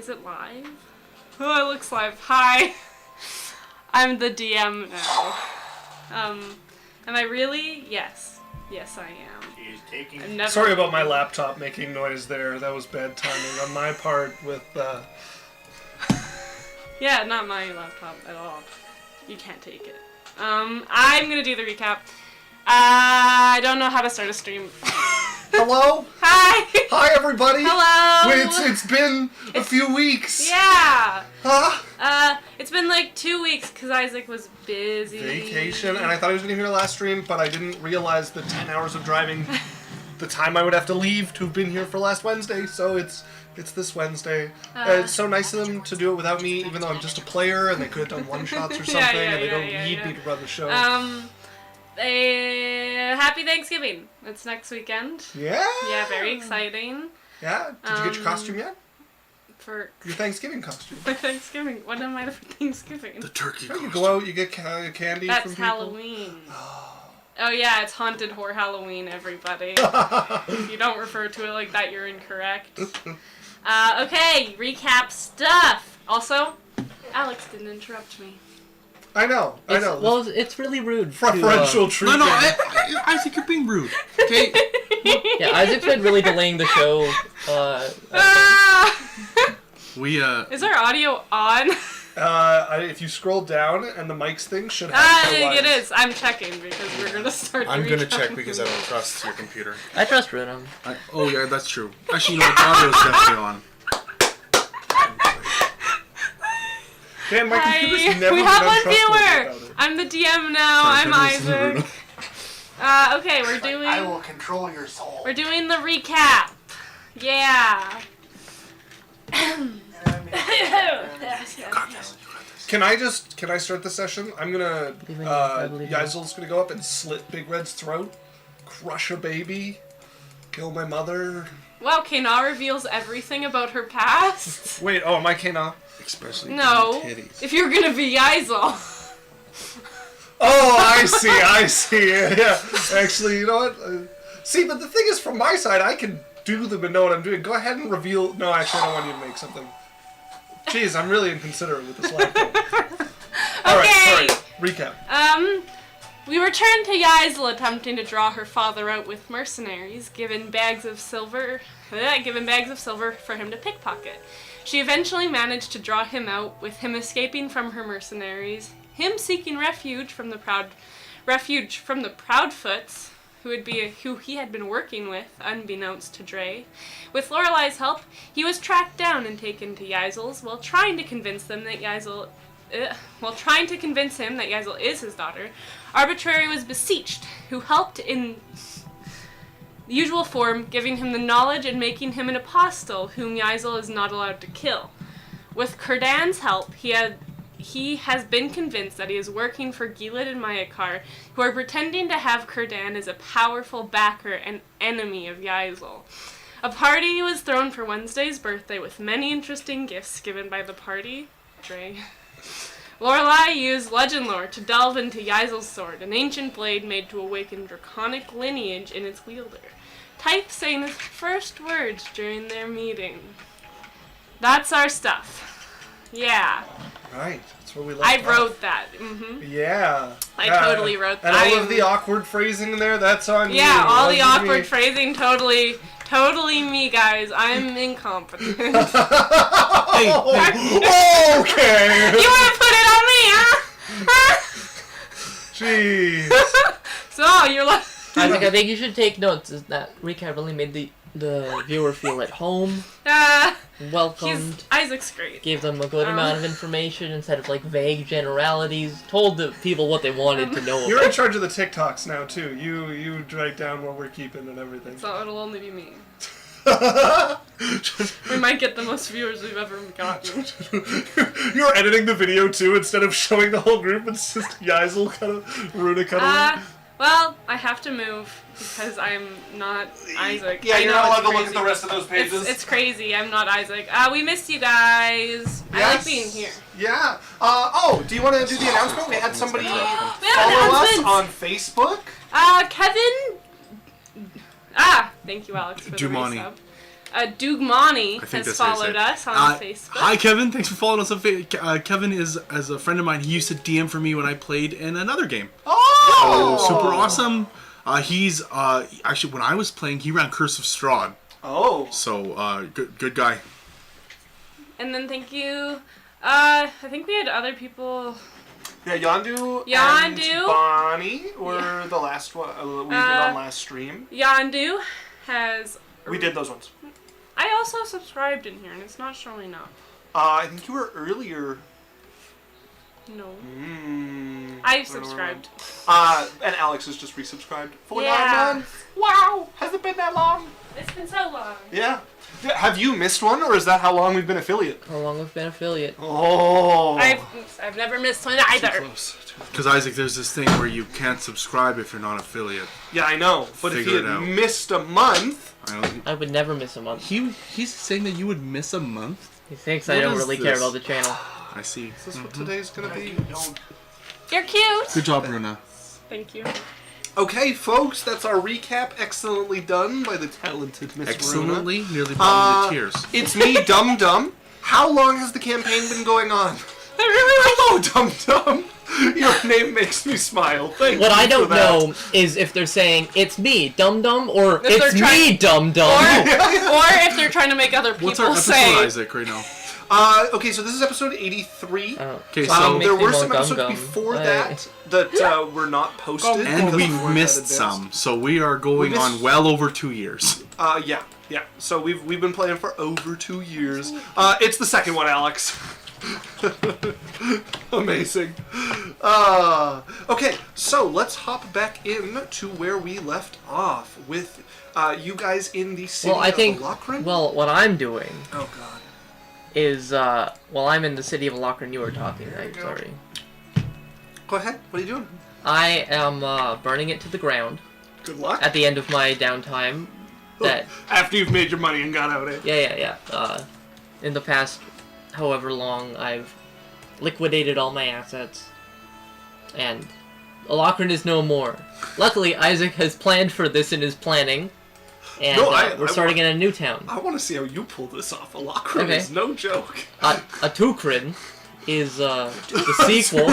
Is it live? Oh, it looks live. Hi. I'm the DM now. Am I really? Yes. Yes, I am. He's taking... Sorry about my laptop making noise there. That was bad timing on my part with, Yeah, not my laptop at all. You can't take it. I'm gonna do the recap. I don't know how to start a stream. Hello? Hi! Hi, everybody! Hello! It's been a few weeks. Yeah! Huh? It's been like 2 weeks because Isaac was busy. Vacation, and I thought I was going to hear last stream, but I didn't realize the 10 hours of driving, the time I would have to leave to have been here for last Wednesday, so it's this Wednesday. It's so nice of them to do it without me, even though I'm just a player, and they could have done one-shots or something, and they don't need me to run the show. Happy Thanksgiving. It's next weekend. Yeah? Yeah, very exciting. Yeah? Did you get your costume yet? For your Thanksgiving costume. For Thanksgiving. What am I for Thanksgiving? The turkey costume. You go out, you get candy from people. That's Halloween. Oh yeah, it's Haunted Whore Halloween, everybody. If you don't refer to it like that, you're incorrect. Okay, recap stuff. Also, Alex didn't interrupt me. I know. Well, it's really rude. Preferential treatment. No, Isaac, you're being rude. Okay? Yeah, Isaac's been really delaying the show. Is our audio on? If you scroll down and the mics thing should have it is. I'm checking because we're going to start I'm going to check because I don't trust your computer. I trust Rhythm. Oh, yeah, that's true. Actually, you know, the audio is definitely on. Dan, my computer's never we been have one untrustworthy viewer! I'm the DM now. I'm Isaac. Okay, we're doing... I will control your soul. We're doing the recap. Yeah. Can I start the session? I'm gonna, Yaizel's gonna go up and slit Big Red's throat, crush a baby, kill my mother. Wow, Kena reveals everything about her past? Wait, am I Kena? Especially titties. If you're gonna be Yaizel. Oh, I see, yeah. Actually, you know what? See, but the thing is, from my side, I can do them and know what I'm doing. Go ahead and reveal... No, actually, I don't want you to make something. Jeez, I'm really inconsiderate with this laptop. Alright, sorry. Recap. We return to Yaizel attempting to draw her father out with mercenaries, given bags of silver for him to pickpocket. She eventually managed to draw him out, with him escaping from her mercenaries, him seeking refuge from the Proudfoots, who he had been working with, unbeknownst to Dre. With Lorelai's help, he was tracked down and taken to Yaizel's while trying to convince him that Yaizel is his daughter. Arbitrary was beseeched, who helped in the usual form, giving him the knowledge and making him an apostle whom Yaizel is not allowed to kill. With Kurdan's help, he has been convinced that he is working for Gilad and Mayakar, who are pretending to have Kurdan as a powerful backer and enemy of Yaizel. A party was thrown for Wednesday's birthday with many interesting gifts given by the party. Dre. Lorelai used legend lore to delve into Yaizel's sword, an ancient blade made to awaken draconic lineage in its wielder. Type saying his first words during their meeting. That's our stuff. Yeah. Right, that's what we left I wrote that. Mm-hmm. Yeah. I totally wrote that. And all of the awkward phrasing there, that's on you. Yeah, all the awkward phrasing, totally me, guys. I'm incompetent. Hey. Okay. You want to put it on me, huh? Jeez. So, you're like... I think you should take notes. Is that recap really made the viewer feel at home, welcomed. Isaac's great. Gave them a good amount of information instead of like vague generalities. Told the people what they wanted to know. You're in charge of the TikToks now too. You write down what we're keeping and everything. So it'll only be me. We might get the most viewers we've ever gotten. You're editing the video too instead of showing the whole group. It's just Yaizel kind of Runa kind of. Well, I have to move because I'm not Isaac. Yeah, you're not allowed to look at the rest of those pages. It's crazy. I'm not Isaac. We missed you guys. Yes. I like being here. Yeah. Do you want to do the announcement? We had somebody follow us on Facebook. Kevin. Thank you, Alex, for the resub. Dugmani has that's followed how you us say it. on Facebook. Hi, Kevin. Thanks for following us on Facebook. Kevin is a friend of mine. He used to DM for me when I played in another game. Oh! Super awesome. He's actually, when I was playing, he ran Curse of Strahd. Oh. So, good guy. And then thank you. I think we had other people. Yeah, Yondu and Bonnie were the last one we did on last stream. Yondu has. We did those ones. I also subscribed in here, and it's not showing up. I think you were earlier. No. I subscribed. And Alex has just resubscribed. For 9 months. Wow! Has it been that long? It's been so long. Yeah. Have you missed one, or is that how long we've been affiliate? How long we've been affiliate? Oh. I've never missed one either. Too close. Because, Isaac, there's this thing where you can't subscribe if you're not affiliate. Yeah, I know. But if you had missed a month... I would never miss a month. He's saying that you would miss a month? He thinks I don't really care about the channel. I see. Is this what today's gonna be? You're cute. Good job, Bruna. Thank you. Okay, folks, that's our recap. Excellently done by the talented Miss Excellently, Bruna. nearly brought me to tears. It's me, Dum Dum. How long has the campaign been going on? Hello, Dum Dum. Your name makes me smile. Thank you. What I don't know is if they're saying it's me, Dum Dum, or If it's they're me, Dum Dum. Or if they're trying to make other people What's our episode, say. Isaac, right now? Okay, so this is episode 83. Okay, so there were Makes me some more episodes gum-gum. before Right. that were not posted. and because we've they weren't missed that advanced. some, so we are going missed- on well over 2 years. Yeah. So we've been playing for over 2 years. It's the second one, Alex. Amazing. Okay, so let's hop back in to where we left off with you guys in the city Well, I think. of Lochran. Well, what I'm doing Oh God. is while I'm in the city of Lochran, you were talking. Right? go. Sorry. Go ahead. What are you doing? I am burning it to the ground Good luck. at the end of my downtime. That After you've made your money and got out of it. yeah. In the past, however long, I've liquidated all my assets, and Lochran is no more. Luckily, Isaac has planned for this in his planning, and we're starting in a new town. I want to see how you pull this off. A Lochran Okay. is no joke. A Tukrin is the sequel.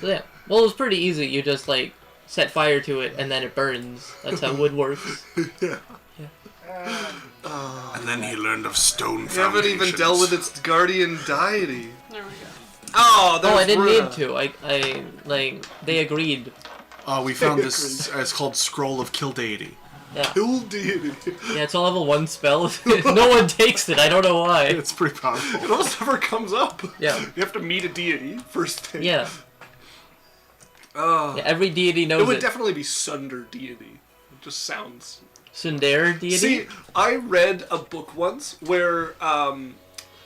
Yeah. Well, it was pretty easy. You just like set fire to it, and then it burns. That's how wood works. And then he learned of stone You haven't even dealt with its guardian deity. There we go. Oh, Oh, I didn't Runa. need to. I like they agreed. We found this, it's called Scroll of Kill Deity. Yeah. Kill deity. Yeah, it's a level 1 spell. No one takes it. I don't know why. It's pretty powerful. It almost never comes up. Yeah. You have to meet a deity first thing. Yeah. Oh. Yeah, every deity It knows would it. definitely be Sunder deity. It just sounds. Sundar deity? See, I read a book once where,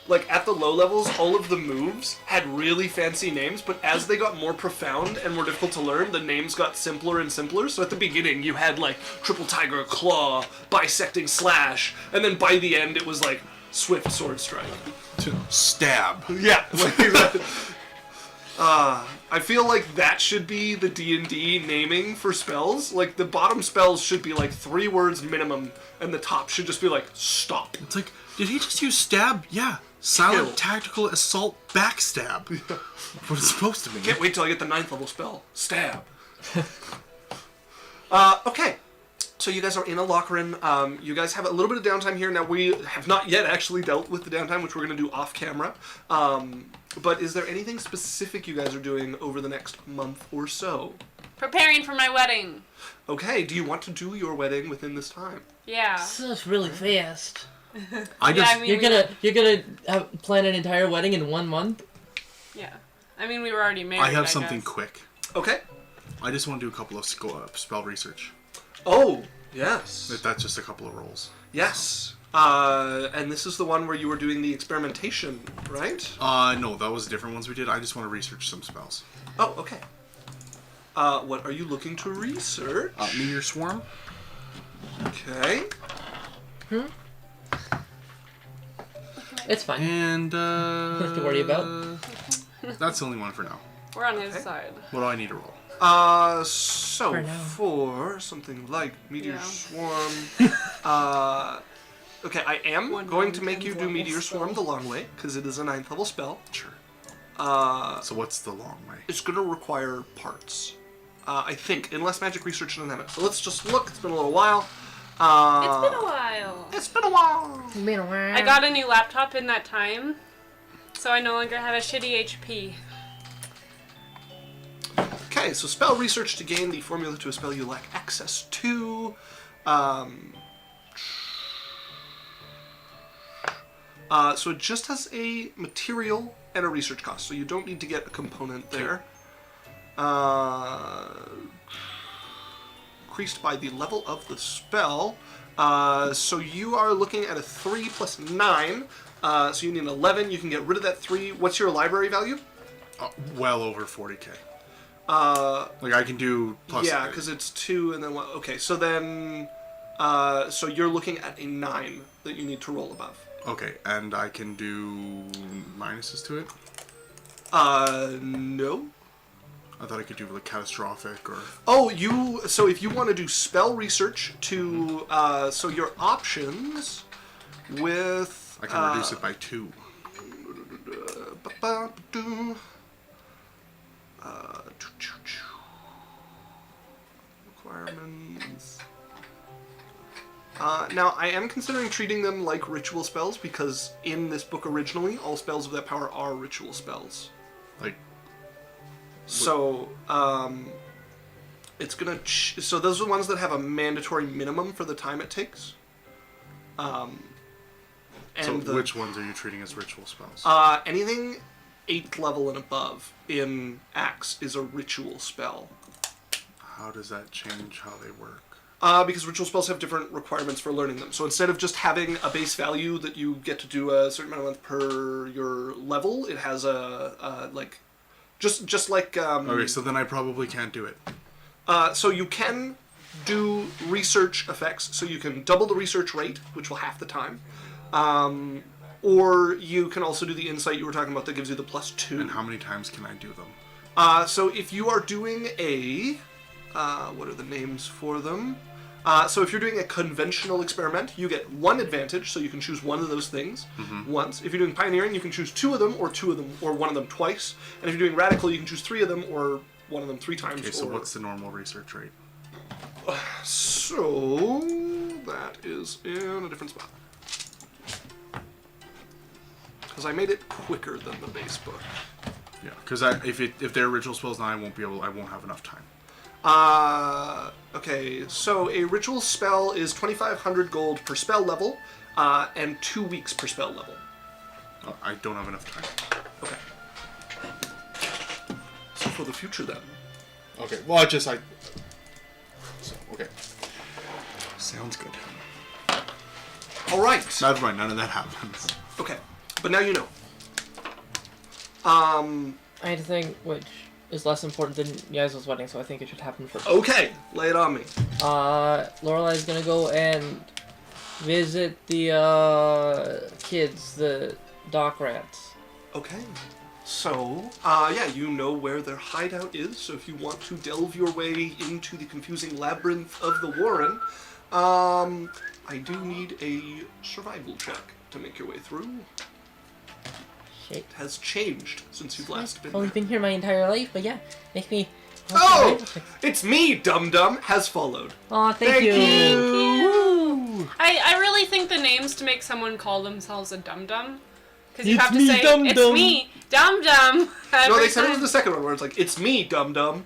like, at the low levels, all of the moves had really fancy names, but as they got more profound and more difficult to learn, the names got simpler and simpler. So at the beginning, you had, like, Triple Tiger Claw, Bisecting Slash, and then by the end, it was, like, Swift Sword Strike. Stab. Yeah. Like that. I feel like that should be the D&D naming for spells. Like, the bottom spells should be, like, 3 words minimum, and the top should just be, like, stop. It's like, did he just use stab? Yeah. Silent Kill. tactical assault backstab. What it's supposed to mean. Can't wait till I get the 9th level spell. Stab. Okay. So you guys are in a Lochran. You guys have a little bit of downtime here. Now, we have not yet actually dealt with the downtime, which we're going to do off camera. But is there anything specific you guys are doing over the next month or so? Preparing for my wedding. Okay, do you want to do your wedding within this time? Yeah. That's really fast. I just, I mean, You're gonna plan an entire wedding in 1 month? Yeah. I mean, we were already married. I have something guess. quick. Okay. I just want to do a couple of spell research. Oh, yes. That's just a couple of rolls. Yes. And this is the one where you were doing the experimentation, right? No, that was different ones we did. I just want to research some spells. Oh, okay. What are you looking to research? Meteor Swarm. Okay. It's fine. And, Nothing to worry about. That's the only one for now. We're on his side. What do I need to roll? So For now. for something like Meteor Yeah. Swarm, okay, I am One going round, to make you 10 do level Meteor Swarm the spell. long way because it is a 9th level spell. Sure. Uh, So what's the long way? it's going to require parts, I think, unless Magic Research doesn't have it. So let's just look. It's been a little while. It's been a while. It's been a while. I got a new laptop in that time, so I no longer have a shitty HP. Okay, so spell research to gain the formula to a spell you lack access to. So it just has a material and a research cost, so you don't need to get a component there. Increased by the level of the spell. So you are looking at a 3 plus 9. So you need an 11. You can get rid of that 3. What's your library value? Well over 40k. Like I can do plus. Yeah, because it's 2 and then 1. Okay, so then... so you're looking at a 9 that you need to roll above. Okay, and I can do minuses to it. No. I thought I could do like catastrophic or. Oh, so if you want to do spell research to, so your options with... I can reduce it by 2. Requirements. Now, I am considering treating them like ritual spells because in this book originally, all spells of that power are ritual spells. Like. So, it's gonna... so those are the ones that have a mandatory minimum for the time it takes. And So which ones are you treating as ritual spells? anything 8th level and above in Axe is a ritual spell. How does that change how they work? Because ritual spells have different requirements for learning them. So instead of just having a base value that you get to do a certain amount of month per your level, it has a like... Just like... Okay, so then I probably can't do it. So you can do research effects, so you can double the research rate, which will half the time. Or you can also do the insight you were talking about that gives you the +2. And how many times can I do them? So if you are doing a... what are the names for them? So if you're doing a conventional experiment, you get 1 advantage, so you can choose one of those things once. If you're doing pioneering, you can choose 2 of them, or 1 of them twice. And if you're doing radical, you can choose 3 of them, or 1 of them 3 times. Okay, so what's the normal research rate? So that is in a different spot. Because I made it quicker than the base book. Yeah, because if they're ritual spells, then I won't have enough time. Okay, so a ritual spell is 2,500 gold per spell level, and 2 weeks per spell level. I don't have enough time. Okay. So for the future then. Okay, well So, okay. Sounds good. Alright. Never mind, none of that happens. Okay, but now you know. I had a thing which is less important than Yaizel's wedding, so I think it should happen first. Okay, lay it on me. Lorelai's gonna go and visit the kids, the dock rats. Okay. So, yeah, you know where their hideout is, so if you want to delve your way into the confusing labyrinth of the Warren, I do need a survival check to make your way through. Shit. It has changed since you've last been I've only there. been here my entire life, but yeah, make me... Oh! It's me, Dum Dum, has followed. Aw, thank you. Woo! I really think the names to make someone call themselves a dum-dum. Because you It's have to me, say, Dum it's Dum." me, dum-dum. No, they every said it was time. the second one where it's like, it's me, Dum Dum.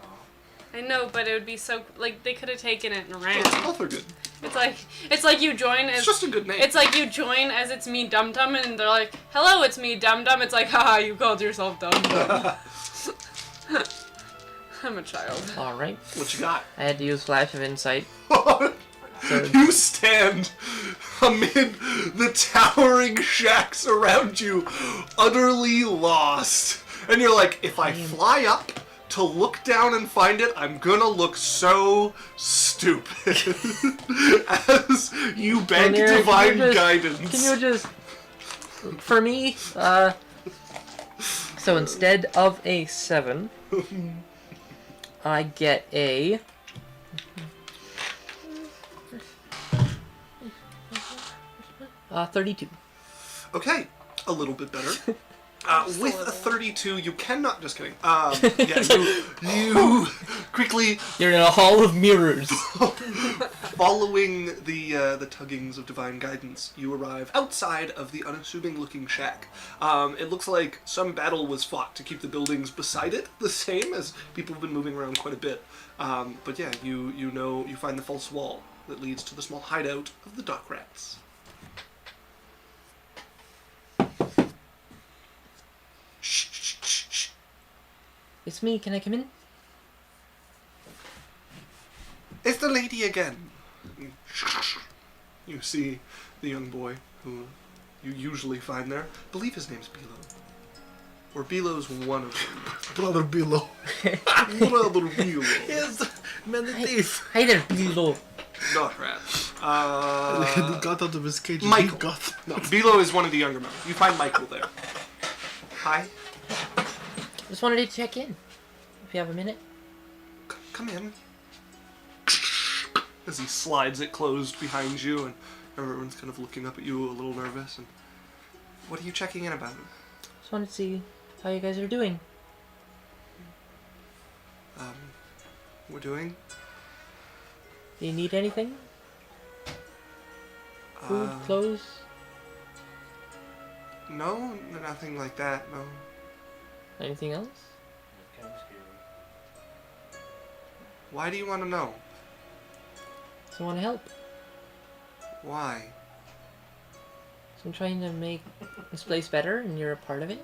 I know, but it would be so... Like, they could have taken it and ran. Both are good. It's like you join as... It's just a good name. It's like you join as it's me, Dum Dum, and they're like, hello, it's me, Dum Dum. It's like, haha, you called yourself Dum Dum. I'm a child. Alright. What you got? I had to use Flash of Insight. You stand amid the towering shacks around you, utterly lost. And you're like, if I fly up to look down and find it, I'm gonna look so stupid. As you beg Eric, divine can guidance. you just... For me, so instead of a 7, I get a... 32. Okay, a little bit better. With a 32, you cannot. Just kidding. You quickly You're in a hall of mirrors. following the tuggings of divine guidance, you arrive outside of the unassuming-looking shack. It looks like some battle was fought to keep the buildings beside it the same, as people have been moving around quite a bit. But yeah, you find the false wall that leads to the small hideout of the dock rats. Shh, shh, shh, shh. It's me, can I come in? It's the lady again. You see the young boy who you usually find there. I believe his name's Bilo. Or Bilo's one of them. Brother Bilo. Brother Bilo. Yes, man the thief. Hi there, Bilo. Not rats. He got out of his cage. and Michael. he got- No, Bilo is one of the younger members. You find Michael there. Hi. Just wanted to check in. If you have a minute. Come in. As he slides it closed behind you, and everyone's kind of looking up at you a little nervous. And what are you checking in about? Just wanted to see how you guys are doing. We're doing? Do you need anything? Food, clothes? No, nothing like that, no. Anything else? Why do you want to know? So I want to help. Why? So I'm trying to make this place better, and you're a part of it.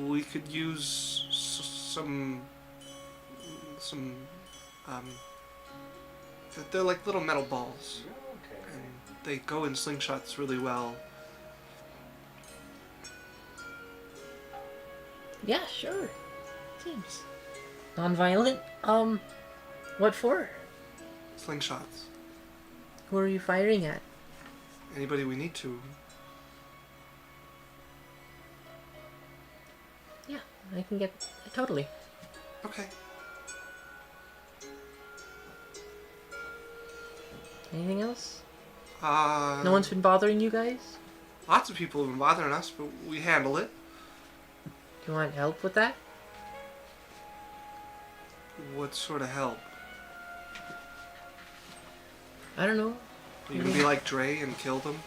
We could use some, they're like little metal balls. And they go in slingshots really well. Yeah, sure. Seems non-violent. What for? Slingshots. Who are you firing at? Anybody we need to. Yeah, I can get totally. Okay. Anything else? No No one's been bothering you guys? Lots of people have been bothering us, but we handle it. Do you want help with that? What sort of help? I don't know. You can be like Dre and kill them?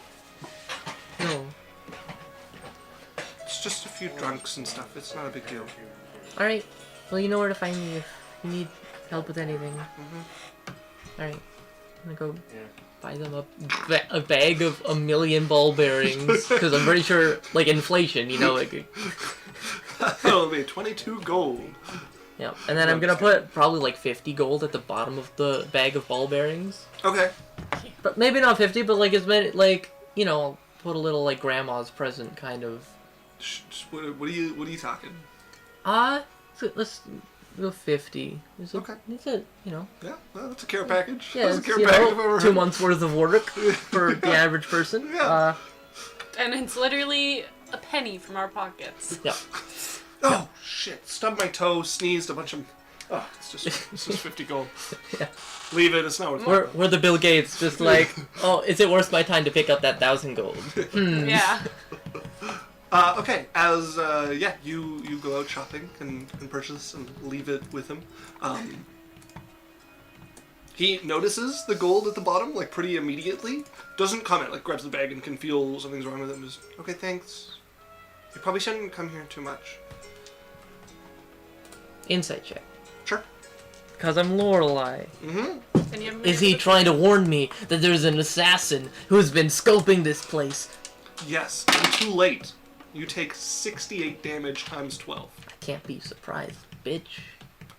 No. It's just a few drunks and stuff. It's not a big deal. Alright. Well, you know where to find me if you need help with anything. Alright. I'm gonna go buy them a bag of 1,000,000 ball bearings. Because I'm pretty sure, like, inflation, you know, like... That'll be 22 gold. Yeah. And then I'm gonna put probably like 50 gold at the bottom of the bag of ball bearings. Okay. But maybe not 50, but like as many, like, you know, put a little like grandma's present kind of. What are you talking? So let's go 50. Okay. It's a, you know. Yeah, well, that's a care package. Yeah, That's a it's, care you package know, if I've ever 2 heard. months worth of work for the average person. Yeah. And it's literally a penny from our pockets. Yeah. Oh shit! Stubbed my toe, sneezed a bunch of. Oh, it's just 50 gold. Yeah. Leave it. It's not worth. We're the Bill Gates, just like, oh, is it worth my time to pick up that 1,000 gold? Yeah. Okay, as you go out shopping and purchase and leave it with him. He notices the gold at the bottom like pretty immediately. Doesn't comment, like grabs the bag and can feel something's wrong with it. And just okay, thanks. You probably shouldn't come here too much. Insight check. Sure. Because I'm Lorelei. Mm-hmm. And you have Is he trying to warn me that there's an assassin who's been scoping this place? Yes. And too late. You take 68 damage times 12. I can't be surprised, bitch.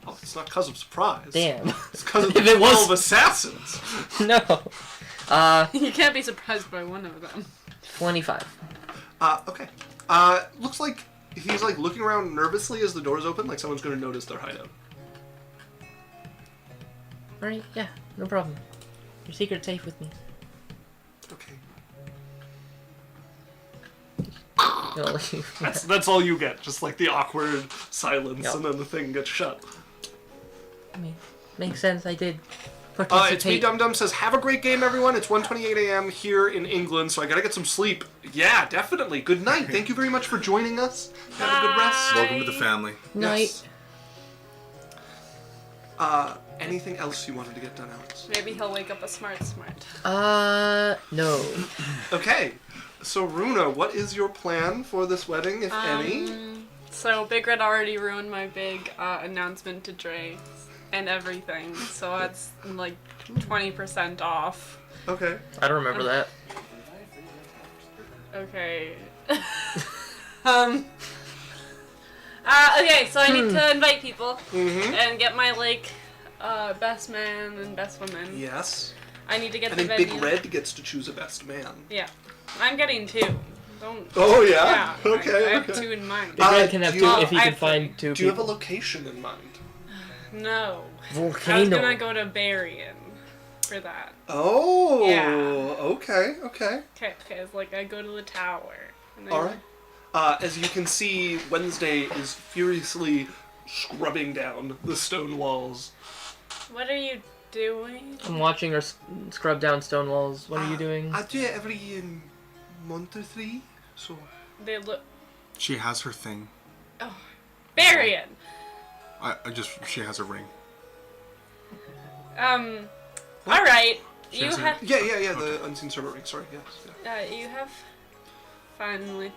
Oh, it's not because of surprise. Damn. It's because of the If it was- 12 assassins. No. You can't be surprised by one of them. 25. Okay. Looks like he's like looking around nervously as the doors open, like someone's gonna notice their hideout. Alright, yeah, no problem. Your secret's safe with me. Okay. You know, like, That's all you get. Just like the awkward silence, Yep. and then the thing gets shut. I mean, makes sense. I did It's participate. me Dum Dum says, have a great game, everyone. It's 1:28 a.m. here in England, so I gotta get some sleep. Yeah, definitely. Good night. Thank you very much for joining us. Have a good rest. Welcome to the family. Night. Yes. Anything else you wanted to get done, Alex? Maybe he'll wake up a smart. No. Okay. So, Runa, what is your plan for this wedding, if any? So Big Red already ruined my big announcement to Dre and everything. So that's like 20% off. Okay. I don't remember that. Okay. Okay, so I need to invite people and get my best man and best woman. Yes. I need to get I the think venue. Big Red gets to choose a best man. Yeah, I'm getting two. Don't. Oh, yeah? Yeah. Okay, I have okay. two in mind. Big Red can have do two you- if he I can have find two Do you have a people. location in mind? No. I was Volcano. gonna go to Berrien for that. Oh, Yeah. okay. Okay, it's like I go to the tower. And All right. As you can see, Wednesday is furiously scrubbing down the stone walls. What are you doing? I'm watching her scrub down stone walls. What are you doing? I do it every month or three, so... They look. She has her thing. Berrien! She has a ring. Alright. You has a- have. Yeah, the unseen servant ring, sorry, yes. You have fun with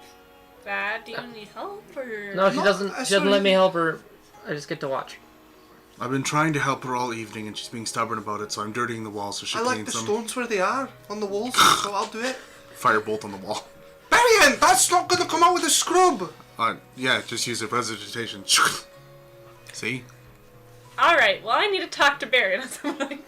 that. Do you need help or? No, she No, doesn't. She doesn't let me help her. I just get to watch. I've been trying to help her all evening, and she's being stubborn about it. So I'm dirtying the walls so she I like cleans the them. stones where they are, on the walls, so I'll do it. Firebolt on the wall. Marion, that's not gonna come out with a scrub! Yeah, just use a precipitation. See? Alright, well, I need to talk to Berrien.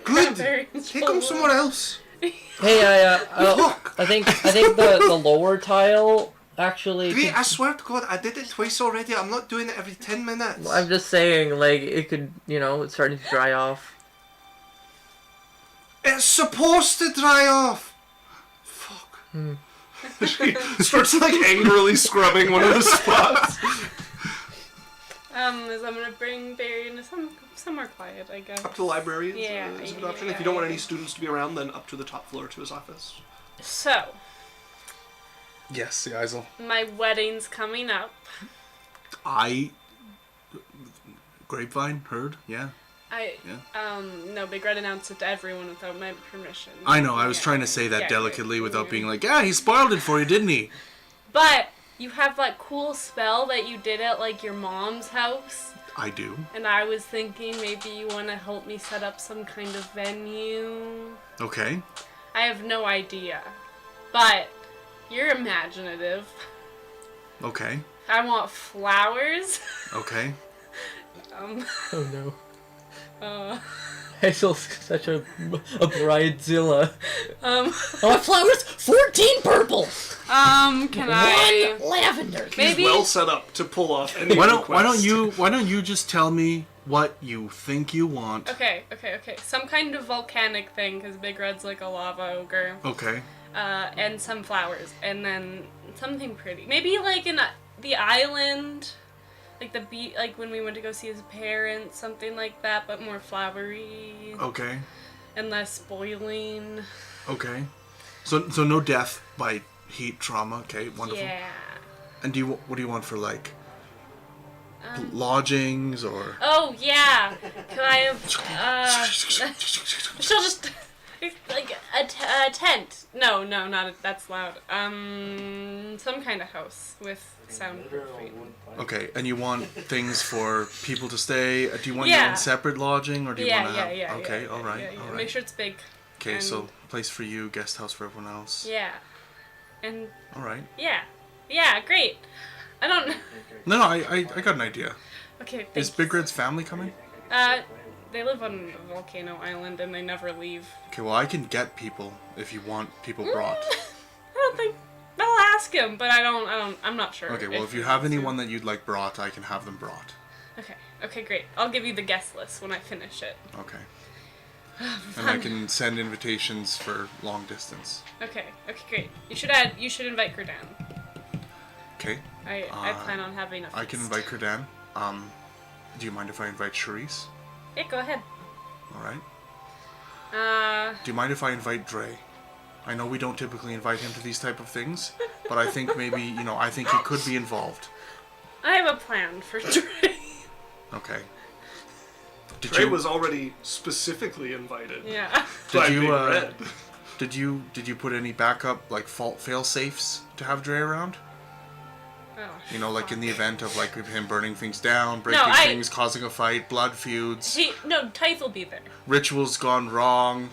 Good! Take him somewhere else. Hey, Look! I think the lower tile actually. Great, I swear to God, I did it twice already. I'm not doing it every 10 minutes. I'm just saying, like, it could, it's starting to dry off. It's supposed to dry off! Fuck. She starts, angrily scrubbing one of the spots. Is I'm gonna bring Berrien to somewhere quiet, I guess. Up to the library is Yeah, a good yeah, option. If yeah, you don't want yeah. any students to be around, then up to the top floor to his office. So, Yes, the Isel. my wedding's coming up. Grapevine heard. Yeah. No, Big Red announced it to everyone without my permission. I know. I was trying to say that delicately without being like, yeah, he spoiled it for you, didn't he? But you have that cool spell that you did at your mom's house, I do. and I was thinking maybe you want to help me set up some kind of venue. Okay. I have no idea, but you're imaginative. Okay. I want flowers. Okay. Oh no. Hazel's such a bridezilla. I want flowers. 14 purple. Can I? One lavender. He's Maybe. well set up to pull off any Why request. don't you just tell me what you think you want? Okay. Some kind of volcanic thing, because Big Red's like a lava ogre. Okay. And some flowers, and then something pretty. Maybe in the island, when we went to go see his parents, something like that, but more flowery Okay. and less spoiling. Okay. So no death by heat trauma. Okay, wonderful. Yeah. And what do you want for lodgings or? Oh yeah. Can I have? She'll just a tent. No, not that's loud. Some kind of house with soundproofing. Okay, and you want things for people to stay? Do you want Yeah. your own separate lodging, or do you want to have? Yeah. Okay, yeah, all right, yeah. all right. Make sure it's big. Okay, and- so place for you, guest house for everyone else. Yeah. And All right. yeah, great. I don't. No, I got an idea. Okay. Is Thanks. Big Red's family coming? They live on a volcano island and they never leave. Okay, well I can get people if you want people brought. I don't think. I'll ask him, but I'm not sure. Okay, well if you he have wants to. anyone that you'd like brought, I can have them brought. Okay, great. I'll give you the guest list when I finish it. Okay. And I can send invitations for long distance. Okay, great. You should invite Gerdan. Okay. I plan on having a feast. I can invite Kerdan. Do you mind if I invite Charisse? Yeah, go ahead. All right. Do you mind if I invite Dre? I know we don't typically invite him to these type of things, but I think maybe, I think he could be involved. I have a plan for Dre. Okay. Trey was already specifically invited. Yeah. By Did you being red. did you put any backup like fail safes to have Dre around? Oh, Like in the event of like him burning things down, breaking things, causing a fight, blood feuds, Tithe will be there. rituals gone wrong,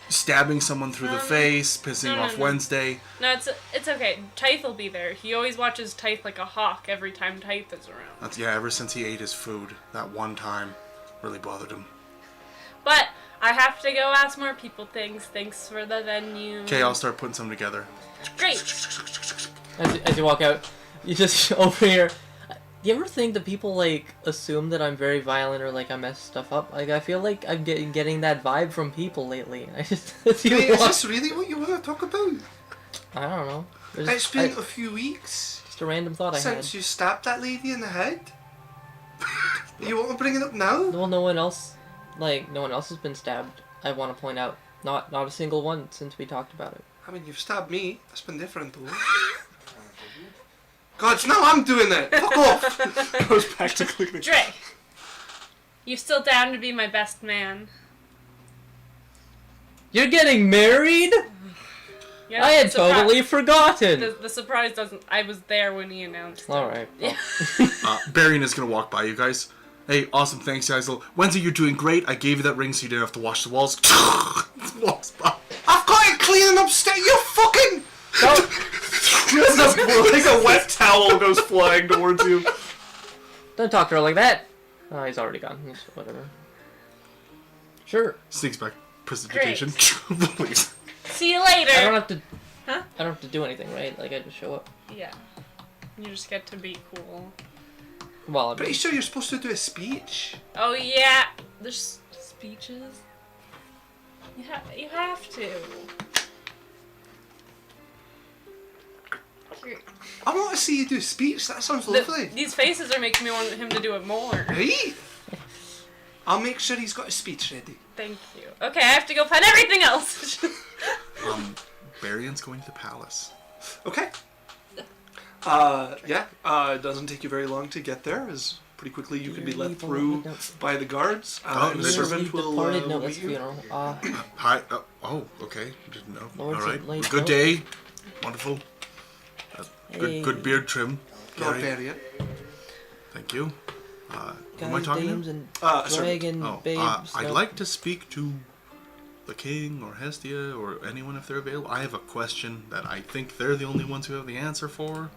stabbing someone through the face, pissing off Wednesday. No, it's okay. Tithe will be there. He always watches Tithe like a hawk every time Tithe is around. Ever since he ate his food that one time, really bothered him. But I have to go ask more people things. Thanks for the venue. Okay, I'll start putting some together. Great. As you walk out, you just over here. Do you ever think that people like assume that I'm very violent or like I mess stuff up? Like I feel like I'm getting that vibe from people lately. I just Is this really what you want to talk about? I don't know. It's been a few weeks Just a random thought I had. since you stabbed that lady in the head. You want to bring it up now? Well, no one else has been stabbed. I want to point out, not a single one since we talked about it. I mean, you've stabbed me. That's been different, though. God, now I'm doing it. Fuck off. Goes back to cleaning. Dre, you still down to be my best man? You're getting married? Yeah, I had totally forgotten. The surprise doesn't. I was there when he announced it. All right. Well. Barian is gonna walk by you guys. Hey, awesome, thanks guys. Wednesday, you're doing great. I gave you that ring so you didn't have to wash the walls. Walks by. I've got it cleaning upstairs. You fucking. Like a wet towel goes flying towards you. Don't talk to her like that. Oh, he's already gone. Whatever. Sure. Sneaks back. Precipitation. Please. See you later. I don't have to. Huh? I don't have to do anything, right? Like I just show up. Yeah. You just get to be cool. Well, Pretty sure you're supposed to do a speech. Oh yeah. There's speeches. You have to. I want to see you do a speech. That sounds lovely. These faces are making me want him to do it more. Right? I'll make sure he's got a speech ready. Thank you. Okay, I have to go find everything else. Barian's going to the palace. Okay. It doesn't take you very long to get there, as pretty quickly you can be let through by the guards. And the servant will no, that's meet you. funeral. Hi. Okay. Didn't know. Lord's All right. late Good note. day. Wonderful. Hey. Good beard trim. Lord Gary. Varian. Thank you. Who am I Guys, talking dames, to? and Servant. dragon Oh, babes. I'd no. like to speak to the king or Hestia or anyone if they're available. I have a question that I think they're the only ones who have the answer for.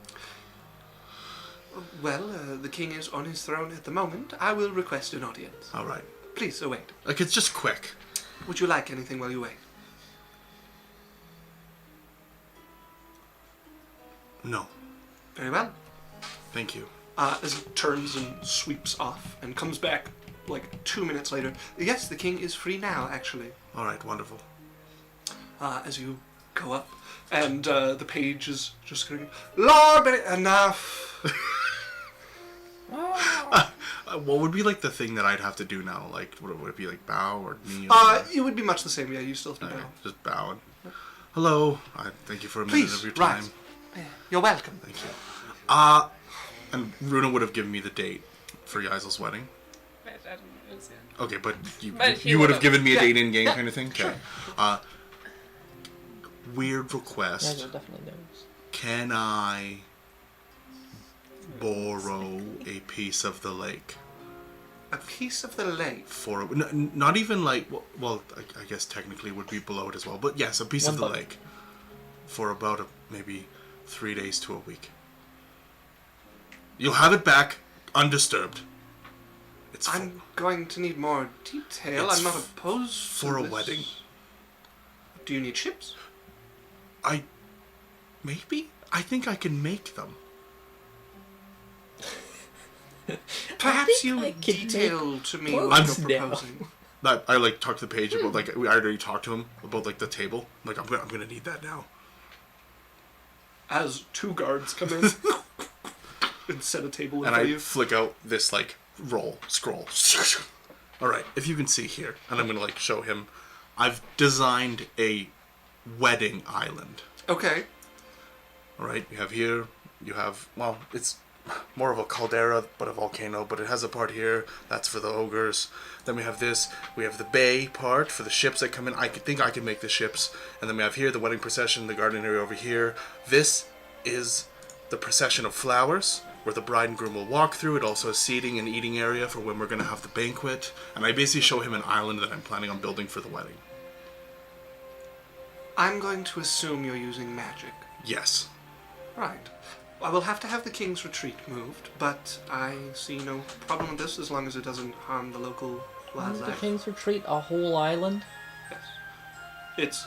Well, the king is on his throne at the moment. I will request an audience. All right. Please, await. Like, it's just quick. Would you like anything while you wait? No. Very well. Thank you. As he turns and sweeps off and comes back like 2 minutes later. Yes, the king is free now, actually. All right. Wonderful. As you go up, and the page is just going, Lord, enough. What would be like the thing that I'd have to do now? Like, would it be like bow or knee? It would be much the same. Yeah, you still have to Okay, bow. just bowing. Hello. Thank you for a minute Please, of your time. rise. You're welcome. Thank you. And Runa would have given me the date for Yaisel's wedding. I don't know. It's, Okay, but But you would have would've. given me a date Yeah, in-game yeah, kind of thing? Okay. Weird Yeah, request. no, definitely knows. Can I borrow a piece of the lake? A piece of the lake. For not even like, well, I guess technically it would be below it as well, but yes, a piece of the $1. lake. For about maybe 3 days to a week. You'll have it back undisturbed. It's I'm going to need more detail. It's I'm not opposed for to a this. wedding. Do you need ships? Maybe? I think I can make them. Perhaps think you I can detail to me boats what you're now. proposing. That I like talked to the page about like I already talked to him about like the table. Like I'm gonna need that now. As 2 guards come in. and set a table in And front of I you. flick out this like scroll. All right, if you can see here, and I'm gonna like show him. I've designed a wedding island. Okay. All right, you have here. You have it's more of a caldera, but a volcano. But it has a part here that's for the ogres. Then we have this. We have the bay part for the ships that come in. I think I can make the ships. And then we have here the wedding procession, the garden area over here. This is the procession of flowers, where the bride and groom will walk through. It also has seating and eating area for when we're going to have the banquet. And I basically show him an island that I'm planning on building for the wedding. I'm going to assume you're using magic. Yes. Right. I will have to have the king's retreat moved, but I see no problem with this as long as it doesn't harm the local The wildlife. King's Retreat, a whole island? Yes.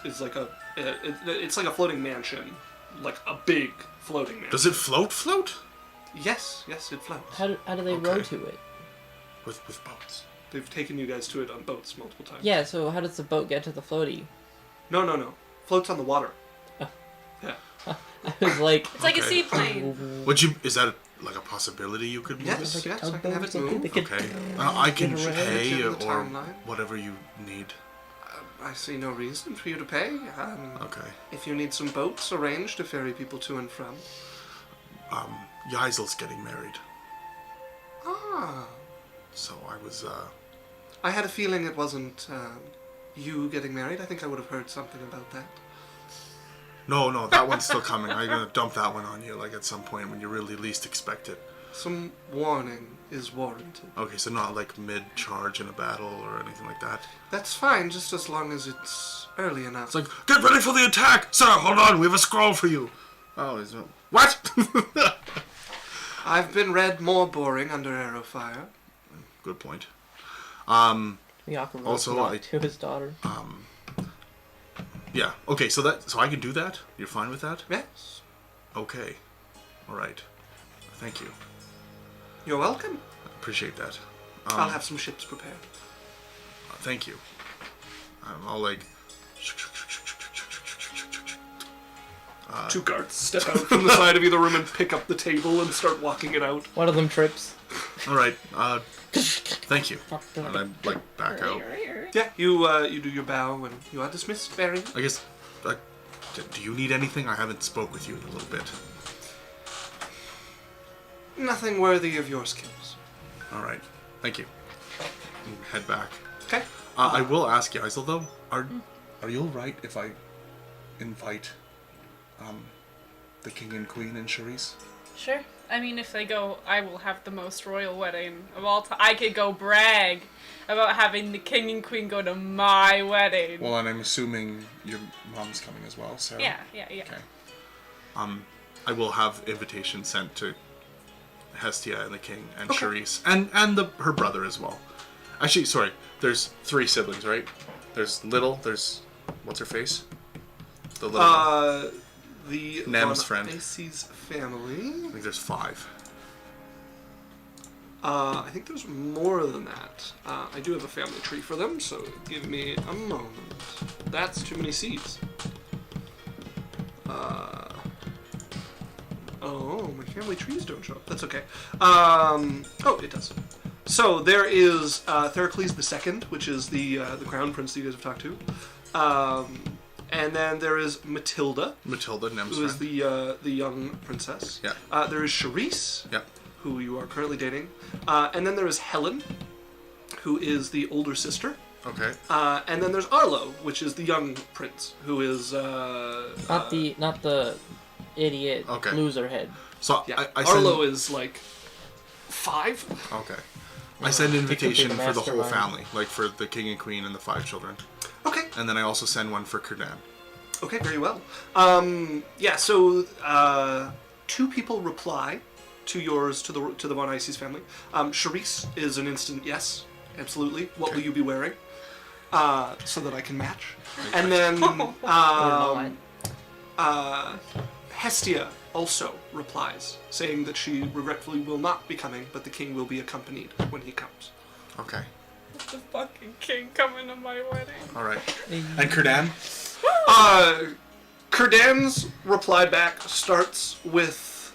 It's like it's like a floating mansion, like a big floating mansion. Does it float? Yes, it floats. How do they Okay. row to it? With boats. They've taken you guys to it on boats multiple times. Yeah, so how does the boat get to the floaty? No. Floats on the water. Oh. Yeah. I was like, It's like a Okay. seaplane. Is that like a possibility you could move Yes, it? yes, I can have it moved. Okay. I can Get around. pay Get in the or timeline. whatever you need. I see no reason for you to pay. Okay. If you need some boats arranged to ferry people to and from. Yaisel's getting married. Ah. So I was, I had a feeling it wasn't you getting married. I think I would have heard something about that. No, that one's still coming. I'm gonna dump that one on you, like, at some point when you really least expect it. Some warning is warranted. Okay, so not, like, mid-charge in a battle or anything like that. That's fine, just as long as it's early enough. It's like, get ready for the attack! Sir, hold on, we have a scroll for you! Oh, is it... What? I've been read more boring under arrow fire. Good point. Miyako wrote Also, not I- to his daughter. Yeah, okay, so I can do that? You're fine with that? Yes. Okay. Alright. Thank you. You're welcome. I appreciate that. I'll have some ships prepared. Thank you. I'll, like... Two guards step out from the side of either room and pick up the table and start walking it out. One of them trips. Alright, thank you. And I, like, back out. Yeah, you do your bow and you are dismissed, Barry. I guess, like, do you need anything? I haven't spoke with you in a little bit. Nothing worthy of your skills. Alright, thank you. And head back. Okay. I will ask you, Isel, though, are you alright if I invite, the king and queen and Charisse? Sure. I mean, if they go, I will have the most royal wedding of all time. I could go brag about having the king and queen go to my wedding. Well, and I'm assuming your mom's coming as well, Sarah? Yeah. Okay. I will have invitations sent to Hestia and the king and Okay. Charisse and her brother as well. Actually, sorry, there's 3 siblings, right? There's there's what's her face? The little one. The Nem's Von friend. Icy's family. I think there's 5. I think there's more than that. I do have a family tree for them, so give me a moment. That's too many C's. Oh, my family trees don't show up. That's okay. Oh, it does. So there is Theracles II, which is the crown prince that you guys have talked to. And then there is Matilda, Nem's who is friend. the young princess. Yeah. There is Charisse, Yeah. who you are currently dating. And then there is Helen, who is the older sister. Okay. And then there's Arlo, which is the young prince, who is... Not the idiot Okay. loser head. So Yeah, I send, Arlo is like 5. Okay. I send an invitation the for the whole mastermind. family, like for the king and queen and the 5 children. Okay. And then I also send one for Kerdan. Okay, very well. Yeah, so 2 people reply to yours, to the Von Icy's family. Charisse is an instant yes, absolutely. What will Okay. you be wearing? So that I can match. And then Or not. Hestia also replies, saying that she regretfully will not be coming, but the king will be accompanied when he comes. Okay. The fucking king coming to my wedding. Alright. And Kerdan? Kerdan's reply back starts with,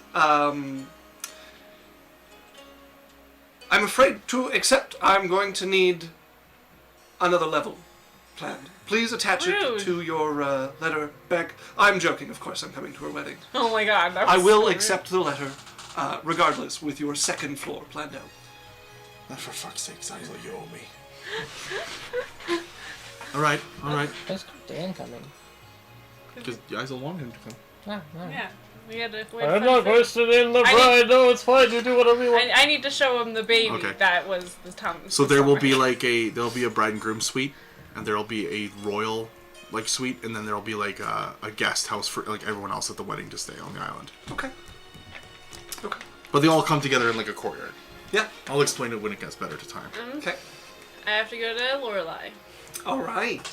I'm afraid to accept I'm going to need another level planned. Please attach Rude. it to your letter back. I'm joking, of course. I'm coming to her wedding. Oh my god. That I was will so accept the letter, regardless, with your second floor planned out. Not for fuck's sake, Isla, you owe me. Alright. Where's Dan coming? Because Isla wanted him to come. Ah, rude. alright. Yeah. We had to wait I'm for not the- interested in the I bride. No, it's fine. You do whatever you want. I need to show him the baby. Okay. That was the time. So there will be like there'll be a bride and groom suite, and there'll be a royal like suite, and then there'll be like a guest house for like everyone else at the wedding to stay on the island. Okay. But they all come together in like a courtyard. Yeah. I'll explain it when it gets better to time. Okay. I have to go to Lorelei. All right.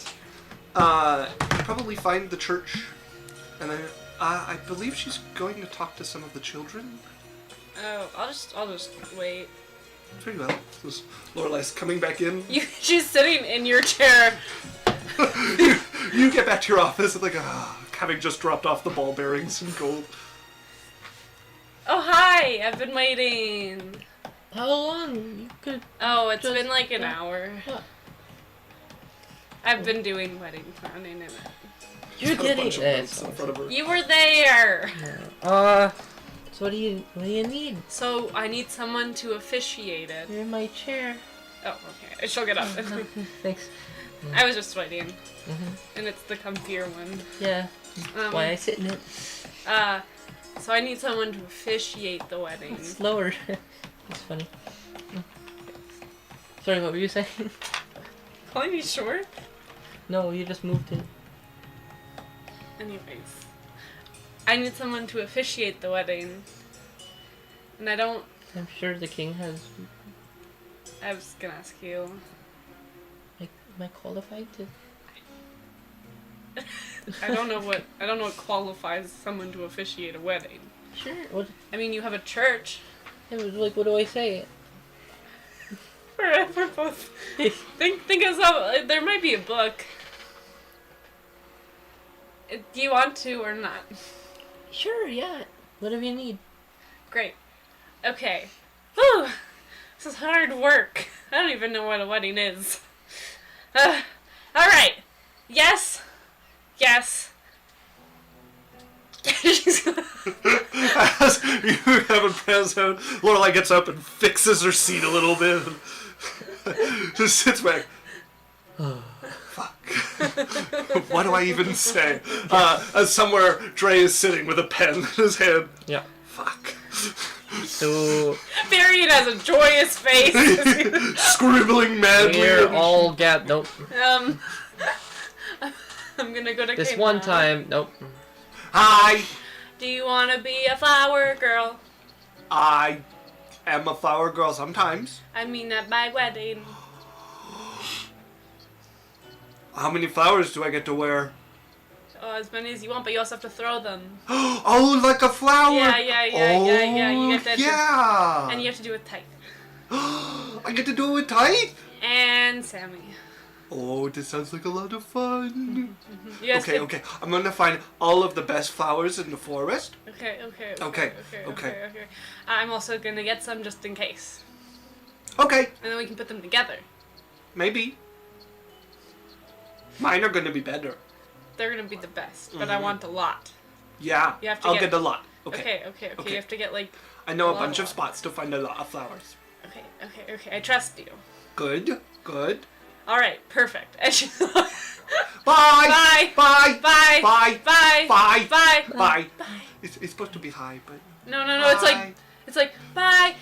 Probably find the church, and I believe she's going to talk to some of the children. Oh, I'll just wait. Very well. So Lorelei's coming back in. She's sitting in your chair. You get back to your office, like having just dropped off the ball bearings and gold. Oh hi, I've been waiting. How long? You could. Oh, it's Just- been like an hour. What? I've been doing wedding planning in it. You're Got a getting bunch of notes in front of her. You were there. So what do you need? So I need someone to officiate it. You're in my chair. Oh, okay. She'll get up. Thanks. I was just waiting, Mhm. and it's the comfier one. Yeah. Why I sit in it. So I need someone to officiate the wedding. It's slower. It's funny. Sorry, what were you saying? Calling me short? No, you just moved it. Anyways, I need someone to officiate the wedding, and I don't. I'm sure the king has. I was gonna ask you. Like, am I qualified to? I don't know what qualifies someone to officiate a wedding. Sure. What? I mean, you have a church. Yeah, but, like, what do I say? We're both. Think of some. There might be a book. Do you want to or not? Sure. Yeah. Whatever you need. Great. Okay. Whew. This is hard work. I don't even know what a wedding is. Alright. Yes. Yes. She's gonna- As you have a present, Lorelei gets up and fixes her seat a little bit. And just sits back. Fuck. What do I even say? As somewhere Dre is sitting with a pen in his hand. Yeah. Fuck. So Marion has a joyous face. Scribbling madly. we're all nope. I'm gonna go to This Kmart. one time, nope. Hi. Do you want to be a flower girl? I am a flower girl sometimes. I mean, at my wedding. How many flowers do I get to wear? Oh, as many as you want, but you also have to throw them. Oh, like a flower. Yeah. Oh, You get to yeah. and you have to do it tight. I get to do it with tight. And Sammy. Oh, this sounds like a lot of fun. You guys Okay, can- okay. I'm gonna find all of the best flowers in the forest. Okay. Okay. I'm also gonna get some just in case, Okay, and then we can put them together. maybe. Mine are gonna be better. They're gonna be the best, but I want a lot. Yeah, You have to I'll get- get a lot. Okay. Okay. Okay. You have to get like. I know a lot. bunch of spots to find a lot of flowers. Okay. I trust you. Good, good. All right. Perfect. And she- Bye! Bye. Bye! Bye. Bye! Bye. Bye! Bye. Bye! It's supposed to be high, but... No. Bye. It's like bye.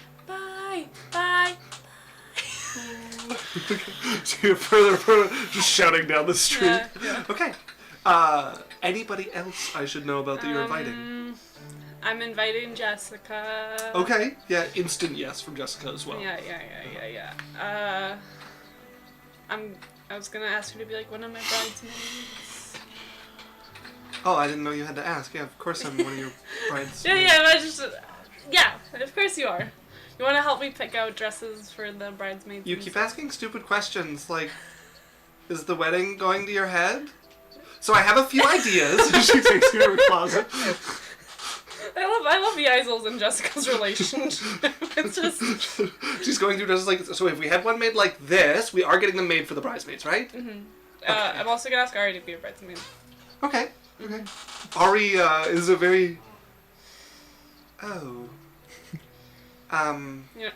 So you're further, just shouting down the street. Yeah. Okay. Anybody else I should know about that you're inviting? I'm inviting Jessica. Okay. Yeah, instant yes from Jessica as well. Yeah. I was gonna ask her to be like one of my bridesmaids. Oh, I didn't know you had to ask. Yeah, of course I'm one of your brides. Yeah, of course you are. You want to help me pick out dresses for the bridesmaids? You and keep stuff? asking stupid questions like, is the wedding going to your head? So I have a few ideas. She takes you to her closet. I love Yaisel's and Jessica's relationship. It's just She's going through just like, so if we had one made like this, we are getting them made for the bridesmaids, right? I'm also gonna ask Ari to be a bridesmaid. Okay. Okay. Ari is a very. Oh.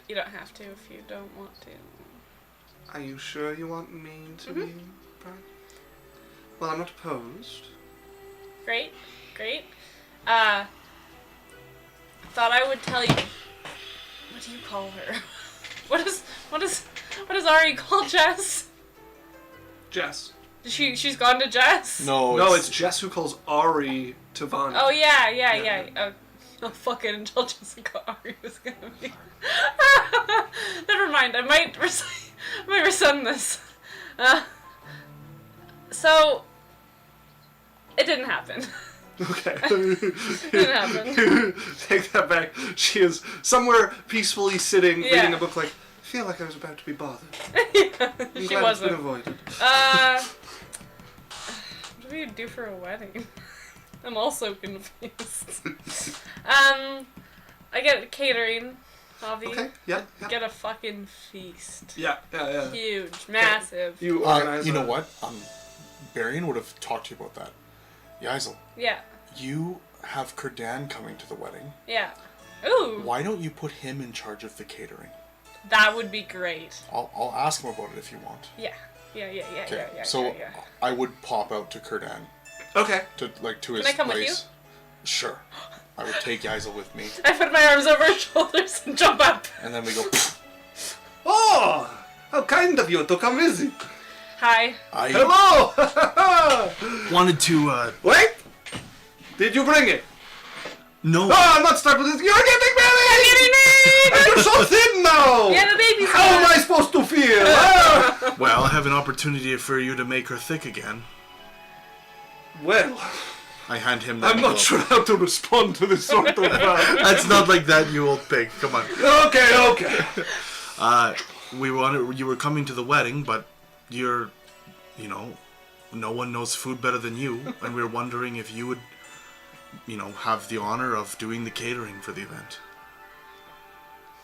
You don't have to if you don't want to. Are you sure you want me to be bride? Well, I'm not opposed. Great. Thought I would tell you. What do you call her? What does Ari call Jess? Jess. She's gone to Jess? No, it's Jess who calls Ari to Vanya. Oh yeah. Oh, fucking until Jessica Ari was gonna be. Never mind. I might rescind this. So it didn't happen. Okay. It didn't happen. Take that back. She is somewhere peacefully sitting, reading a book like, I feel like I was about to be bothered. I'm She glad wasn't. it's been avoided. What do you do for a wedding? I'm also confused. I get catering, Avi. Okay, yeah. Get a fucking feast. Yeah. Huge, massive. You organize You know what? Barian would have talked to you about that. Yaisel, Yeah. you have Kurdan coming to the wedding. Yeah. Ooh. Why don't you put him in charge of the catering? That would be great. I'll ask him about it if you want. Yeah. Yeah. So yeah. I would pop out to Kurdan Okay. to his I come with place. Sure. I would take Yaisel with me, I put my arms over his shoulders and jump up. and then we go. Oh! How kind of you to come visit. Hi. I Hello! wanted to. Wait! Did you bring it? No. No, I'm not starting with this. You're getting married! And you're so thin now! Yeah, the baby's How am gone. I supposed to feel? Ah! Well, I have an opportunity for you to make her thick again. Well, I hand him that. I'm not envelope. sure how to respond to this sort of... That's not like that, you old pig. Come on. Okay. You were coming to the wedding, but no one knows food better than you, and we were wondering if you would, have the honor of doing the catering for the event.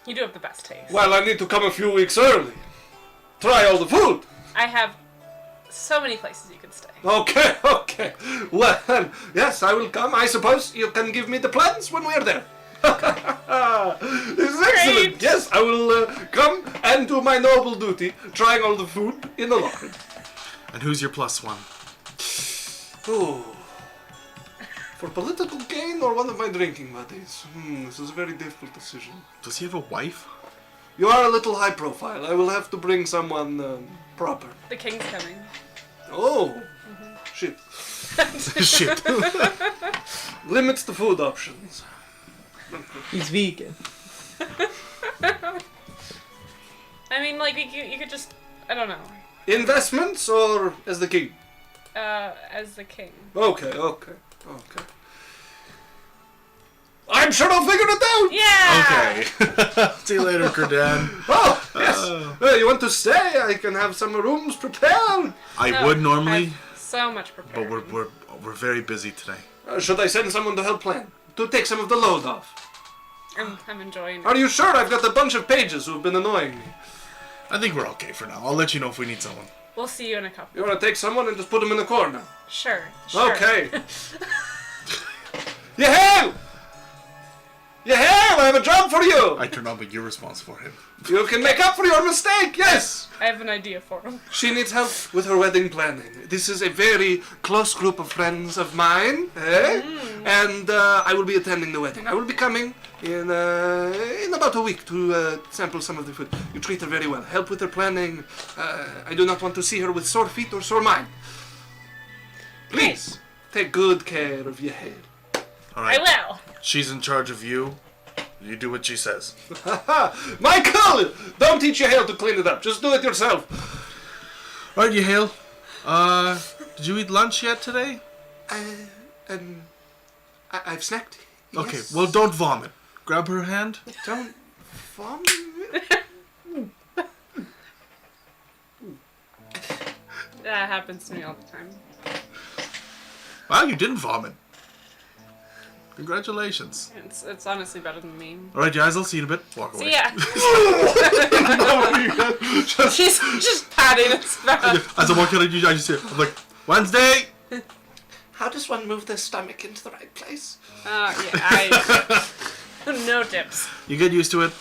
You do have the best taste. Well, I need to come a few weeks early. Try all the food. I have so many places you could stay. Okay. Well, yes, I will come. I suppose you can give me the plans when we are there. This is excellent. Great. Yes, I will come and do my noble duty, trying all the food in the locker. And who's your plus one? Oh. For political gain or one of my drinking buddies? This is a very difficult decision. Does he have a wife? You are a little high profile. I will have to bring someone proper. The king's coming. Oh. Shit. Shit. Limits the food options. He's vegan. I mean, like, you could just, I don't know, Investments or as the king? as the king. Okay. I'm sure I'll figure it out! Yeah! Okay. See you later, Kurdan. Oh, yes! You want to stay? I can have some rooms prepared. I would normally, Have so much prepared. but we're very busy today. Should I send someone to help plan? To take some of the load off? I'm enjoying it. Are you sure? I've got a bunch of pages who've been annoying me. I think we're okay for now. I'll let you know if we need someone. We'll see you in a couple. You want to take someone and just put them in the corner? Sure. Okay. Yahel! I have a job for you! I turn on, but you're responsible for him. You can make up for your mistake, yes! I have an idea for him. She needs help with her wedding planning. This is a very close group of friends of mine, and I will be attending the wedding. I will be coming in about a week to sample some of the food. You treat her very well. Help with her planning. I do not want to see her with sore feet or sore mind. Please, take good care of your hair. All right. I will. She's in charge of you. You do what she says. Michael! Don't teach your hair to clean it up. Just do it yourself. All right, Yahel. Did you eat lunch yet today? I've snacked. Okay, Yes. well, don't vomit. Grab her hand. Don't vomit. That happens to me all the time. Wow, you didn't vomit. Congratulations. It's honestly better than me. All right, guys, I'll see you in a bit. Walk away. See ya. Just- She's just patting his back. As I'm walking out, I just hear, I'm like, Wednesday! How does one move their stomach into the right place? No tips. You get used to it.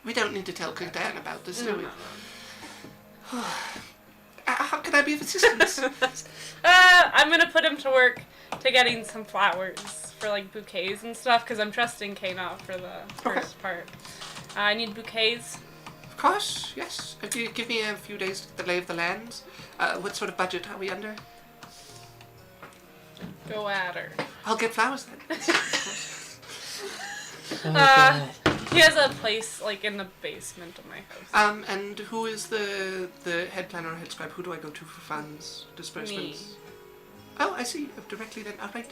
We don't need to tell Dan about this, do we? How can I be of assistance? I'm gonna put him to work to getting some flowers for like bouquets and stuff because I'm trusting Kana for the first part. I need bouquets. Of course, yes. If you give me a few days to get the lay of the land, what sort of budget are we under? Go at her. I'll get flowers then. Oh, God. He has a place like in the basement of my house. And who is the head planner or head scribe? Who do I go to for funds, disbursements? Me. Oh, I see. Directly then. All right.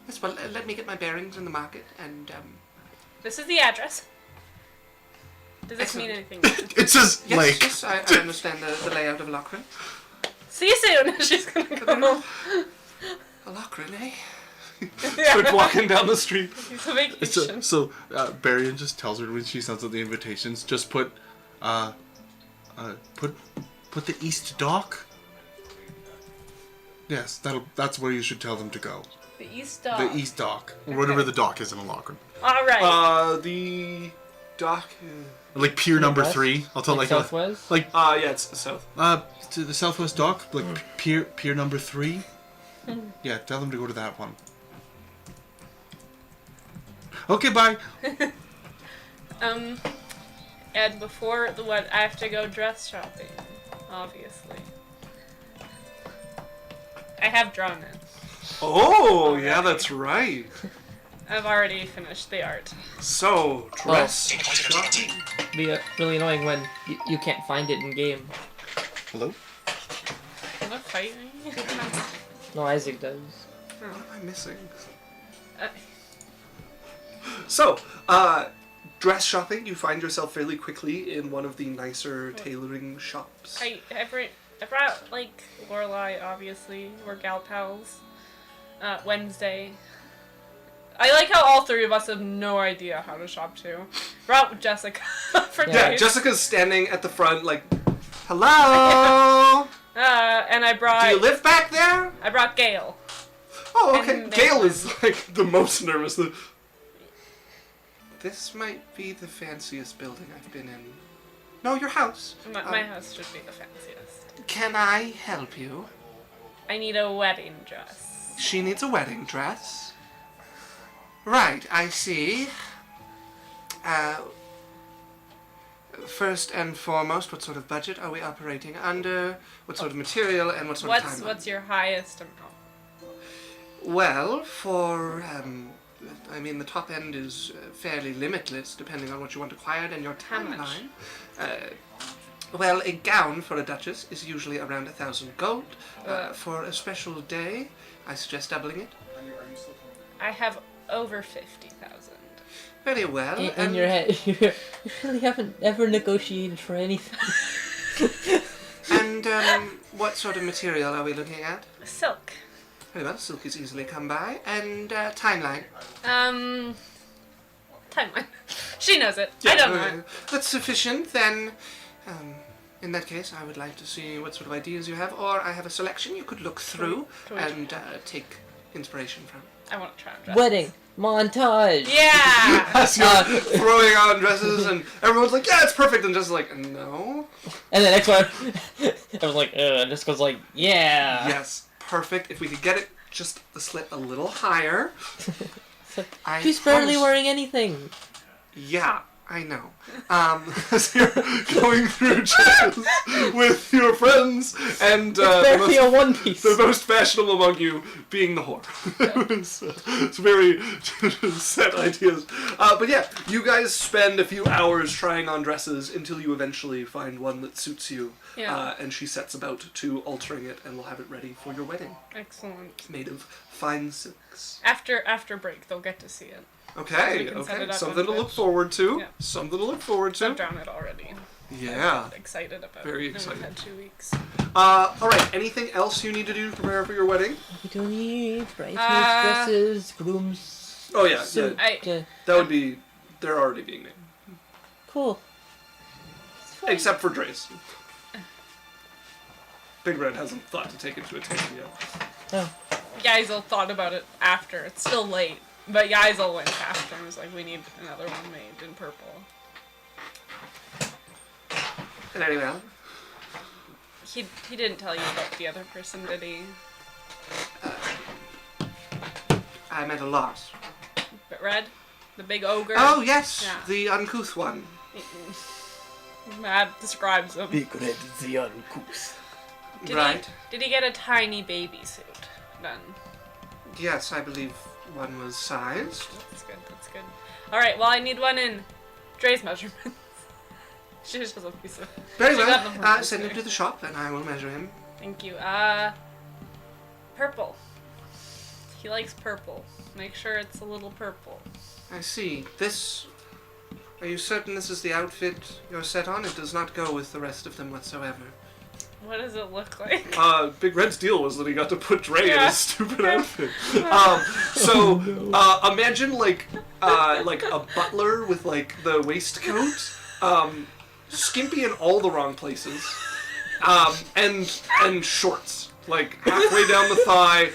Yes, well, let me get my bearings in the market and, This is the address. Does this mean Excellent. anything? It's just Yes, like... yes, I understand the layout of Lochran. See you soon. She's gonna go. Lochran, eh? Start walking down the street. It's a vacation. So Barian just tells her when she sends out the invitations, just put the East Dock. Yes, that's where you should tell them to go. The East Dock. The East Dock, or whatever the dock is in Lochran. All right. The dock. Like pier number West? 3. I'll tell Like like Southwest? like Yeah, it's south. to the Southwest Dock, like pier number 3. Yeah, tell them to go to that one. Okay, bye. And before the what, I have to go dress shopping. Obviously. I have drawn it. Oh, yeah, that's right. I've already finished the art. So, dress shopping. Be really annoying when you can't find it in game. Hello? Am I fighting? No, Isaac does. What am I missing? So, dress shopping. You find yourself fairly quickly in one of the nicer tailoring shops. I brought like Lorelai, obviously. We're gal pals. Wednesday. I like how all three of us have no idea how to shop too. Brought Jessica for Yeah, days. Jessica's standing at the front like, hello? And I brought. Do you live back there? I brought Gail. Oh, okay. And Gail they- is like the most nervous. This might be the fanciest building I've been in. No, your house. My house should be the fanciest. Can I help you? I need a wedding dress. She needs a wedding dress. Right, I see. First and foremost, what sort of budget are we operating under? What sort of material and what sort of timeline? What's your highest amount? Well, for I mean, the top end is fairly limitless, depending on what you want acquired and your How much? timeline. Well, a gown for a duchess is usually around 1,000 gold. For a special day, I suggest doubling it. I have over 50,000. Very well. In your head, you really haven't ever negotiated for anything. And what sort of material are we looking at? Silk. Very well, silk is easily come by. And timeline. Timeline. She knows it. I don't know. That's sufficient. Then, in that case, I would like to see what sort of ideas you have, or I have a selection you could look through Can we- and take inspiration from. I want to try on dress. Wedding montage. Yeah. As you're throwing on dresses and everyone's like, yeah, it's perfect. And Jessica's like, no. And the next one, I was like, Jessica's like, yeah. Yes, perfect. If we could get it just the slit a little higher. I She's barely promise- wearing anything. Yeah, I know. As you're going through dresses with your friends and Barely a one piece. the most fashionable among you being the whore. It's very set ideas. But yeah, you guys spend a few hours trying on dresses until you eventually find one that suits you. Yeah. And she sets about to altering it and will have it ready for your wedding. Excellent. Made of fine silks. After break, they'll get to see it. Okay, We can set okay. it up Something on to look Twitch. forward to. Yeah. Something to look forward So I've to. drawn it already. Yeah. Excited about Very it. We've excited. had 2 weeks. Alright, anything else you need to do to prepare for your wedding? We don't need bridesmaids, dresses, grooms. Oh, yeah, suit. That would be... They're already being named. Cool. Except for Dre's. Big Red hasn't thought to take it to a table yet. Oh. Yaisel thought about it after. It's still late. But Yaisel went after and was like, we need another one made in purple. And anyway, He didn't tell you about the other person, did he? I'm at a loss. But Red? The big ogre? Oh, yes! Yeah. The uncouth one. Matt describes him. Big Red the uncouth. Did he get a tiny baby suit done? Yes, I believe one was sized. That's good. Alright, well I need one in Dre's measurements. She just has a piece of... Very she got them well. from Send him Disney. to the shop and I will measure him. Thank you. Purple. He likes purple. Make sure it's a little purple. I see. This... Are you certain this is the outfit you're set on? It does not go with the rest of them whatsoever. What does it look like? Big Red's deal was that he got to put Dre in Yeah. his stupid outfit. Imagine like a butler with like the waistcoat, skimpy in all the wrong places, and shorts like halfway down the thigh,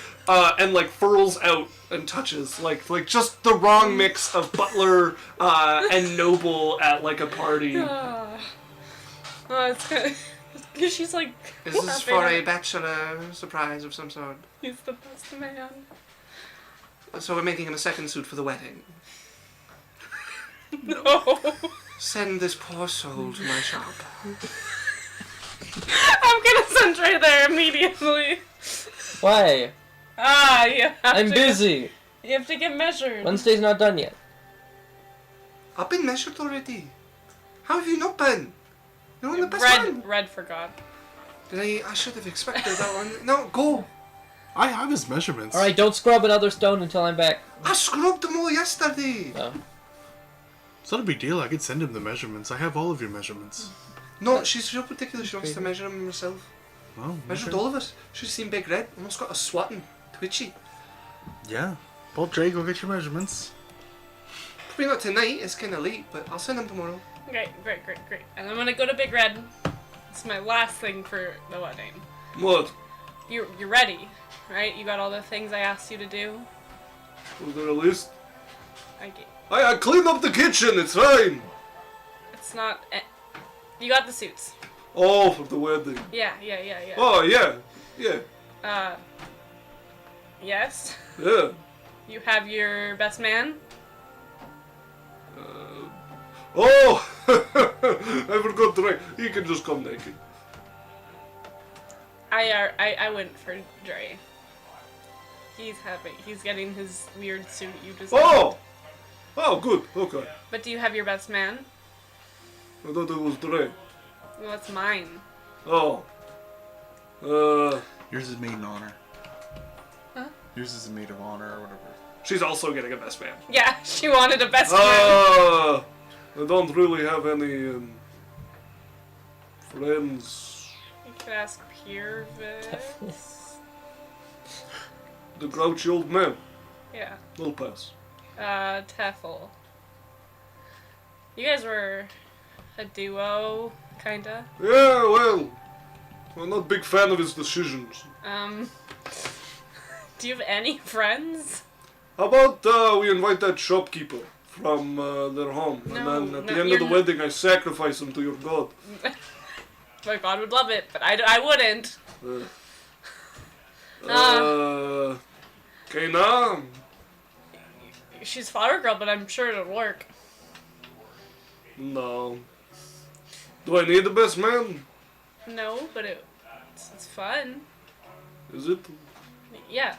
and like furls out and touches like just the wrong mix of butler and noble at like a party. Oh, it's good. She's like... Is this for a bachelor surprise of some sort? He's the best man. So we're making him a second suit for the wedding. No. Send this poor soul to my shop. I'm gonna send Dre there immediately. Why? You have I'm to busy. You have to get measured. Wednesday's not done yet. I've been measured already. How have you not been? You're on the best man. Red forgot. Did I should have expected that one. No, go. I have his measurements. Alright, don't scrub another stone until I'm back. I scrubbed them all yesterday. Oh. It's not a big deal. I could send him the measurements. I have all of your measurements. No, she's so particular. She wants to measure them herself. Oh, Measured okay. all of us. She's seen Big Red. Almost got a swatting. Twitchy. Yeah. Well, Dre, go get your measurements. Probably not tonight. It's kind of late, but I'll send them tomorrow. Great. And I'm gonna go to Big Red. It's my last thing for the wedding. What? You're ready, right? You got all the things I asked you to do? Was there a list? Okay. I cleaned up the kitchen. It's fine. It's not... You got the suits. Oh, for the wedding. Yeah. Oh, yeah. Yes. Yeah. You have your best man? Oh! I forgot to write. He can just come naked. I went for Dre. He's getting his weird suit you designed. Oh! Oh, good. Okay. But do you have your best man? I thought it was Dre. Well, that's mine. Oh. Yours is Maid of Honor. Huh? Yours is a Maid of Honor or whatever. She's also getting a best man. Yeah, she wanted a best man. I don't really have any friends. You could ask Purvis. The grouchy old man. Yeah. Little pass. Tethel. You guys were a duo, kinda. Yeah, well, I'm not a big fan of his decisions. Do you have any friends? How about we invite that shopkeeper from their home, and then at the end of the wedding I sacrifice him to your god. My god would love it, but I wouldn't. Kaina? She's flower girl, but I'm sure it'll work. No. Do I need the best man? No, but it's fun. Is it? Yeah.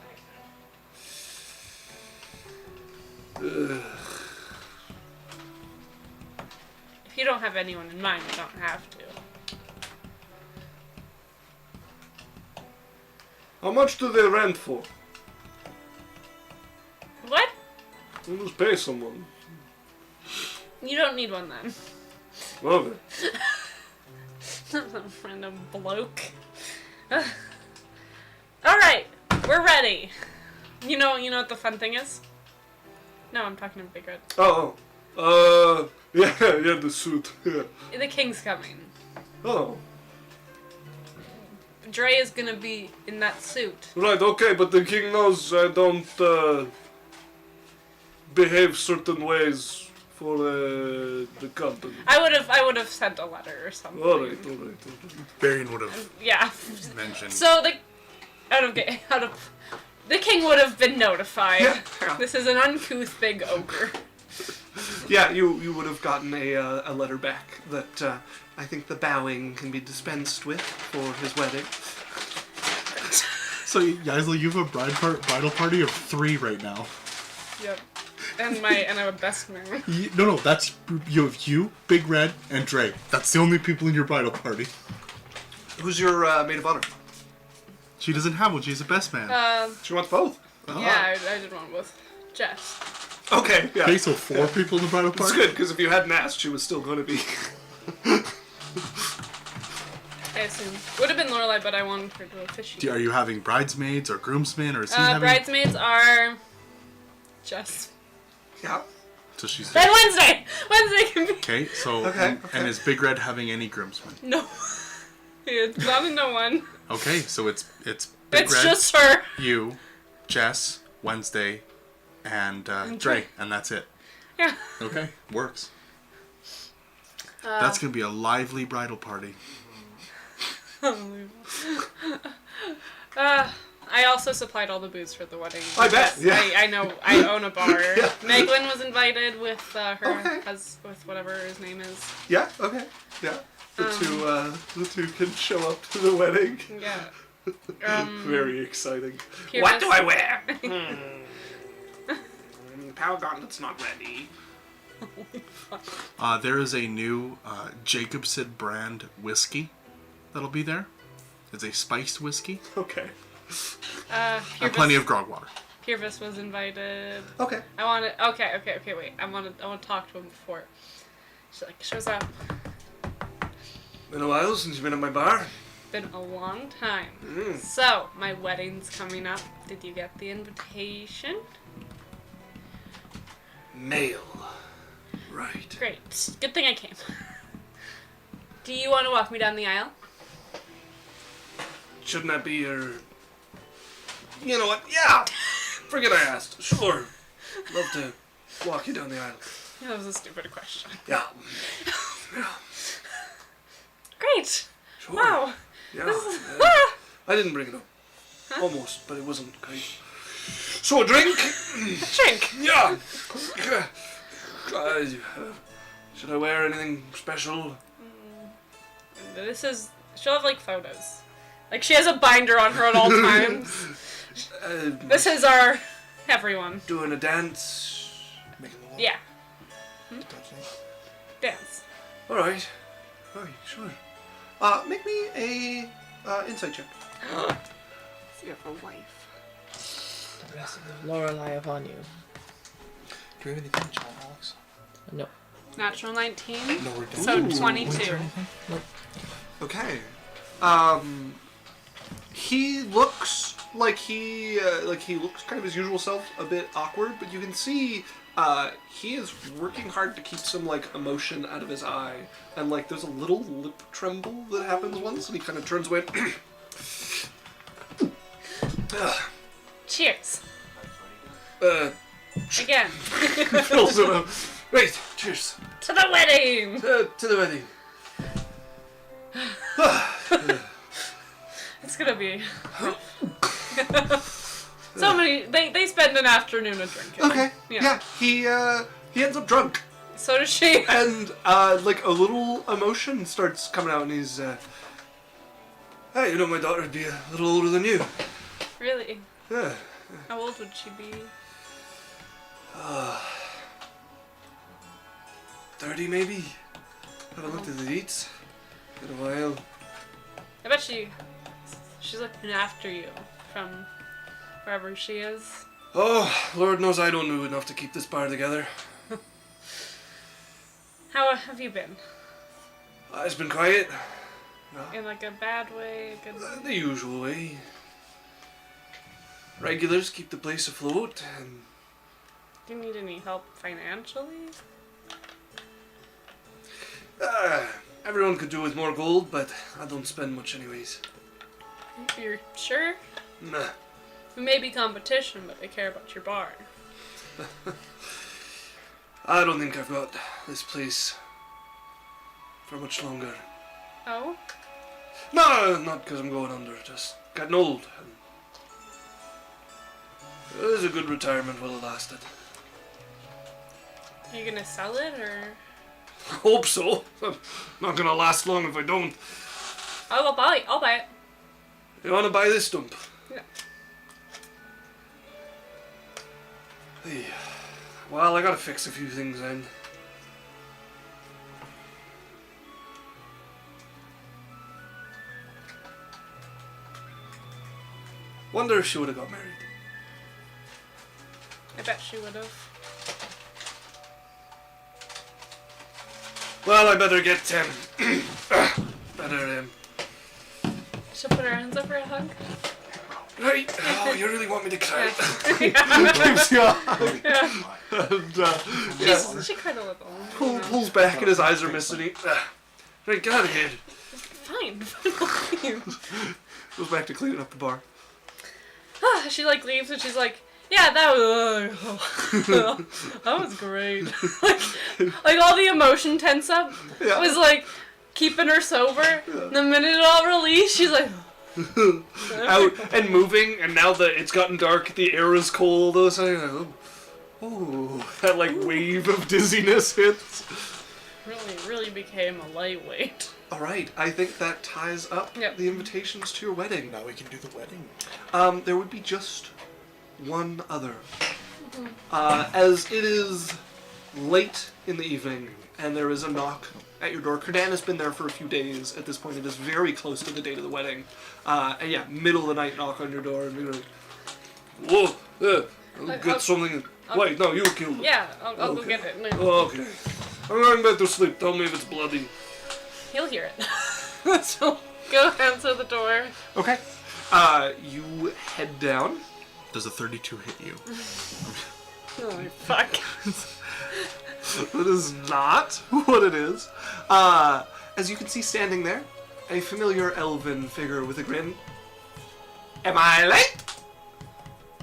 If you don't have anyone in mind, you don't have to. How much do they rent for? What? We'll just pay someone. You don't need one then. Okay. Some random bloke. Alright, we're ready. You know what the fun thing is? No, I'm talking to Big Red. Yeah, the suit. Yeah. The king's coming. Oh, Dre is gonna be in that suit. right, okay, but the king knows I don't behave certain ways for the company. I would have sent a letter or something. Alright. Barian would have Yeah. mentioned. So the king would have been notified. Yeah. This is an uncouth big ogre. Yeah, you would have gotten a letter back that I think the bowing can be dispensed with for his wedding. So, Yaisla, you have a bridal party of 3 right now. Yep. And I have a best man. No, that's you have you, Big Red, and Dre. That's the only people in your bridal party. Who's your maid of honor? She doesn't have one. She's a best man. She wants both. Yeah, I did one with Jess. Okay, yeah. Okay, so 4 people in the bridal It's party. good, because if you hadn't asked, she was still going to be. I assume. Would have been Lorelai, but I wanted her to officiate. Are you having bridesmaids or groomsmen, or is he having? Bridesmaids are Jess. Yeah. So she's Then Wednesday! Wednesday can be... okay. So Okay, and is Big Red having any groomsmen? No. It's not a no one. Okay, so it's Big It's Red, just her. you, Jess, Wednesday, and Dre, and that's it. Yeah. Okay, works. That's gonna be a lively bridal party. I also supplied all the booze for the wedding. I bet, yeah. I know. I own a bar. Yeah. Meglin was invited with her Okay. with whatever his name is. Yeah, okay. Yeah. The two can show up to the wedding. Yeah. Very exciting. Pyrrhus- What do I wear? Power Gauntlet's not ready. There is a new Jacobson brand whiskey that'll be there. It's a spiced whiskey Okay. and plenty of grog water. Pyrrhus was invited. Okay. I want to. Okay. Wait. I want to talk to him before. She shows up. Been a while since you've been at my bar. Been a long time. Mm. So my wedding's coming up. Did you get the invitation? Mail. Right. Great. Good thing I came. Do you want to walk me down the aisle? Shouldn't that be your... You know what? Yeah! Forget I asked. Sure. Love to walk you down the aisle. That was a stupid question. Yeah. Yeah. Great. Sure. Wow. Yeah. This is, I didn't bring it up. Almost, but it wasn't great. So a drink? Drink. Yeah. Should I wear anything special? She'll have like photos. Like she has a binder on her at all times. This is our everyone. Doing a dance. Making a walk. Yeah. Dance. All right. Sure. Make me a insight check. You have a wife. The rest of the Lorelai upon you. Do we have anything, John Alex? No. Natural 19. No, we're done. So Ooh. 22. Okay. He looks like he looks kind of his usual self, a bit awkward, but you can see he is working hard to keep some like emotion out of his eye, and like there's a little lip tremble that happens once, and he kind of turns away. Cheers. Again. Fills it up. Wait, cheers. To the wedding. To the wedding. It's gonna be so many. They spend an afternoon of drinking. Okay. Yeah. He ends up drunk. So does she. And, like, a little emotion starts coming out, and he's, hey, you know, my daughter would be a little older than you. Really? Yeah. How old would she be? 30, maybe? Haven't looked at the dates. Been a while. I bet she's looking after you from wherever she is. Oh, Lord knows I don't know enough to keep this bar together. How have you been? It's been quiet. In like a bad way, a good way? The usual way. Regulars keep the place afloat, and Do you need any help financially? everyone could do with more gold, but I don't spend much anyways. You're sure? Nah. We may be competition, but I care about your bar. I don't think I've got this place for much longer. Oh? No, not because I'm going under, just getting old. And it was a good retirement while it lasted. Are you gonna sell it, or? Hope so. I'm not gonna last long if I don't. I'll buy it. I'll buy it. You wanna buy this dump? Yeah. Hey. Well, I gotta fix a few things then. Wonder if she would have got married. I bet she would have. Well, I better get better She'll put her hands up for a hug. Right. Oh, you really want me to cry? Gives you a hug. Yeah. And, She cried a little. Pulls back and his eyes are misty. Right, get out of here. Fine. Goes back to cleaning up the bar. She like leaves and she's like, yeah, that was great. like all the emotion tense up Yeah. was like keeping her sober. The minute it all released, she's like, Out and moving, and now that it's gotten dark, the air is cold. Oh, that like wave of dizziness hits. really became a lightweight. All right, I think that ties up Yep. the invitations to your wedding. Now we can do the wedding. There would be just one other. As it is late in the evening, and there is a knock at your door. Cardan has been there for a few days. At this point, it is very close to the date of the wedding. And yeah, middle of the night knock on your door, and you're like, whoa, I'll get something. Wait, no, you killed it. Yeah, I'll go Okay. get it. No. Oh, okay. I'm going back to sleep. Tell me if it's bloody. He'll hear it. So go answer the door. Okay. You head down. Does a 32 hit you? Oh, fuck. That is not what it is. As you can see standing there, a familiar elven figure with a grin. Am I late?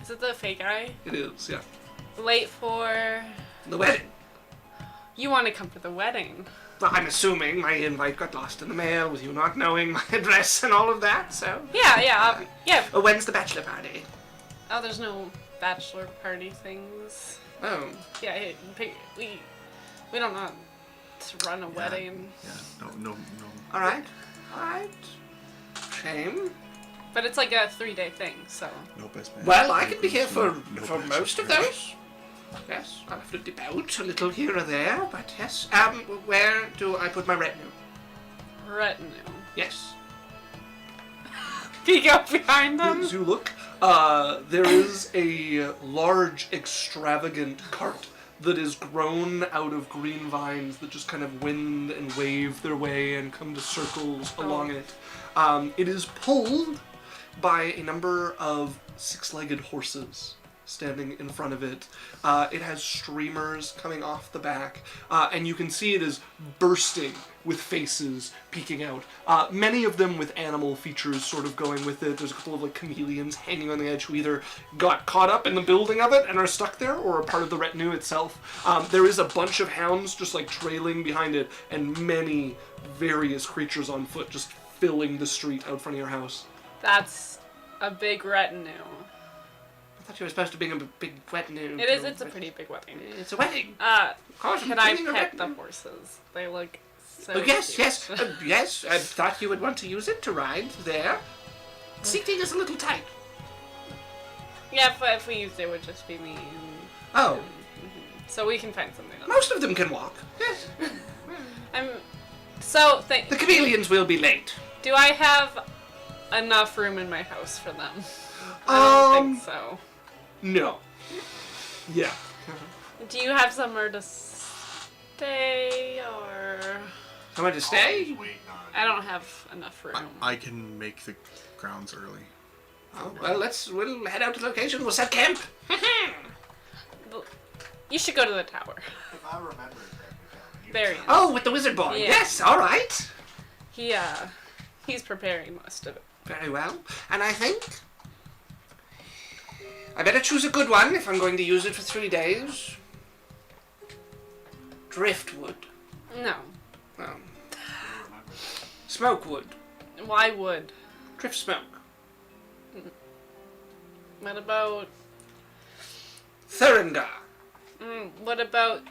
Is it the fake guy? It is, yeah. Late for... The wedding. You want to come to the wedding. Well, I'm assuming my invite got lost in the mail with you not knowing my address and all of that, so... Yeah. When's the bachelor party? Oh, there's no bachelor party things. Oh. Yeah, we don't know to run a wedding. Yeah, no. Alright. Shame. But it's like a 3-day thing, so... No best man. Well, I can be here for No most of bachelor. those. Yes, I'll have to dip out a little here or there, but yes. Where do I put my retinue? Retinue. Yes. Peek up behind them. As you look, there is a large, extravagant cart that is grown out of green vines that just kind of wind and wave their way and come to circles along it. It is pulled by a number of 6-legged horses standing in front of it. It has streamers coming off the back, and you can see it is bursting with faces peeking out. Many of them with animal features sort of going with it. There's a couple of like chameleons hanging on the edge who either got caught up in the building of it and are stuck there, or are part of the retinue itself. There is a bunch of hounds just like trailing behind it, and many various creatures on foot just filling the street out front of your house. That's a big retinue. I thought you were supposed to be a big retinue. It is, it's a pretty big wedding. It's a wedding. Can I pet the horses? They look so Oh, yes, cute. yes, yes. I thought you would want to use it to ride there. Seating is a little tight. Yeah, if we used it, it would just be me. Oh, So we can find something else. most of them can walk. Yes. The The chameleons will be late. do I have enough room in my house for them? I don't think so. No. Yeah. Do you have somewhere to stay, or... Somewhere to stay? I don't have enough room. I can make the grounds early. Oh, well, we'll head out to the location. We'll set camp. You should go to the tower. If I remember correctly, There he is. Oh, with the wizard boy. Yeah. Yes, all right. He's preparing most of it. Very well. And I think I better choose a good one if I'm going to use it for 3 days. Driftwood. No. Smokewood. Why wood? Drift smoke. What about... Thurendar. what about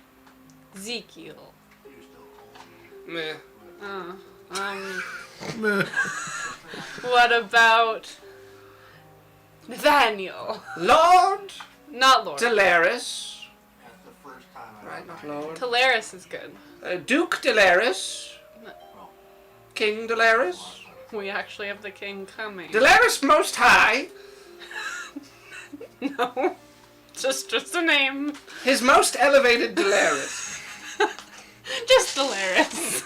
Ezekiel? Meh. What about Nathaniel? Lord Not Lord. Delaris. that's the first time I Right, not Lord. Talaris is good. Duke Delaris. King Delaris. We actually have the king coming. Delaris Most High. No. Just a name. His most elevated Delaris. Just Dalaris.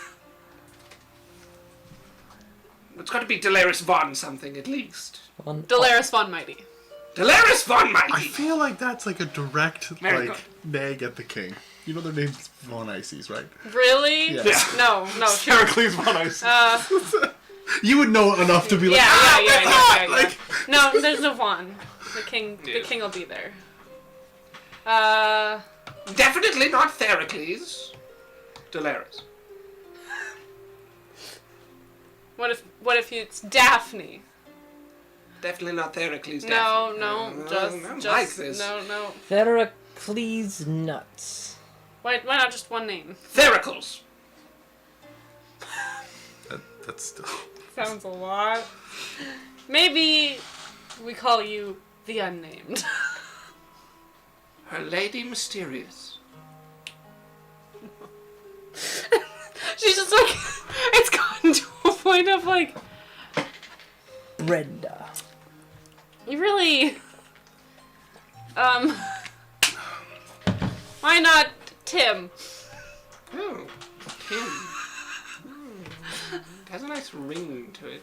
It's got to be Delaris Von something at least. Dalaris Von Mighty. Delaris Von I Mighty. feel like that's like a direct Very good. nag at the king. You know their name's Von Ices, right? Really? Yeah. No, sure. Heracles Von Ices. Yeah. You would know enough to be like, Yeah. like No, there's no Vaughn. The king will be there. Definitely not Theracles. Delaris. What if it's Daphne? Definitely not Theracles. No, Daphne. just I like this. No. Theracles nuts. Why not just one name? Theracles. that's still. Sounds a lot. Maybe we call you the Unnamed. Her Lady Mysterious. She's just like, it's gotten to a point of like, Brenda. you really, why not Tim? Oh, Tim. It has a nice ring to it.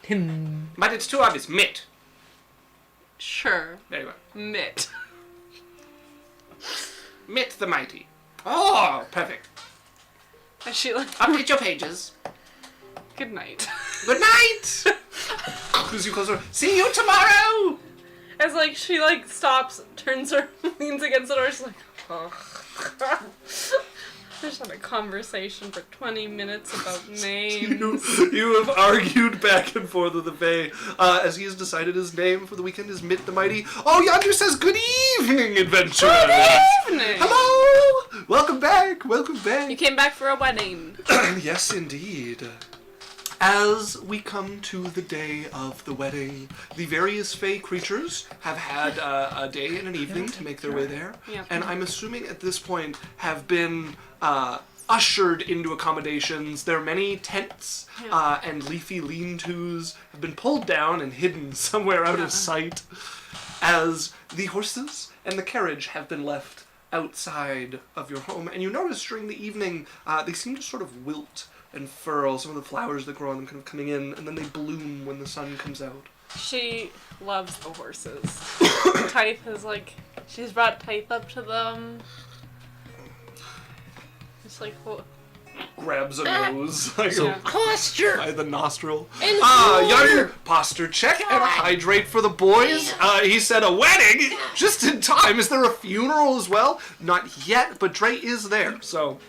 Tim. But it's too obvious. Mitt. Sure. Very well. Mitt. Mitt the Mighty. Oh, perfect. And she like, Update your pages. good night. Good night! As you close her. See you tomorrow! As like, she like stops, turns her, leans against the door, she's like, oh. I just had a conversation for 20 minutes about names. You have argued back and forth with the Fae as he has decided his name for the weekend is Mitt the Mighty. Oh, yonder says good evening, adventurers! Good evening! Hello! Welcome back, welcome You back. came back for a wedding. Yes, indeed. As we come to the day of the wedding, the various Fae creatures have had a day and an evening to make their way there. Yep. And I'm assuming at this point have been ushered into accommodations. There are many tents and leafy lean-tos have been pulled down and hidden somewhere out of sight as the horses and the carriage have been left outside of your home. And you notice during the evening they seem to sort of wilt and furl, some of the flowers that grow on them kind of coming in, and then they bloom when the sun comes out. She loves the horses. Type is like, she's brought Type up to them. It's like, Grabs a nose, like So- Posture. by the nostril. And Yonder, posture check and hydrate for the boys. He said a wedding, just in time. Is there a funeral as well? Not yet, but Dre is there, so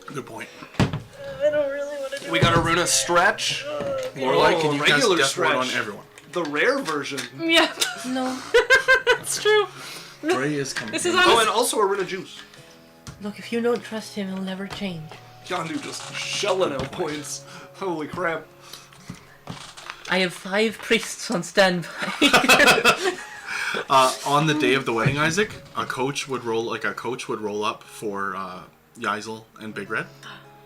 Good point. I don't really want to do we got a Runa stretch. More like, can you cast regular Death Ward on stretch. everyone? The rare version. Yeah, No. it's true. Dre is coming. This is in. on Oh, and also a Runa juice. Look, if you don't trust him, he'll never change. Yondu just shelling out points. Holy crap. I have 5 priests on standby. On the day of the wedding, Isaac, a coach would roll up for Yaisel and Big Red.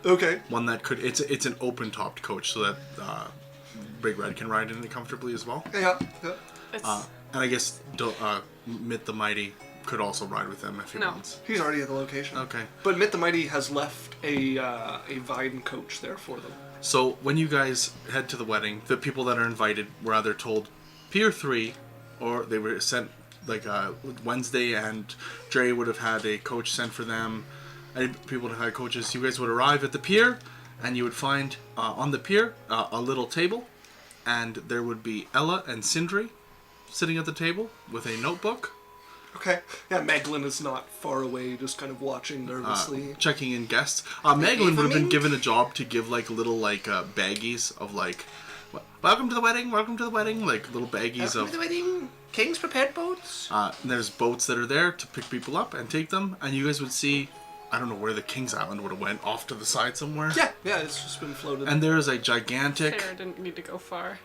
Okay. One that could it's an open topped coach so that Big Red can ride in it comfortably as well. Yeah. It's, And I guess Mitt the Mighty could also ride with him if he No. wants. He's already at the location. Okay. But Myth the Mighty has left a vine coach there for them. So when you guys head to the wedding, the people that are invited were either told Pier 3, or they were sent like Wednesday, and Dre would have had a coach sent for them. Any people that had coaches, you guys would arrive at the pier, and you would find on the pier a little table, and there would be Ella and Sindri sitting at the table with a notebook, Okay. Yeah, Meglin is not far away, just kind of watching nervously. checking in guests. Megalyn would have been Evening? given a job to give like little like baggies of like, welcome to the wedding, like little baggies of. the wedding. King's prepared boats. There's boats that are there to pick people up and take them, and you guys would see, I don't know where the King's Island would have went, off to the side somewhere. Yeah, it's just been floated. And there is a gigantic Sarah didn't need to go far.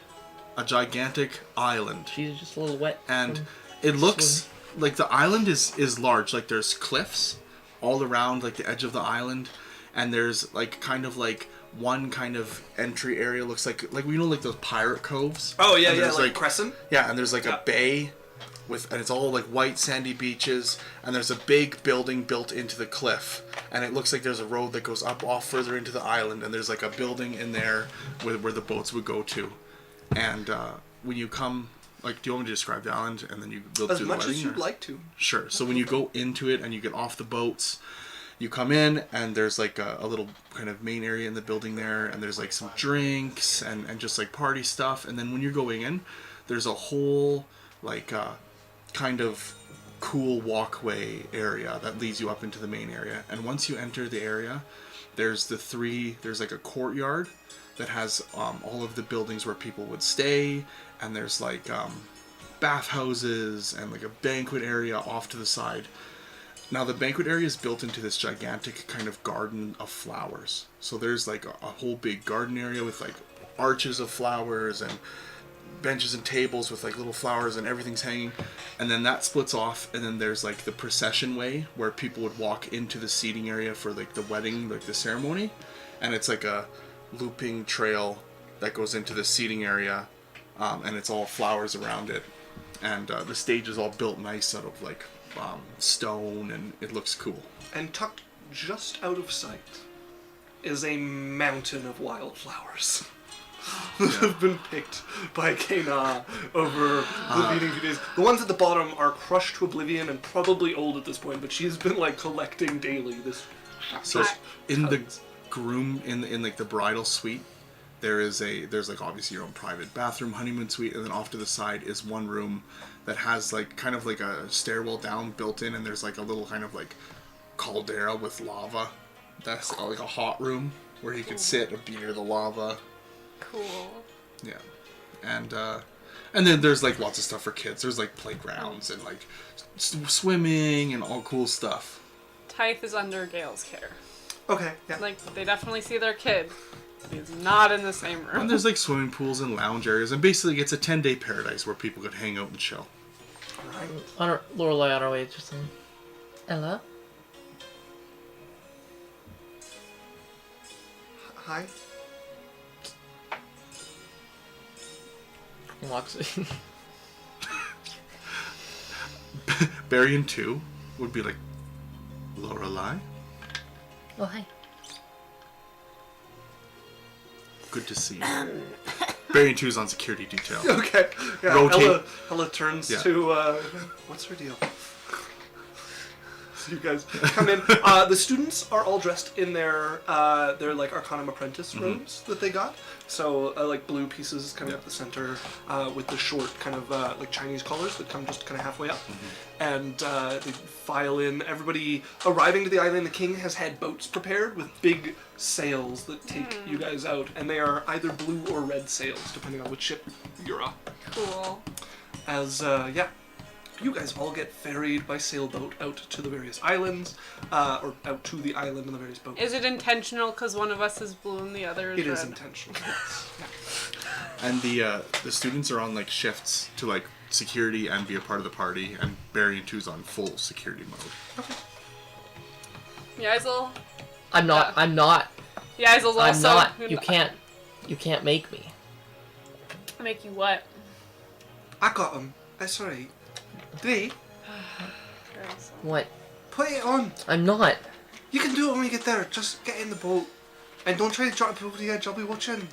island, She's just a little wet. and it looks like the island is large. Like there's cliffs all around like the edge of the island, and there's like kind of like one kind of entry area looks like you know like those pirate coves. Oh yeah, And yeah, there's, like Crescent. Yeah, and there's like Yeah. a bay and it's all like white sandy beaches, and there's a big building built into the cliff, and it looks like there's a road that goes up off further into the island, and there's like a building in there where the boats would go to. And when you come, like, do you want me to describe the island and then you build As through much the wedding? as you'd or- like to. Sure. So when you go into it and you get off the boats, you come in and there's like a little kind of main area in the building there, and there's like some drinks and just like party stuff. And then when you're going in, there's a whole like kind of cool walkway area that leads you up into the main area. And once you enter the area, there's like a courtyard that has all of the buildings where people would stay, and there's like bathhouses and like a banquet area off to the side. Now the banquet area is built into this gigantic kind of garden of flowers. So there's like a whole big garden area with like arches of flowers and benches and tables with like little flowers, and everything's hanging. And then that splits off, and then there's like the procession way where people would walk into the seating area for like the wedding, like the ceremony. And it's like a looping trail that goes into the seating area, and it's all flowers around it. And the stage is all built nice out of like stone, and it looks cool. And tucked just out of sight is a mountain of wildflowers that have been picked by Kana over the leading few days. The ones at the bottom are crushed to oblivion and probably old at this point, but she's been like collecting daily this. So in the tons. groom in like the bridal suite, there's like obviously your own private bathroom, honeymoon suite, and then off to the side is one room that has like kind of like a stairwell down built in, and there's like a little kind of like caldera with lava. That's like a hot room where you could sit and be near the lava. Cool. Yeah, and then there's like lots of stuff for kids. There's like playgrounds and like swimming and all cool stuff. Tythe is under Gale's care. Okay, yeah. Like, they definitely see their kid, but he's not in the same room. And there's like swimming pools and lounge areas, and basically it's a 10-day paradise where people could hang out and chill. Lorelai on our way, just saying, Ella? Hi. Walks in. Barry and 2 would be like, Lorelai, Oh, hi. good to see you. Barry and 2's on security detail. Okay. Yeah, Rotate. Ella turns Yeah. to what's her deal? So you guys come in. The students are all dressed in their like Arcanum Apprentice robes that they got. So like blue pieces kind of up the center with the short kind of like Chinese collars that come just kind of halfway up. And they file in. Everybody arriving to the island, the king has had boats prepared with big sails that take you guys out, and they are either blue or red sails depending on which ship you're on. Cool. As you guys all get ferried by sailboat out to the various islands, or out to the island on the various boats. Is it intentional because one of us is blue and the other is It red? is intentional. Yes. And the students are on like shifts to like security and be a part of the party, and Barry and 2's on full security mode. Yaisel? I'm not. Yaisel's also... I'm not. You can't make me. Make you what? I got him. That's alright. 3. Great. so. What? Put it on. I'm not. You can do it when we get there. Just get in the boat. And don't try to drop people to the edge. I'll be watching.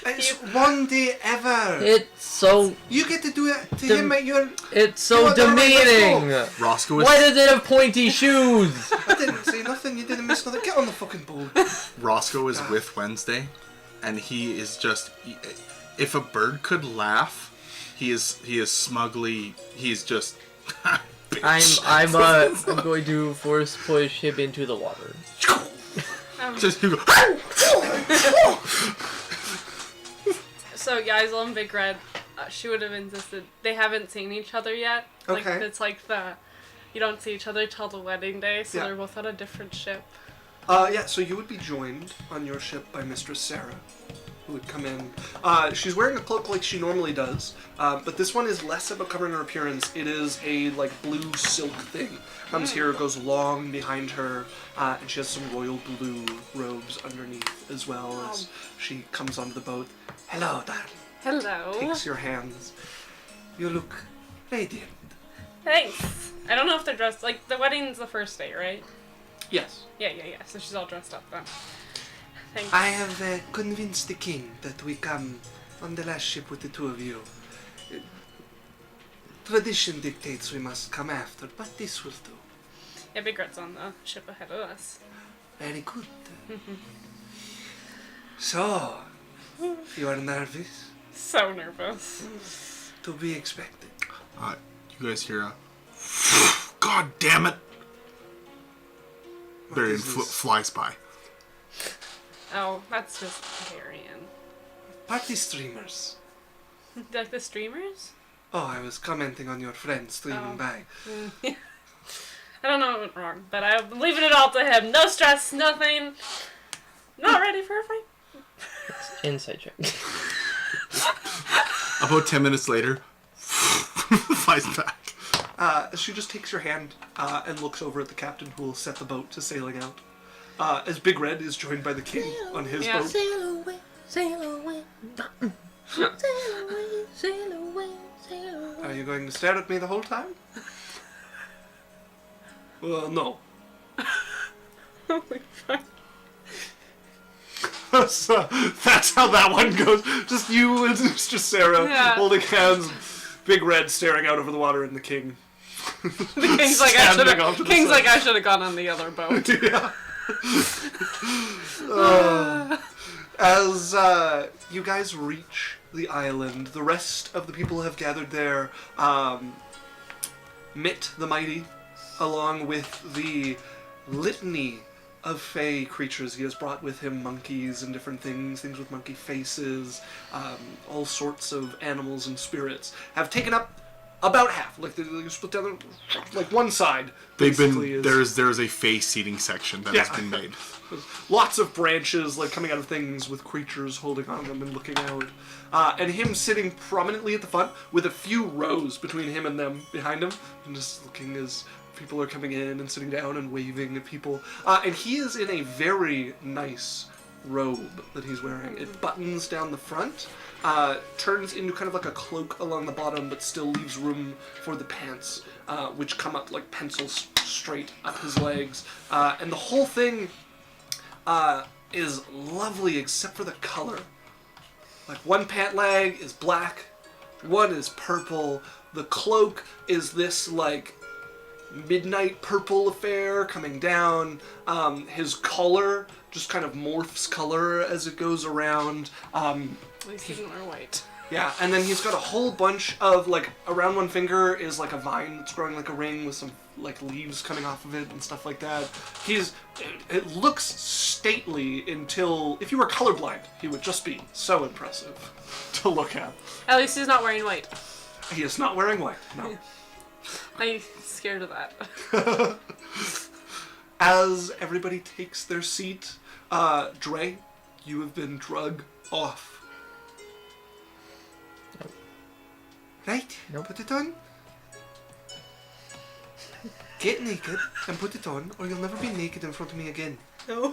It's one day ever. It's so. You get to do it to him at your... It's so You are there, right, demeaning. Roscoe is Why does it have pointy shoes? I didn't say nothing. You didn't miss nothing. Get on the fucking boat. Roscoe is with Wednesday, and he is just. If a bird could laugh, he is smugly. He's just. I'm going to force push him into the water. Just you go. So Yaisel and Big Red, she would have insisted they haven't seen each other yet. Like, Okay. it's like you don't see each other till the wedding day, so Yeah. they're both on a different ship. Yeah, so you would be joined on your ship by Mistress Sarah, who would come in. She's wearing a cloak like she normally does, but this one is less about covering her appearance. It is a like blue silk thing. Comes here, goes long behind her, and she has some royal blue robes underneath as well as she comes onto the boat. Hello, darling. Hello. Takes your hands. You look radiant. Thanks. I don't know if they're dressed, like, the wedding's the first day, right? Yes. Yeah, so she's all dressed up then. Thanks. I have convinced the king that we come on the last ship with the two of you. Tradition dictates we must come after, but this will do. Yeah, Big Red's on the ship ahead of us. Very good. So, you are nervous? So nervous. To be expected. You guys hear a. God damn it! Varian is this? flies by. Oh, that's just Varian. Party streamers. Like the streamers? Oh, I was commenting on your friend streaming Oh. by. I don't know what went wrong, but I'm leaving it all to him. No stress, nothing. Not ready for a fight. Inside check. About 10 minutes later, flies back. She just takes your hand and looks over at the captain who will set the boat to sailing out. As Big Red is joined by the king on his Yeah. boat. Sail away, sail away, sail away, sail away, sail away. Are you going to stare at me the whole time? Well, no. Holy fuck. So, that's how that one goes. Just you and Mr. Sarah Yeah. holding hands, Big Red staring out over the water, and the king. The king's like, Standing off to the side. I should have gone on the other boat. Yeah. As you guys reach the island, the rest of the people have gathered there. Mitt the Mighty, along with the litany of fey creatures he has brought with him, monkeys and different things with monkey faces, all sorts of animals and spirits, have taken up about half. Like they split down, like one side. They've basically been is- there's a face seating section that Yeah. has been made. Lots of branches like coming out of things with creatures holding on them and looking out. And him sitting prominently at the front with a few rows between him and them behind him, and just looking as people are coming in and sitting down and waving at people. And he is in a very nice robe that he's wearing. It buttons down the front, turns into kind of like a cloak along the bottom, but still leaves room for the pants, which come up like pencils straight up his legs. And the whole thing is lovely except for the color. Like one pant leg is black, one is purple. The cloak is this like midnight purple affair coming down. His collar just kind of morphs color as it goes around. At least he doesn't wear white. Yeah, and then he's got a whole bunch of, like, around one finger is like a vine that's growing like a ring with some, like, leaves coming off of it and stuff like that. It looks stately until, if you were colorblind, he would just be so impressive to look at. At least he's not wearing white. He is not wearing white, no. I'm scared of that. As everybody takes their seat, Dre, you have been drug off. Right? Nope. Put it on. Get naked and put it on, or you'll never be naked in front of me again. No.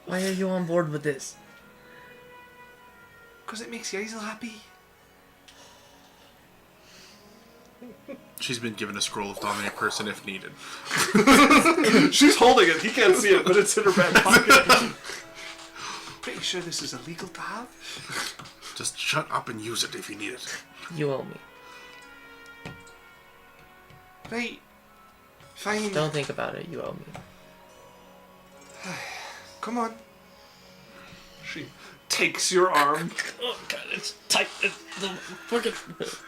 Why are you on board with this? Because it makes Yaisel happy. She's been given a scroll of dominate person if needed. She's holding it. He can't see it, but it's in her back pocket. Pretty sure this is illegal to have. Just shut up and use it if you need it. You owe me. Right. Fine. Don't think about it. You owe me. Come on. She takes your arm. Oh god, it's tight. It's the fucking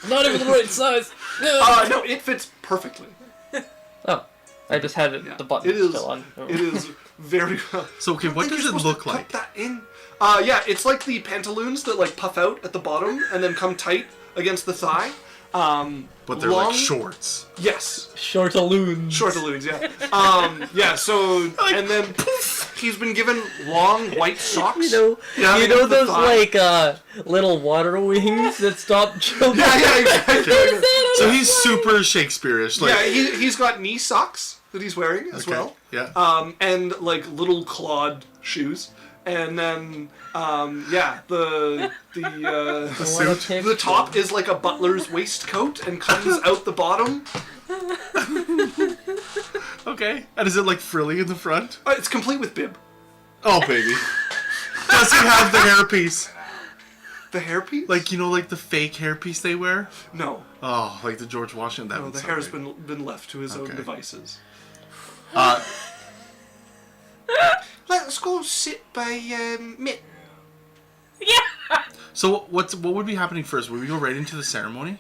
not even the right size. No, it fits perfectly. Oh, I just had Yeah. the button It is. still on. It is very well. So, okay, what does it look like? Put that in. Yeah, it's like the pantaloons that like puff out at the bottom and then come tight against the thigh. But they're like shorts. Yes. Shortaloons. Shortaloons, yeah. Yeah, so, and then he's been given long white socks. You Yeah, know against the those thigh. like little water wings that stop children. Yeah, exactly. So he's super Shakespeare-ish. Like, Yeah, he's got knee socks that he's wearing as okay, well. Yeah. And like little clawed shoes. And then, yeah, the suit. the top is like a butler's waistcoat and comes out the bottom. Okay. And is it like frilly in the front? It's complete with bib. Oh, baby. Does he have the hairpiece? The hairpiece? Like, you know, like the fake hairpiece they wear? No. Oh, like the George Washington. That No, would the sound hair's great. been left to his own Okay. devices. Uh, Let's go sit by Mitt. Yeah. so what would be happening first? Would we go right into the ceremony?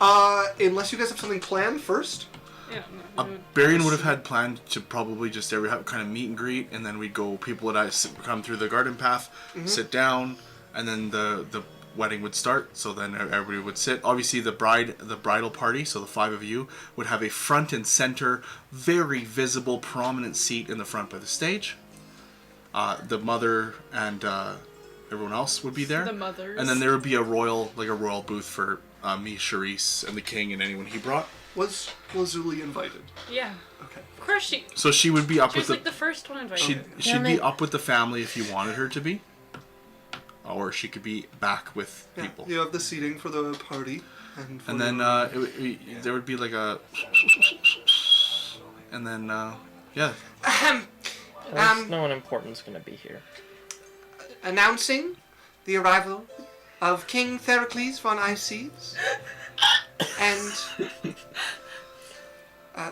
Unless you guys have something planned first. Yeah. No, Barian would have had planned to probably just kind of meet and greet, and then we'd go. People would come through the garden path, sit down, and then the wedding would start. So then everybody would sit. Obviously, the bridal party. So the 5 of you would have a front and center, very visible, prominent seat in the front by the stage. The mother and everyone else would be there. The mothers. And then there would be a royal booth for me, Charisse, and the king, and anyone he brought. Was Zuli invited? Yeah. Okay. Of course she. So she would be up She with was like the first one invited. she'd Damn be it. up with the family if you wanted her to be, or she could be back with Yeah. people. You have the seating for the party, and for And then your- there would be like a, and then yeah. At least no one important's gonna be here. announcing the arrival of King Theracles von Ices and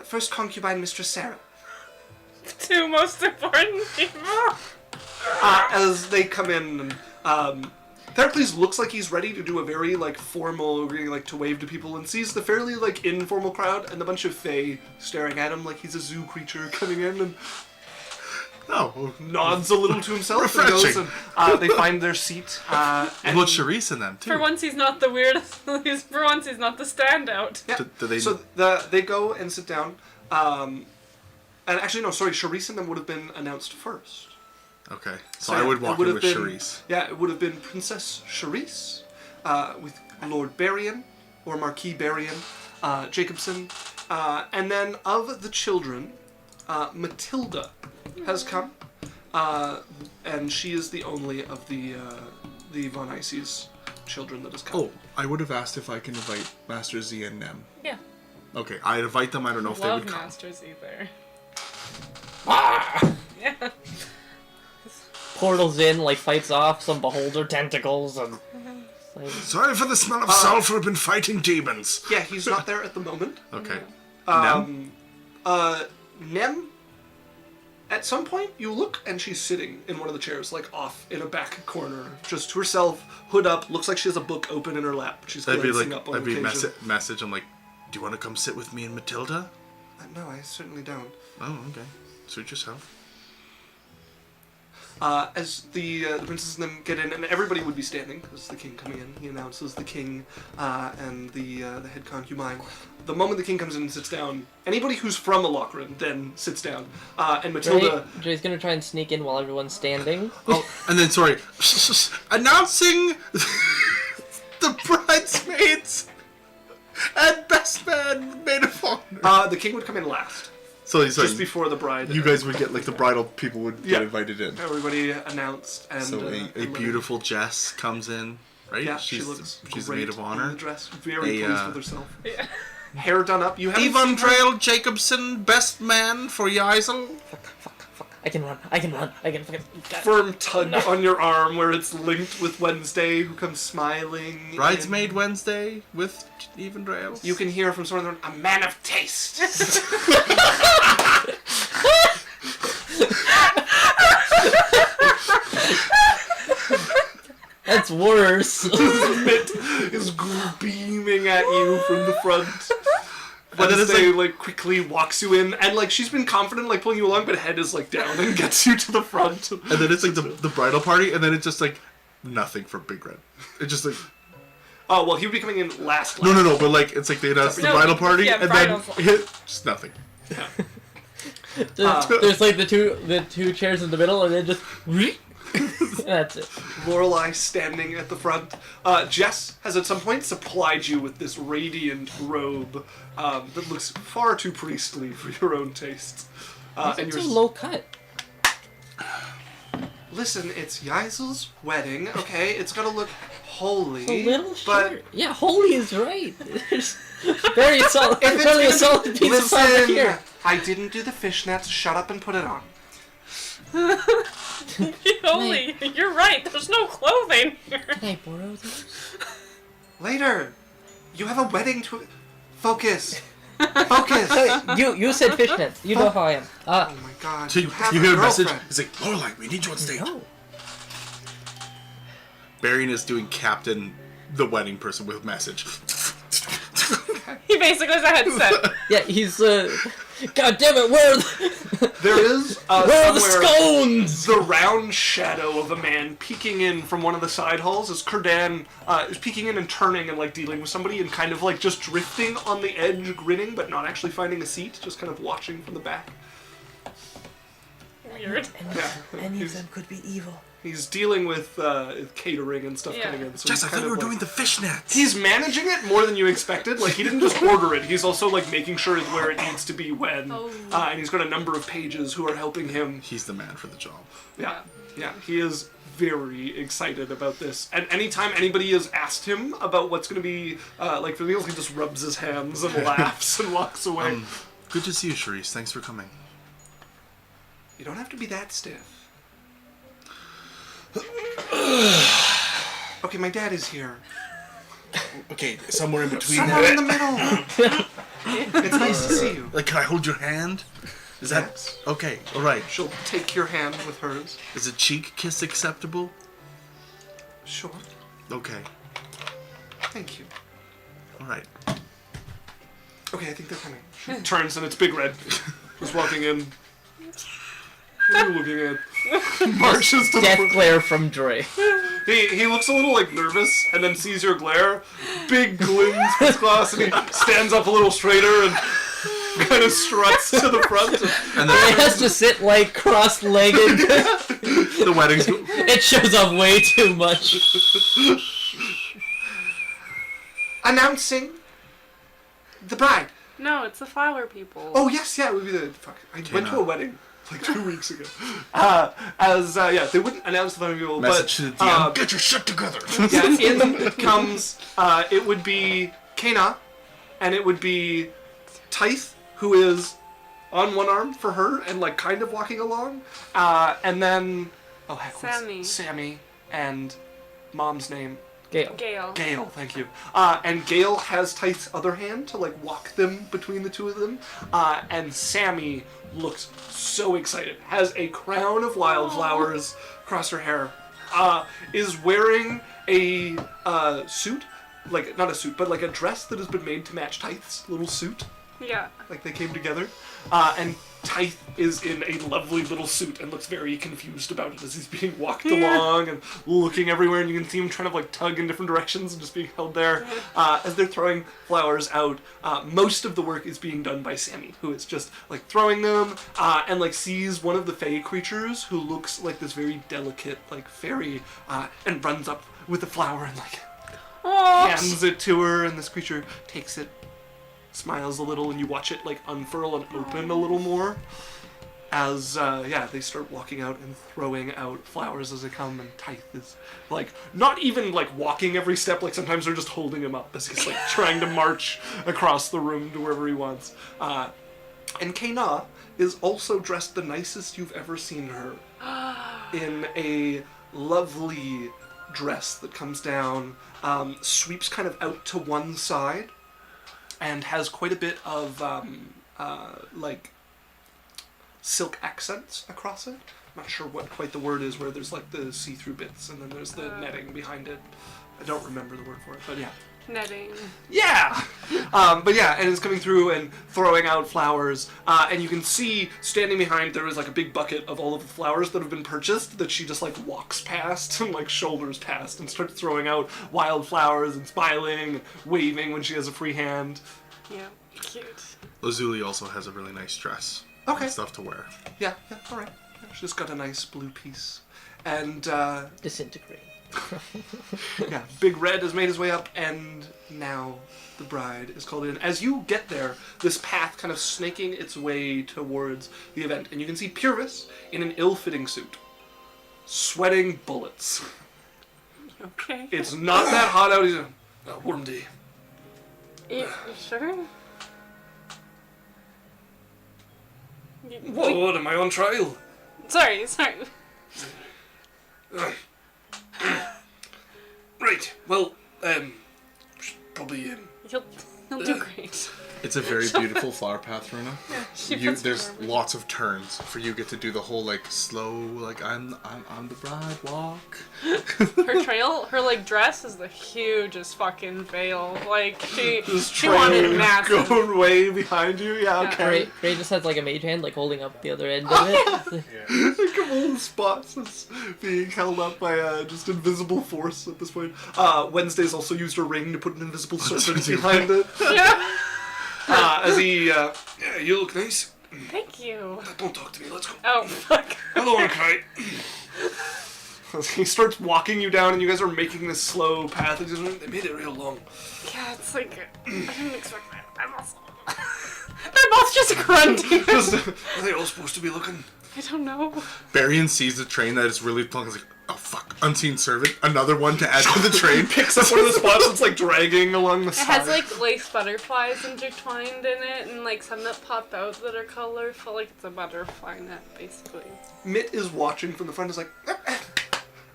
first concubine Mistress Sarah. Two most important people. As they come in, and Theracles looks like he's ready to do a very like formal, really like to wave to people, and sees the fairly like informal crowd and a bunch of fae staring at him like he's a zoo creature coming in, and Oh, nods a little to himself and goes, Refreshing. and they find their seat. and And about Charisse and them too. For once, he's not the weirdest. For once, he's not the standout. yeah. Do they- So they go and sit down. And actually, no, sorry, Charisse and them would have been announced first. Okay, so yeah, I would it walk would in have with been- Charisse. Yeah, it would have been Princess Charisse with Lord Barian, or Marquis Barian, Jacobson. And then of the children, Matilda has come. And she is the only of the Von Ices children that has come. Oh, I would have asked if I can invite Master Z and Nem. Yeah. Okay, I'd invite them. I don't know if they Love would come. Masters either. Ah! Yeah. Portals in, like fights off some beholder tentacles and. Like, Sorry for the smell of sulfur. I've been fighting demons. Yeah, he's not there at the moment. Okay. Nem? Nem, at some point you look and she's sitting in one of the chairs, like off in a back corner, just to herself, hood up, looks like she has a book open in her lap. She's That'd be glancing like up on that'd be occasion. message. I'm like, do you want to come sit with me and Matilda? No, I certainly don't. Oh, okay. Suit yourself. As the princess and them get in, and everybody would be standing, because the king coming in, he announces the king and the head concubine. The moment the king comes in and sits down, anybody who's from Alokrin then sits down. And Matilda... Jay's gonna try and sneak in while everyone's standing. Oh, and then sorry, announcing the bridesmaids and best man, Maid of Honor. the king would come in last, So he's just like, before the bride. you guys would get like the bridal people would Yeah. get invited in. Everybody announced, and So a and beautiful Jess comes in, right? Yeah, she's she looks she's the great Maid of in Honor. the dress, very A, pleased with herself. hair done up. You haven't Ivan seen her- Trail Jacobson, best man for Yaisel. Fuck. I can run. I can fucking... firm tug on your arm where it's linked with Wednesday, who comes smiling. Bridesmaid Wednesday with Ivan Trail. You can hear from someone, a man of taste. That's worse. Mitt is beaming at you from the front. And then it's Wednesday, like, quickly walks you in, and, she's been confident, pulling you along, but head is, down and gets you to the front. and then it's like the bridal party, and then it's just like nothing from Big Red. It's just like Oh, well, he would be coming in last. no, but it's like they announced the No, bridal party, yeah, and bridal's- then just nothing. There's like the two chairs in the middle, and then just... That's it. Lorelei standing at the front. Jess has at some point supplied you with this radiant robe that looks far too priestly for your own tastes. And It's a you're low cut. listen, it's Yaisel's wedding, okay? It's gonna look holy. A little but short. Yeah, holy is right. There's very solid. if it's Really a gonna solid be- piece of fabric listen, here. I didn't do the fishnets. Shut up and put it on. Holy, you're right. There's no clothing here. Can I borrow those? Later. You have a wedding to... Focus. Focus. You said fishnets. You know how I am. Oh my god. So you have you a hear a message. girlfriend. It's like Lorelei, we need you on stage. No. Barian is doing Captain, the wedding person with message. He basically has a headset. Yeah, he's God damn it! Where are the, There is where are the somewhere scones? the round shadow of a man peeking in from one of the side halls as Kurdan is peeking in and turning and dealing with somebody and kind of just drifting on the edge, grinning but not actually finding a seat, just kind of watching from the back. Weird. Yeah, Any of he's, them could be evil. he's dealing with catering and stuff Yeah. coming in. So Jess, he's I kind thought we of were doing the fishnets. He's managing it more than you expected. He didn't just order it. He's also making sure it's where it needs to be when. Oh. And he's got a number of pages who are helping him. He's the man for the job. Yeah, he is very excited about this. And anytime anybody has asked him about what's going to be for meals, he just rubs his hands and laughs and walks away. Good to see you, Charisse. Thanks for coming. You don't have to be that stiff. Okay, my dad is here. Okay, somewhere in between Somewhere in the middle. It's nice to see you. Can I hold your hand? Is that Yes. okay? All right. She'll take your hand with hers. Is a cheek kiss acceptable? Sure. Okay. Thank you. All right. Okay, I think they're coming. She turns and it's Big Red. Just walking in. What are you looking at? Marches to the Death front. glare from Dre. He looks a little nervous and then sees your glare. Big glims his glass and he stands up a little straighter and kind of struts to the front. And He then has to sit cross-legged. the wedding's go- It shows off way too much. Announcing the bride. No, it's the flower people. Oh yes, yeah, it would be the fuck. I went to a wedding 2 weeks ago. They wouldn't announce the family people, message to the but DM. Get your shit together. in comes it would be Kana, and it would be Tyth, who is on one arm for her and kind of walking along, and then what's Sammy and mom's name. Gale. Gale, thank you. And Gale has Tyth's other hand to walk them between the two of them. And Sammy looks so excited. Has a crown of wildflowers across her hair. Is wearing a suit, not a suit, but a dress that has been made to match Tyth's little suit. Yeah. They came together. And Tyth is in a lovely little suit and looks very confused about it as he's being walked along and looking everywhere, and you can see him trying to tug in different directions and just being held there as they're throwing flowers out. Most of the work is being done by Sammy, who is just throwing them and sees one of the fae creatures who looks like this very delicate fairy and runs up with the flower and hands it to her, and this creature takes it, smiles a little, and you watch it unfurl and open a little more as they start walking out and throwing out flowers as they come, and Tithe is like not even like walking every step, like sometimes they're just holding him up as he's like trying to march across the room to wherever he wants. And Kena is also dressed the nicest you've ever seen her, in a lovely dress that comes down, sweeps kind of out to one side, and has quite a bit of like silk accents across it. I'm not sure what quite the word is, where there's like the see-through bits and then there's the netting behind it. I don't remember the word for it, but yeah. Netting. Yeah! But yeah, and it's coming through and throwing out flowers, and you can see standing behind there is like a big bucket of all of the flowers that have been purchased that she just like walks past and like shoulders past and starts throwing out wildflowers and smiling and waving when she has a free hand. Yeah, cute. Lazuli also has a really nice dress. Okay. And stuff to wear. Yeah, alright. She's got a nice blue piece. And, Disintegrate. yeah, Big Red has made his way up, and now the bride is called in. As you get there, this path kind of snaking its way towards the event, and you can see Purvis in an ill-fitting suit, sweating bullets. Okay. It's not that hot out. He's a warm day. You sure? What, am I on trial? Sorry. Right, well, probably, You'll do great. It's a very beautiful flower path, Runa. She You, puts there's more- lots of turns for you get to do the whole like slow, like I'm the bride walk. Her trail, her like dress is the hugest fucking veil. Like she trail wanted massive. going way behind you. Yeah, Yeah. okay. Gray just has like a mage hand, like holding up the other end of it. A couple of spots that's being held up by just invisible force at this point. Wednesday's also used a ring to put an invisible serpent behind it. Yeah. As he, yeah, you look nice. Thank you. Don't talk to me, let's go. Oh fuck. Hello, Arkai. He starts walking you down, and you guys are making this slow path. They made it real long. Yeah, it's like I didn't expect that. I'm also. They're both just grunting. Are they all supposed to be looking? I don't know. Barian sees the train that is really long. He's like, oh fuck, unseen servant, another one to add to the train. Picks up one of the spots that's like dragging along the It side. has like lace butterflies intertwined in it, and like some that pop out that are colorful. Like it's a butterfly net, basically. Mitt is watching from the front. Is like,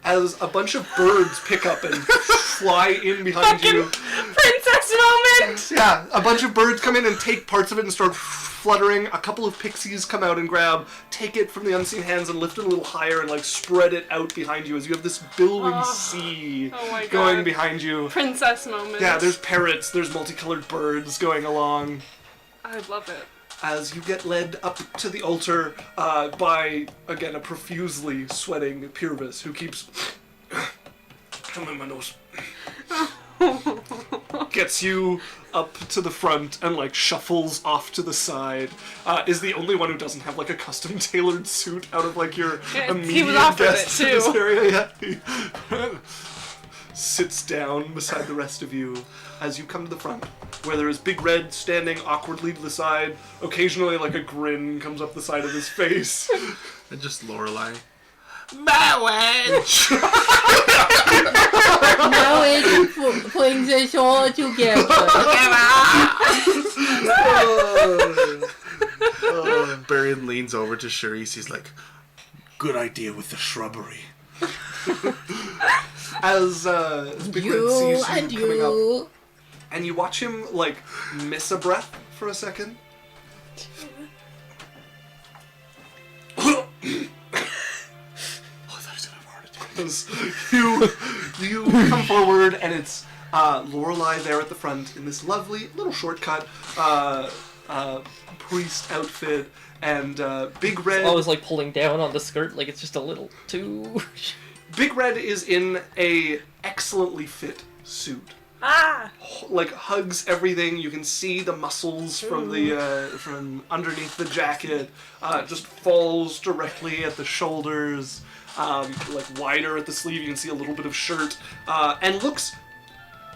as a bunch of birds pick up and fly in behind you. Princess moment. Yeah, a bunch of birds come in and take parts of it and start fluttering. A couple of pixies come out and take it from the unseen hands and lift it a little higher and like spread it out behind you as you have this billowing sea Oh my going God. behind you. Princess moment. Yeah, there's parrots, there's multicolored birds going along. I love it. As you get led up to the altar by, again, a profusely sweating Purvis who keeps... Come in my nose. Gets you up to the front and, like, shuffles off to the side. Is the only one who doesn't have, like, a custom-tailored suit out of, like, your Yeah, he immediate was offered guests it, in this too. area. Yeah. Sits down beside the rest of you as you come to the front, where there is Big Red standing awkwardly to the side. Occasionally, like, a grin comes up the side of his face. And just Lorelei. Marriage! Now it's putting this all together. Barian leans over to Charisse. He's like, good idea with the shrubbery. As Big Red sees you coming up, you. and you watch him, like, miss a breath for a second. Oh, I thought he was gonna have a heart attack. As you come forward, and it's Lorelei there at the front in this lovely little shortcut priest outfit, and Big Red. I was like pulling down on the skirt, like it's just a little too. Big Red is in a excellently fit suit. Ah. Like hugs everything. You can see the muscles from the from underneath the jacket. Just falls directly at the shoulders. Like wider at the sleeve. You can see a little bit of shirt, and looks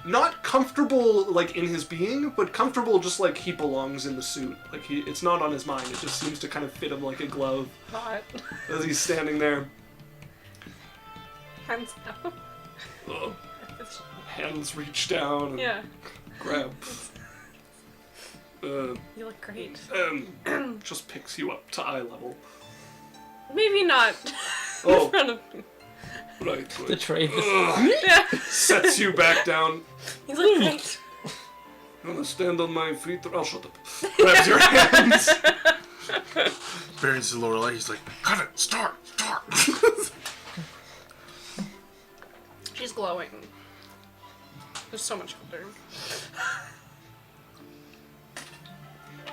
not comfortable like in his being, but comfortable just like he belongs in the suit. Like it's not on his mind. It just seems to kind of fit him like a glove Hot. as he's standing there. Hands down. Hands reach down and Yeah. grab. You look great. Just picks you up to eye level. Maybe not Oh. in front of me. Right. The trade. Yeah. Sets you back down. You look great. I'm gonna stand on my feet. I'll shut up. Grabs your hands. Baron's to Lorelei. He's like, cut it, start. She's glowing. There's so much glitter.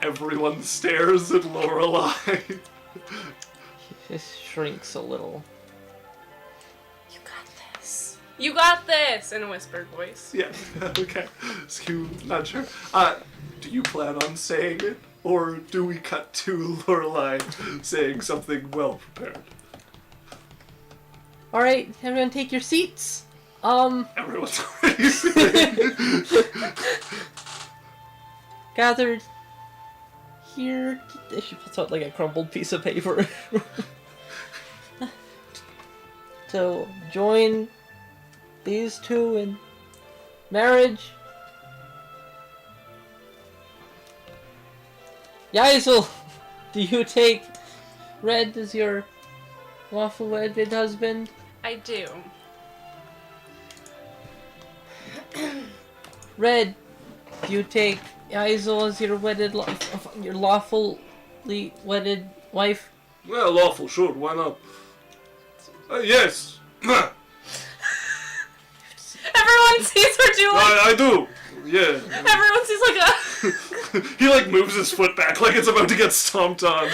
Everyone stares at Lorelei. Just shrinks a little. You got this. You got this! In a whispered voice. Yeah. Okay. So you nudge her. Do you plan on saying it, or do we cut to Lorelei saying something well prepared? All right, everyone, take your seats. Everyone's already sitting. Gathered here. She puts out like a crumpled piece of paper. So join these two in marriage. Yaisel, do you take Red as your lawful wedded husband? I do. Red, do you take Yaisel as your your lawfully wedded wife? Well, lawful, sure. Why not? Yes. Everyone sees her do like. I do. Yeah. Everyone sees like a. He like moves his foot back like it's about to get stomped on.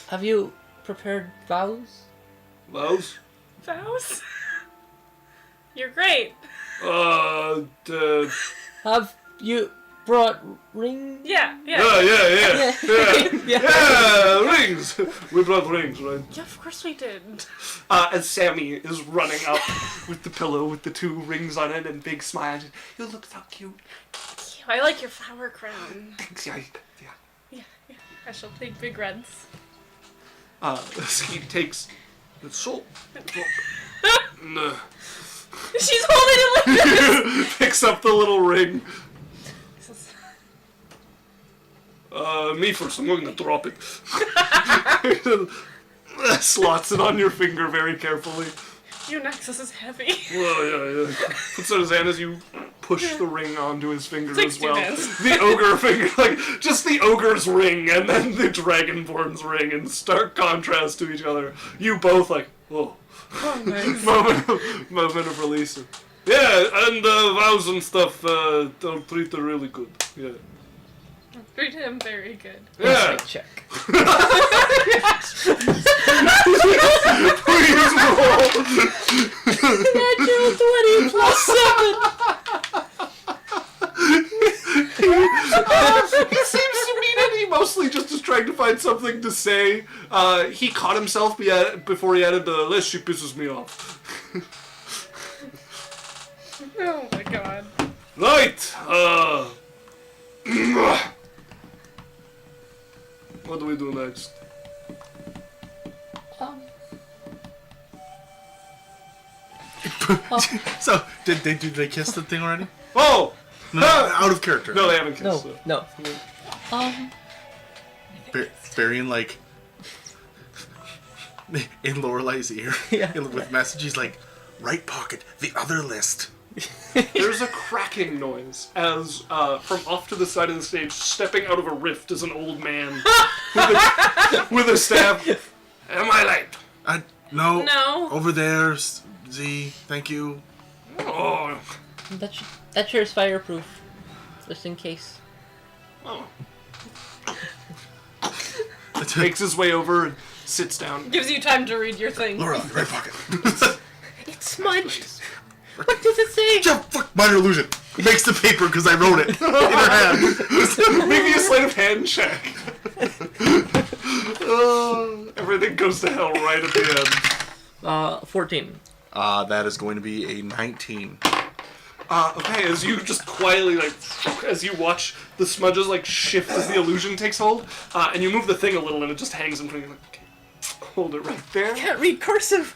Have you prepared vows? Vows? Vows? You're great. Have you brought rings? Yeah. Yeah, rings. We brought rings, right? Yeah, of course we did. As Sammy is running up with the pillow with the 2 rings on it and big smile. You look so cute. I like your flower crown. Thanks, yeah. Yeah. I shall take big reds. He takes the soul. No. She's holding it like this. Picks up the little ring. Me first, I'm going to drop it. Slots it on your finger very carefully. Your nexus is heavy. Well, yeah. Puts out his hand as you push the ring onto his finger as well. Dance. The ogre finger, like, just the ogre's ring and then the dragonborn's ring in stark contrast to each other. You both, like, whoa. Oh, nice. moment of release. Yeah, and vows and stuff, they'll treat her really good. Yeah. Treat him very good. Yeah. Insight check. Please roll. Natural 20 plus 7. He seems to mean it. He mostly just is trying to find something to say. He caught himself before he added the less she pisses me off. Oh my god. Right. What do we do next? So, did they kiss the thing already? Oh! No, out of character. No, they haven't kissed. No. Burying like in Lorelei's ear with messages like, right pocket, the other list. There's a cracking noise as from off to the side of the stage, stepping out of a rift, is an old man with a staff. Am I late? No. No. Over there, Z. Thank you. Oh. That chair's fireproof. Just in case. Oh. Makes his way over and sits down. Gives you time to read your thing. Lorelei, right pocket. It's smudged. What does it say? Yeah, fuck, minor illusion. Makes the paper because I wrote it in her hand. Make me a sleight of hand check. Everything goes to hell right at the end. 14. That is going to be a 19. Okay, as you just quietly, like, as you watch the smudges, like, shift as the illusion takes hold, and you move the thing a little and it just hangs in front of you, like, okay, hold it right there. Can't read cursive.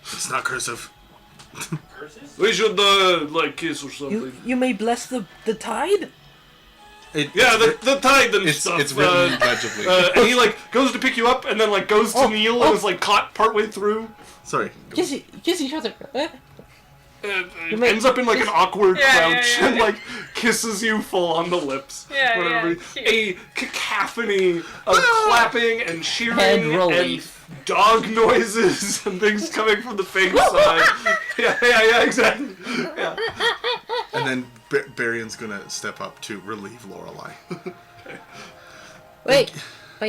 It's not cursive. We should, like, kiss or something. You may bless the tide. Yeah, the tide and stuff. It's written legibly. And he, like, goes to pick you up and then, like, goes to kneel and is, like, caught partway through. Sorry. Kiss each other. Ends up in, like, an awkward crouch yeah. and, like, kisses you full on the lips. Yeah, Whatever. yeah, A cacophony of clapping and cheering Head and relief. dog noises and things coming from the fake side. Yeah, exactly. Yeah. And then Barion's gonna step up to relieve Lorelei. Wait,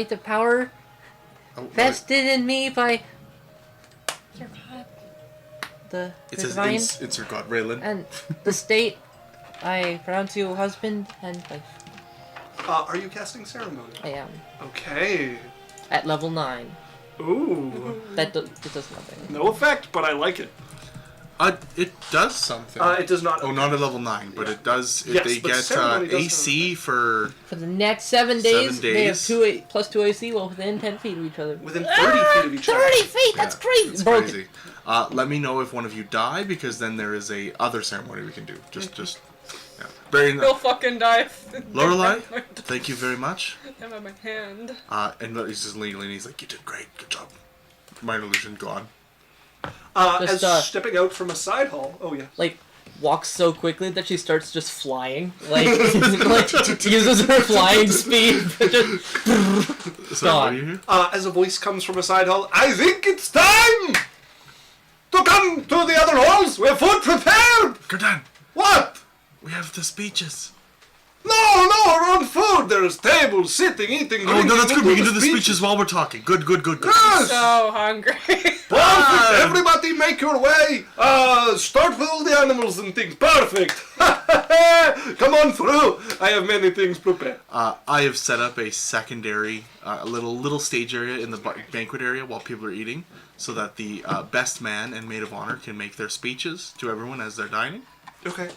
the power Oh, vested in me by your god, the It says divine, insert God, Raylan. and the state. I pronounce you husband and wife. Are you casting ceremony? I am Okay. at level 9. Ooh. It does nothing. No effect, but I like it. It does something. It does not. Oh, not at level 9, but it does. Yes, They but get ceremony does AC for. For the next 7 days, 7 they have days. plus 2 AC while within 10 feet of each other. Within 30 feet of each other. 30 feet! That's Yeah, crazy! It's Broken. crazy. Let me know if one of you die, because then there is a other ceremony we can do. Just. Yeah. Barion. Go fucking die. Lorelei, thank you very much. I'm at my hand. And he's just leaning, and he's like, "You did great. Good job." Minor illusion gone. Just, As stepping out from a side hall. Oh, yeah. Like, walks so quickly that she starts just flying. Like, uses her flying speed. Just So, gone. are you here? As a voice comes from a side hall, I think it's time to come to the other halls. We're food prepared. Gerdan, What? we have the speeches. No, we're on food. There's tables, sitting, eating. Oh, no, drinking, that's good. we'll We can do the speeches while we're talking. Good. Yes. So hungry. Perfect. Everybody make your way. Start with all the animals and things. Perfect. Come on through. I have many things prepared. I have set up a secondary, little stage area in the banquet area while people are eating, so that the best man and maid of honor can make their speeches to everyone as they're dining. Okay.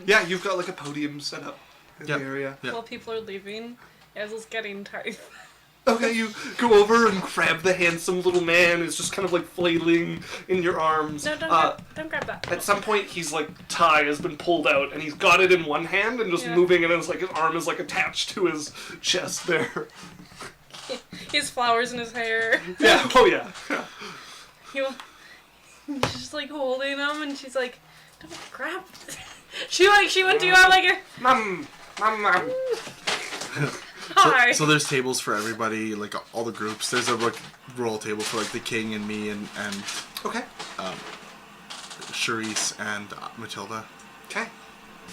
Yeah, you've got like a podium set up in Yep. the area. Yeah. While people are leaving, Azel's getting tired. Okay, you go over and grab the handsome little man who's just kind of like flailing in your arms. No, don't grab that. At some point, his like tie has been pulled out, and he's got it in one hand and just Yeah. moving, and it's like his arm is like attached to his chest there. He has flowers in his hair. Yeah. Oh yeah. She's just like holding him, and she's like, "Don't grab." She went to go like a Mum. hi. So there's tables for everybody, like all the groups. There's a roll table for like the king and me and Okay. Charisse and Matilda. Okay.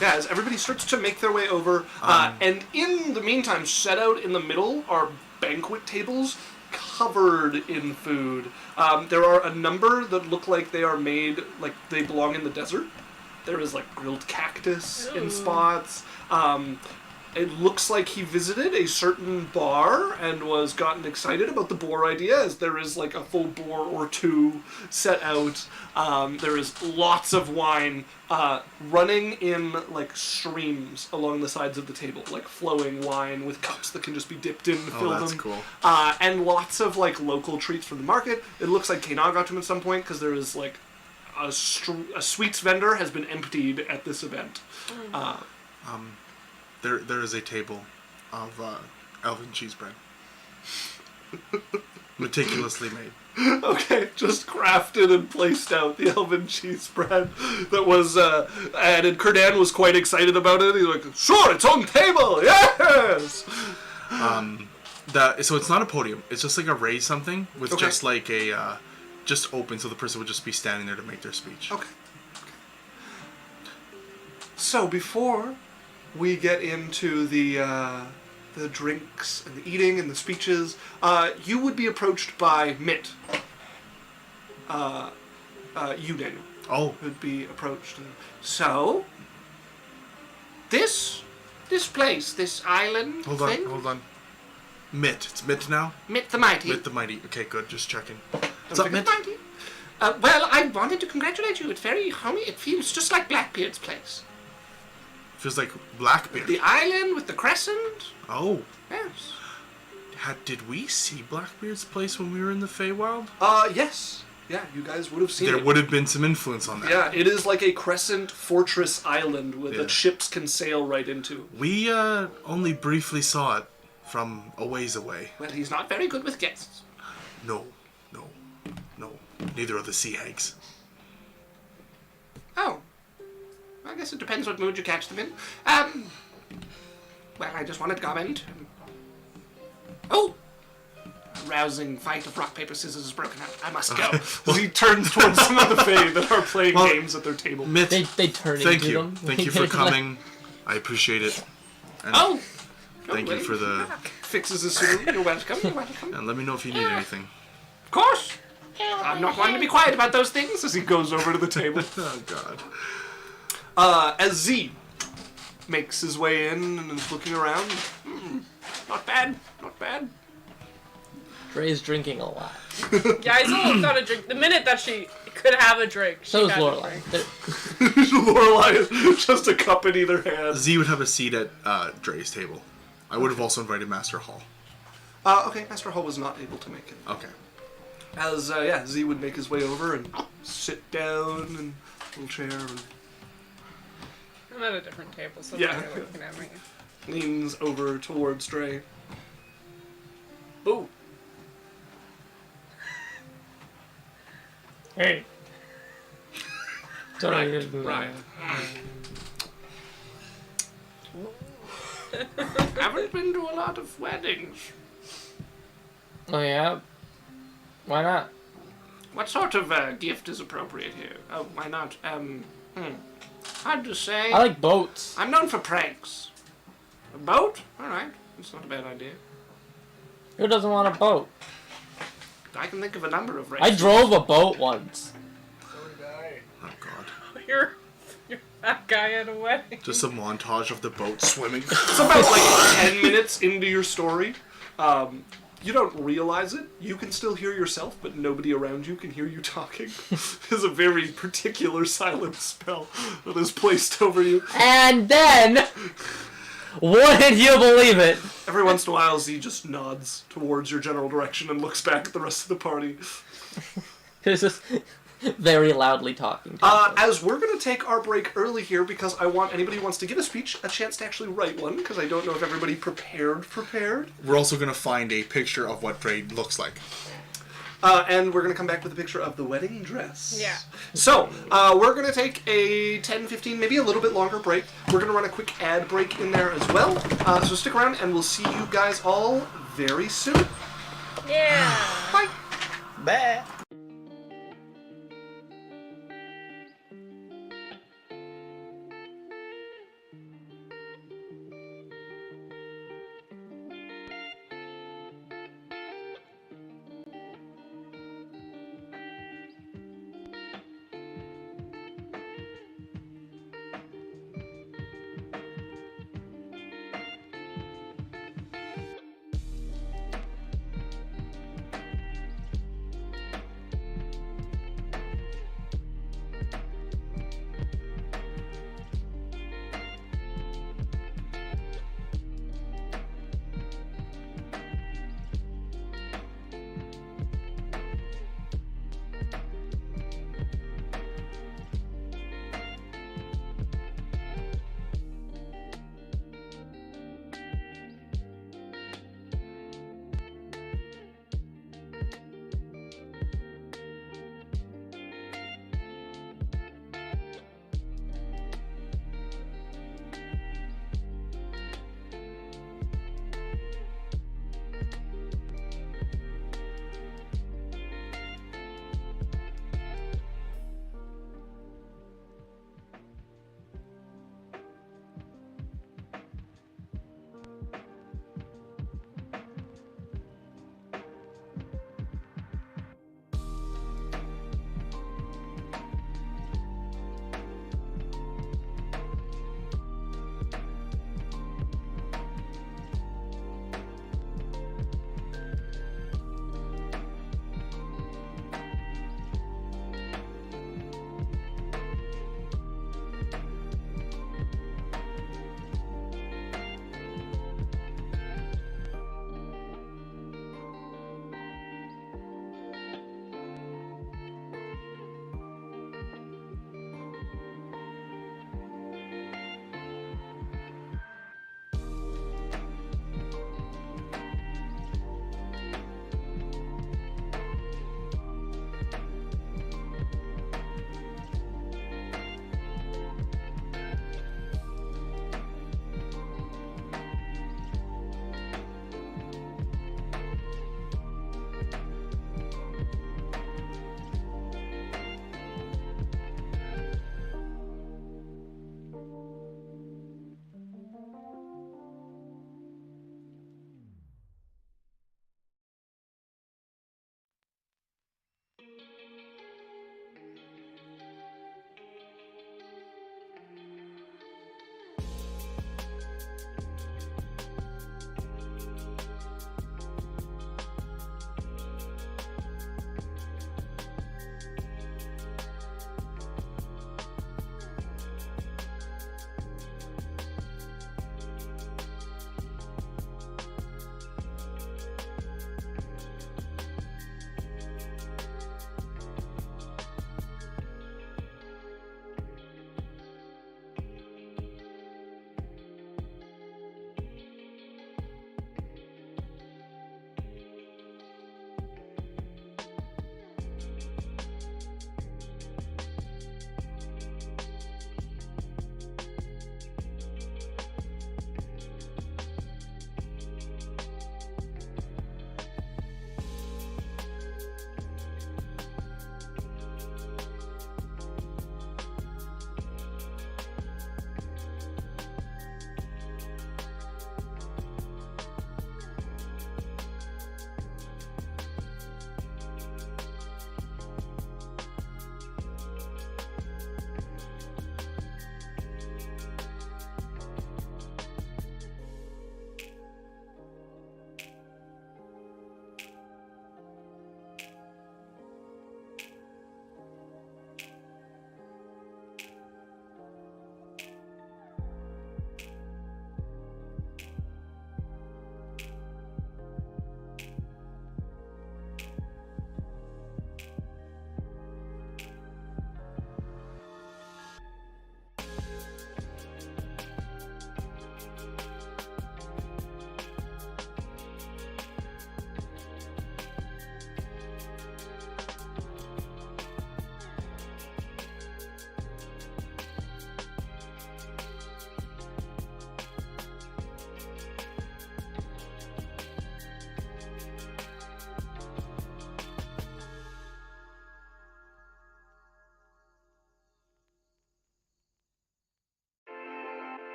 Yeah, as everybody starts to make their way over, and in the meantime, set out in the middle are banquet tables covered in food. There are a number that look like they are made, like they belong in the desert. There is like grilled cactus in Ooh. spots. It looks like he visited a certain bar and was gotten excited about the boar idea, as there is like a full boar or two set out. There is lots of wine running in like streams along the sides of the table, like flowing wine with cups that can just be dipped in to fill that's them. cool. And lots of like local treats from the market. It looks like Kena got to him at some point because there is like a sweets vendor has been emptied at this event. There is a table of elven cheese bread. Meticulously made. Okay, just crafted and placed out the elven cheese bread that was added. Kurdan was quite excited about it. He's like, sure, it's on table, yes! So it's not a podium. It's just like a raised something with Okay. just like a just open, so the person would just be standing there to make their speech. Okay. So before we get into the drinks and the eating and the speeches, you would be approached by Mitt. You, Daniel, Oh, would be approached. So, this place, this island hold thing, on. Mitt. It's Mitt now? Mitt the Mighty. Mitt the Mighty. Okay, good. Just checking. Don't What's up, forget Mitt? Mighty. Well, I wanted to congratulate you. It's very homey. It feels just like Blackbeard's place. Feels like Blackbeard. The island with the crescent. Oh, Yes. did we see Blackbeard's place when we were in the Feywild? Yes. Yeah, you guys would have seen There it. would have been some influence on that. Yeah, it is like a crescent fortress island that ships can sail right into. We only briefly saw it from a ways away. Well, he's not very good with guests. No. Neither are the sea hags. Oh. I guess it depends what mood you catch them in. Well, I just wanted to comment. Oh! A rousing fight of rock, paper, scissors is broken out. I must go. As he turns towards some of the Fae that are playing games at their table. Myth, They turn thank into you. them. Thank you for coming. I appreciate it. And Oh! thank you for the... Fixes his suit. You're welcome. You're welcome. And let me know if you need anything. Of course! I'm not one to be quiet about those things, as he goes over to the table. Oh, God. As Z makes his way in and is looking around. Not bad. Not bad. Dre's drinking a lot. Geisel got a drink. The minute that she could have a drink, she So is had a Lorelai. drink. Lorelai is just a cup in either hand. Z would have a seat at Dre's table. I would have also invited Master Hall. Okay, Master Hall was not able to make it. Okay. As, Z would make his way over and sit down in a little chair and I'm at a different table, so Yeah. they're looking at me. leans over towards Dre. Boo. Hey. Right. Haven't been to a lot of weddings. Oh yeah? Why not? What sort of gift is appropriate here? Oh, why not? Hard to say. I like boats. I'm known for pranks. A boat? Alright. That's not a bad idea. Who doesn't want a boat? I can think of a number of I races. drove a boat once. Oh, God. You're that guy at a wedding. Just a montage of the boat swimming. It's about like 10 minutes into your story. You don't realize it. You can still hear yourself, but nobody around you can hear you talking. There's a very particular silent spell that is placed over you. And then, wouldn't you believe it? Every once in a while, Z just nods towards your general direction and looks back at the rest of the party. It's just very loudly talking to himself. As we're going to take our break early here because I want anybody who wants to give a speech a chance to actually write one because I don't know if everybody prepared. We're also going to find a picture of what Dre looks like. And we're going to come back with a picture of the wedding dress. Yeah. So, we're going to take a 10, 15, maybe a little bit longer break. We're going to run a quick ad break in there as well. So stick around and we'll see you guys all very soon. Yeah. Bye. Bye.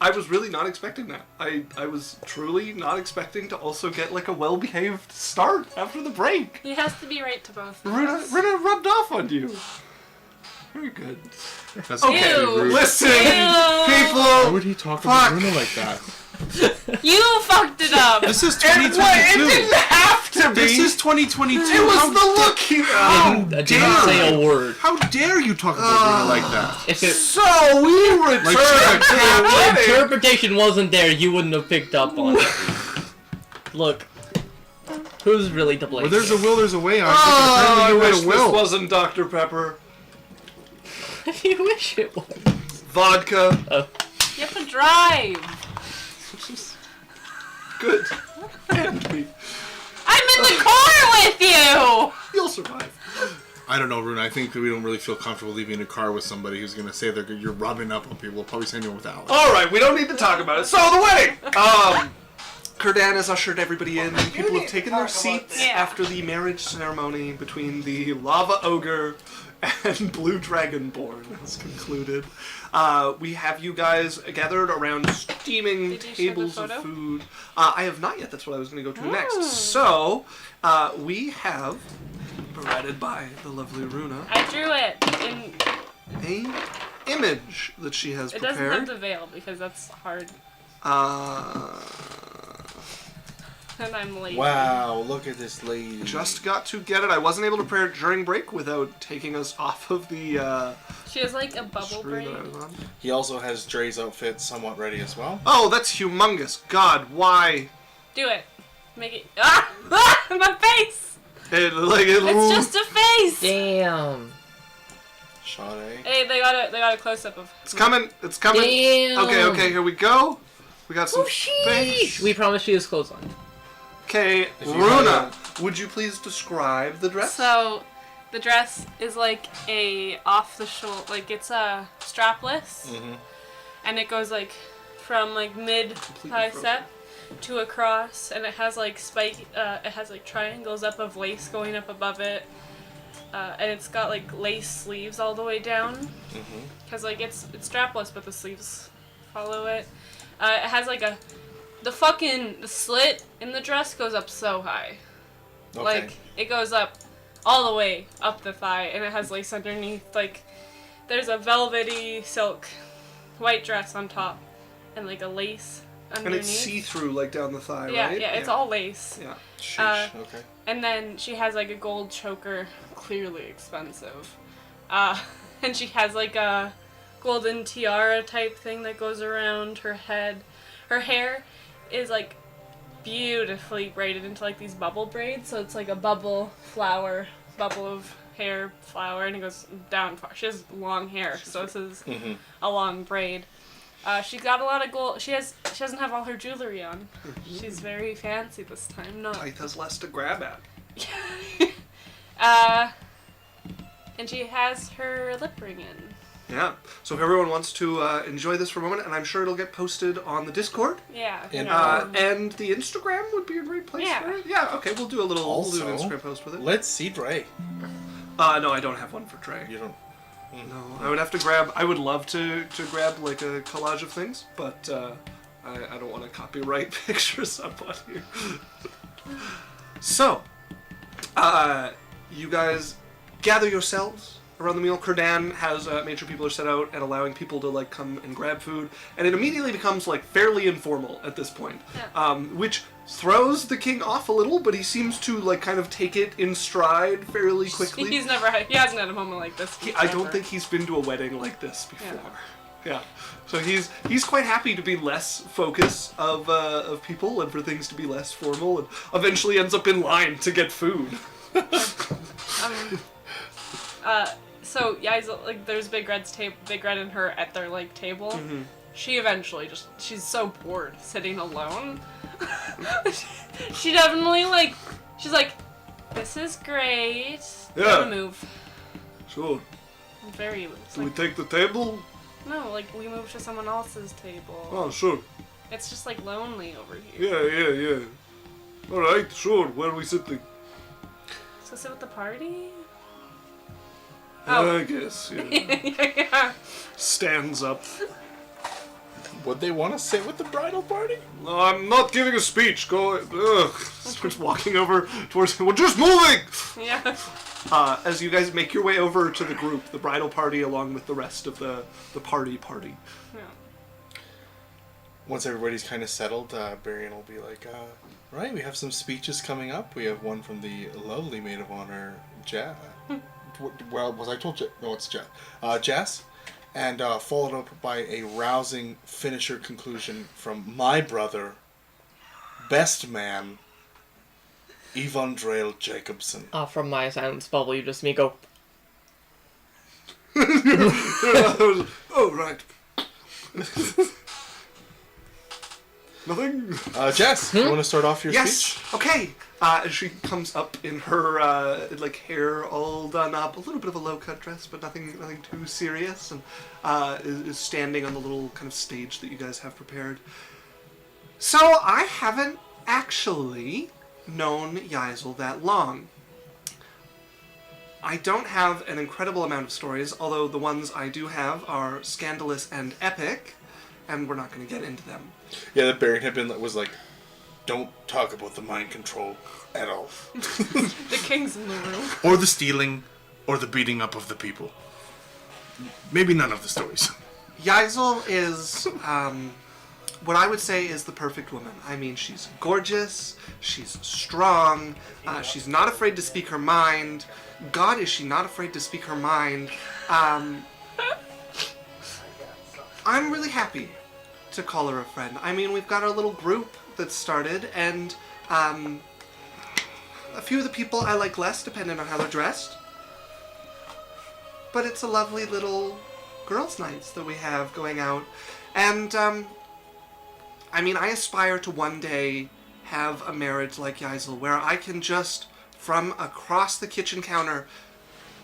I was really not expecting that. I was truly not expecting to also get like a well-behaved start after the break. He has to be right to both. of Runa us. rubbed off on you. Very good. That's Okay, Ew. listen, Ew. people. Why would he talk about Fuck. Runa like that? You fucked it up. This is And what? It 2022. didn't have to be. This is 2022. It was the look he. I didn't say a word. How dare you talk about Runa like that? If it, So we returned to the the wedding. interpretation wasn't there, you wouldn't have picked up on it. Look, who's really to blame? Where there's a will, there's a way. Oh, Apparently I you wish had a this will. wasn't Dr. Pepper. You wish it was. Vodka. You have to drive. Good. And me. I'm in the car with you. You'll survive. I don't know, Runa. I think that we don't really feel comfortable leaving a car with somebody who's going to say that you're rubbing up on people. We'll probably send you with Alex. All right, we don't need to talk about it. So the wedding. Kurdan has ushered everybody in. People have taken their seats Yeah. after the marriage ceremony between the lava ogre and blue dragonborn has concluded. We have you guys gathered around steaming Did you share the tables of photo? food. I have not yet. That's what I was going to go to next. So we have, provided by the lovely Runa, I drew it. In, a image that she has it doesn't have prepared. the veil because that's hard. And I'm lazy. Wow, look at this lady. Just got to get it. I wasn't able to prepare it during break without taking us off of the She has like a bubble screen braid. that I was on. He also has Dre's outfit somewhat ready as well. Oh, that's humongous. God, why? Do it. Make it. Ah! Ah! My face! It's Just a face! Damn. Sade. Hey, they got a close up of. It's coming. It's coming. Damn. Okay, here we go. We got some space. We promised she has clothes on. Okay, If you Runa, would you please describe the dress? So, the dress is like a off the shoulder, like it's a strapless, and it goes like from like mid bicep to across, and it has like it has like triangles up of lace going up above it, and it's got like lace sleeves all the way down, because like it's strapless, but the sleeves follow it. It has like the slit in the dress goes up so high. Okay. Like, it goes up all the way up the thigh, and it has lace underneath. Like, there's a velvety silk white dress on top, and like a lace underneath. And it's see-through, like down the thigh, yeah, right? yeah, it's all lace. Yeah. Sheesh. Okay. And then she has like a gold choker, clearly expensive. And she has like a golden tiara type thing that goes around her head. Her hair is like beautifully braided into like these bubble braids, so it's like a bubble of hair flower, and it goes down far. She has long hair, so this is a long braid. She got a lot of gold. She doesn't have all her jewelry on. She's very fancy this time. No. Height has less to grab at. And she has her lip ring in. Yeah. So if everyone wants to enjoy this for a moment, and I'm sure it'll get posted on the Discord. Yeah. And, And the Instagram would be a great place Yeah. for it. Yeah, okay, we'll do an Also, Instagram post with it. let's see Dre. No, I don't have one for Trey. You don't. No, I would have to grab. I would love to grab like a collage of things, but I don't want to copyright pictures up on here. So, you guys gather yourselves around the meal. Kurdan has made sure people are set out and allowing people to like come and grab food, and it immediately becomes like fairly informal at this point, which throws the king off a little, but he seems to like kind of take it in stride fairly quickly. He hasn't had a moment like this. I don't think he's been to a wedding like this before. Yeah. So he's quite happy to be less focus of people and for things to be less formal, and eventually ends up in line to get food. So yeah, like there's Big Red's Big Red and her at their like table. She eventually she's so bored sitting alone. She definitely she's like, this is great. Yeah. Gotta move. Sure. Very. Do we take the table? No, like we move to someone else's table. Oh, sure. It's just like lonely over here. Yeah. All right, sure. Where are we sitting? So sit with the party. I guess. Yeah. Yeah. Stands up. Would they want to sit with the bridal party? I'm not giving a speech. Go. Starts walking over towards. We're just moving. Yeah. As you guys make your way over to the group, the bridal party, along with the rest of the party. Yeah. Once everybody's kind of settled, Barian will be like, right, we have some speeches coming up. We have one from the lovely Maid of Honor, well, was I told No, it's Jess. And followed up by a rousing finisher conclusion from my brother, best man, Evandrel Jacobson. From my silence bubble, you just me go. Oh, right. Nothing? Jess, you want to start off your speech? Okay. As she comes up in her hair all done up, a little bit of a low-cut dress, but nothing too serious, and is standing on the little kind of stage that you guys have prepared. So I haven't actually known Yaisel that long. I don't have an incredible amount of stories, although the ones I do have are scandalous and epic, and we're not going to get into them. Yeah, that Barian was like, don't talk about the mind control at all. The king's in the room. Or the stealing, or the beating up of the people. Maybe none of the stories. Yaisel is what I would say is the perfect woman. I mean, she's gorgeous, she's strong, she's not afraid to speak her mind. God, is she not afraid to speak her mind. I'm really happy to call her a friend. I mean, we've got our little group that started, and a few of the people I like less, depending on how they're dressed. But it's a lovely little girls' nights that we have going out. And, I mean, I aspire to one day have a marriage like Yaisel, where I can just, from across the kitchen counter,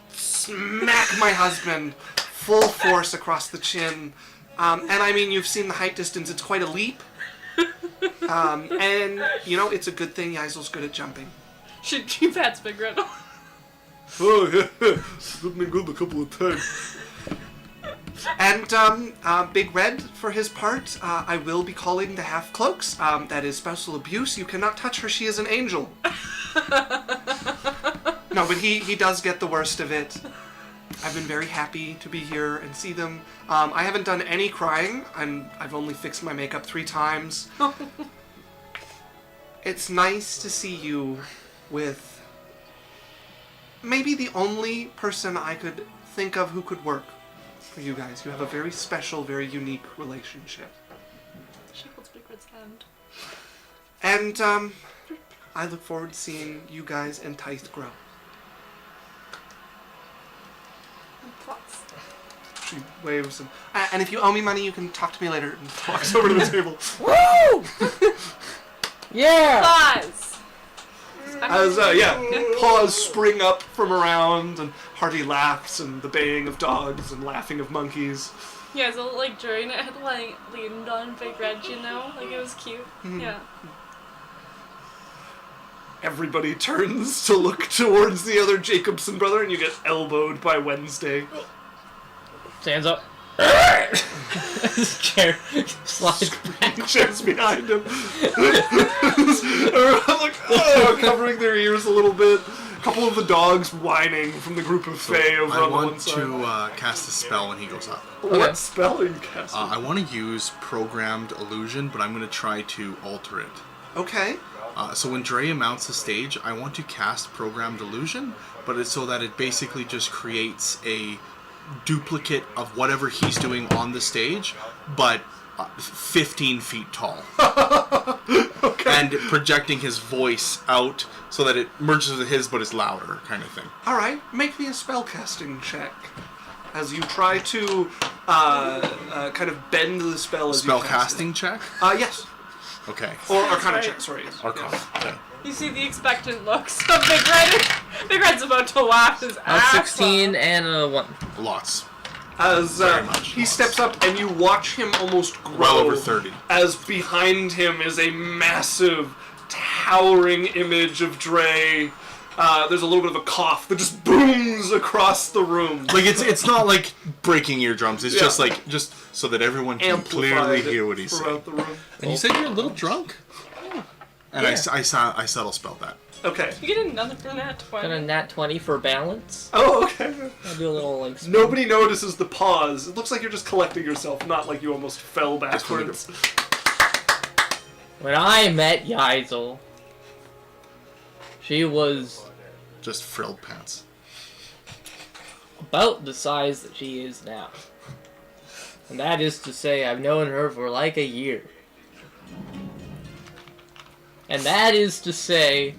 smack my husband full force across the chin. And I mean, you've seen the height distance, it's quite a leap. And, you know, it's a good thing Yaisel's good at jumping. She pats Big Red. Oh, yeah. It's been good a couple of times. And, Big Red, for his part, I will be calling the half-cloaks. That is spousal abuse. You cannot touch her. She is an angel. No, but he does get the worst of it. I've been very happy to be here and see them. I haven't done any crying, and I've only fixed my makeup 3 times. It's nice to see you with maybe the only person I could think of who could work for you guys. You have a very special, very unique relationship. She holds Big Red's hand. And, I look forward to seeing you guys and Tithe grow. Plots. She waves and if you owe me money, you can talk to me later, and walks over to the table. Woo! Yeah! Pause! As, paws spring up from around, and hearty laughs, and the baying of dogs, and laughing of monkeys. Yeah, so like during it, I had like leaned on Big Red, you know? Like it was cute. Yeah. Everybody turns to look towards the other Jacobson brother, and you get elbowed by Wednesday. Stands up. His chair slides back. Chair's behind him. I'm like, oh, covering their ears a little bit. A couple of the dogs whining from the group of Fae over I on the one want side. to cast a spell when he goes up. What spell are you casting? I want to use Programmed Illusion, but I'm going to try to alter it. Okay. So when Drea mounts the stage, I want to cast Programmed Illusion, but it's so that it basically just creates a duplicate of whatever he's doing on the stage, but 15 feet tall. Okay. And projecting his voice out so that it merges with his but is louder, kind of thing. Alright, make me a spellcasting check. As you try to kind of bend the spell as you cast it. Spellcasting check? Yes. Okay. Or Arcana check, sorry. Arcana. Okay. You see the expectant looks of Big Red. Big Red's about to laugh his ass 16 off. and a 1. Lots. As Very much he lost. steps up and you watch him almost grow. Well over 30. As behind him is a massive, towering image of Dre. there's a little bit of a cough that just booms across the room. Like it's not like breaking eardrums. It's Yeah. just so that everyone can Amplified clearly hear what he's saying. throughout the room. And you said you're a little drunk. And I subtle spelled that. Okay. You get another nat 20. Got a nat 20 for balance. Oh, okay. I'll do a little like. spin. Nobody notices the pause. It looks like you're just collecting yourself, not like you almost fell backwards. When I met Yaisel, she was Just frilled pants. about the size that she is now. And that is to say, I've known her for like a year. And that is to say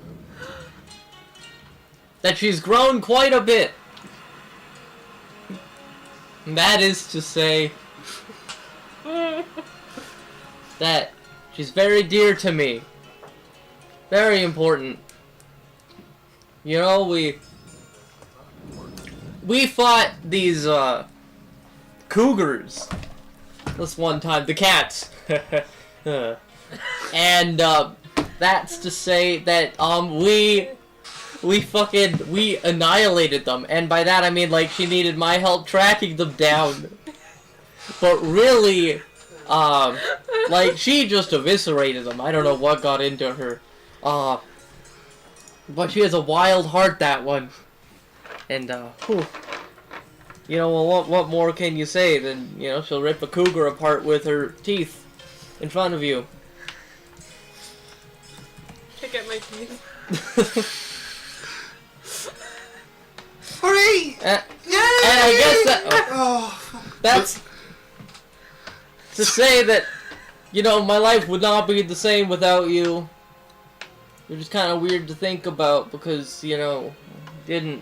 that she's grown quite a bit. And that is to say that she's very dear to me. Very important. You know, we fought these cougars this one time, the cats. And that's to say that we annihilated them, and by that I mean like she needed my help tracking them down. But really, like she just eviscerated them. I don't know what got into her. But she has a wild heart, that one. And whew. You know, well, what more can you say than, you know, she'll rip a cougar apart with her teeth in front of you. Pick at my teeth. Hooray! And I guess that's to say that, you know, my life would not be the same without you. Which is kind of weird to think about because, you know, you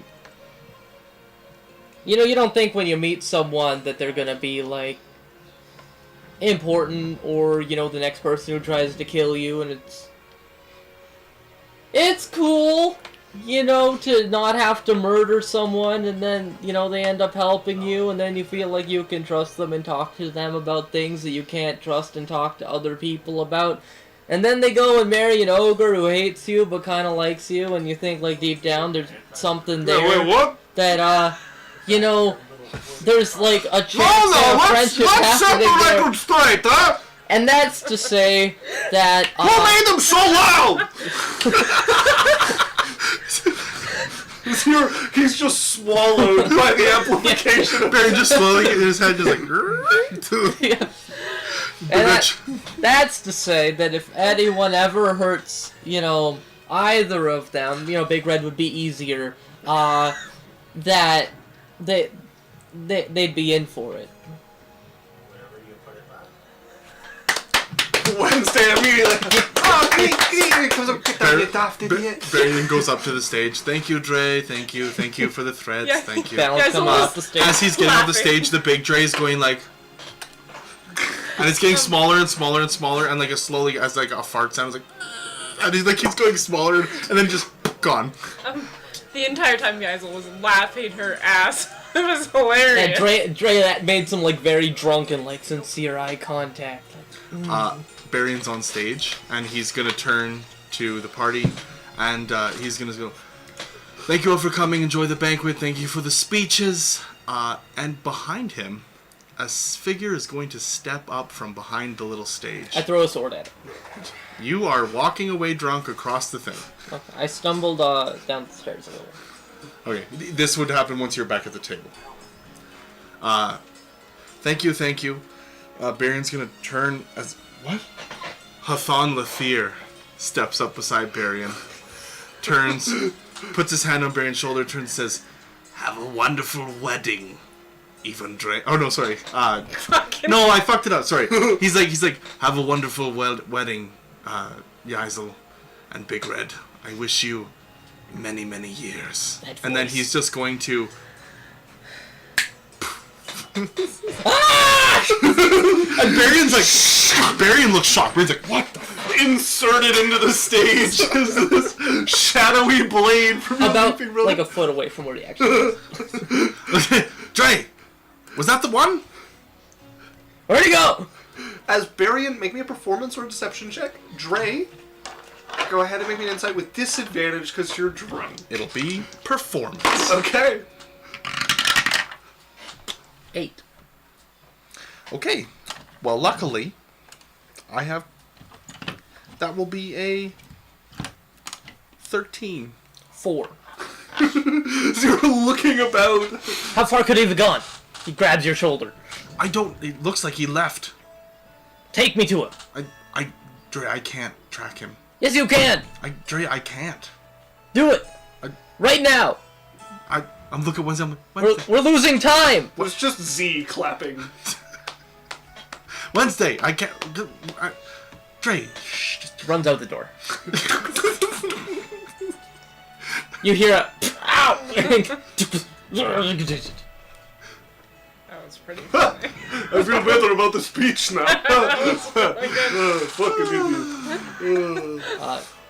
don't think when you meet someone that they're gonna be, like, important or, you know, the next person who tries to kill you, and it's cool, you know, to not have to murder someone, and then, you know, they end up helping you, and then you feel like you can trust them and talk to them about things that you can't trust and talk to other people about. And then they go and marry an ogre who hates you but kind of likes you, and you think, like, deep down there's something there. Wait, what? That, you know, there's, like, a chance of friendship let's set happening the there. record straight, huh? And that's to say that, Who made them so loud? He's just swallowed by the amplification of Barry just slowly in his head, just like. yeah. And that's to say that if anyone ever hurts, you know, either of them, you know, Big Red would be easier, that they'd be in for it. Wednesday immediately. Oh, he comes up, get that bit off, idiot. Barry then goes up to the stage. Thank you, Dre. Thank you for the threads. Yeah. Thank you. Balance Guys, come almost- off the stage. As he's getting off the Laughing. stage, the big Dre is going like, and it's getting smaller and smaller and smaller, and like slowly as like a fart sounds like, and he's going smaller, and then just gone. The entire time Yaisel was laughing her ass. It was Yeah, hilarious. Dre that made some, like, very drunken, like, sincere eye contact. Barion's on stage, and he's gonna turn to the party, and he's gonna go, thank you all for coming, enjoy the banquet, thank you for the speeches, and behind him, a figure is going to step up from behind the little stage. I throw a sword at him. You are walking away drunk across the thing. Okay. I stumbled down the stairs a little. Okay, this would happen once you're back at the table. Thank you. Barion's gonna turn as... What? Hathan Lathier steps up beside Barion, turns, puts his hand on Barion's shoulder, turns and says, have a wonderful wedding, even Dre... Oh, no, sorry. No, I fucked it up, sorry. He's like, have a wonderful wedding, Yaisel and Big Red. I wish you many, many years. That And then voice. he's just going to... And Barion looks shocked. Barion's like, what the f-? Inserted into the stage is this shadowy blade from the About, Leaping Road. like, a foot away from where he actually is. Dre, was that the one? Where'd he go? As Barion, make me a performance or a deception check. Dre Go ahead and make me an insight with disadvantage because you're drunk. It'll be performance. Okay. 8. Okay. Well, luckily, I have... That will be a 13. 4. So you're looking about. How far could he have gone? He grabs your shoulder. It looks like he left. Take me to him. Dre, I can't track him. Yes, you can. Dre, I can't. Do it. Right now. I'm looking at Wednesday. We're losing time. It was just Z clapping. Wednesday, I can't. Dre, shh. Runs out the door. You hear a ow. That was pretty funny. I feel better about the speech now. Fucking idiot.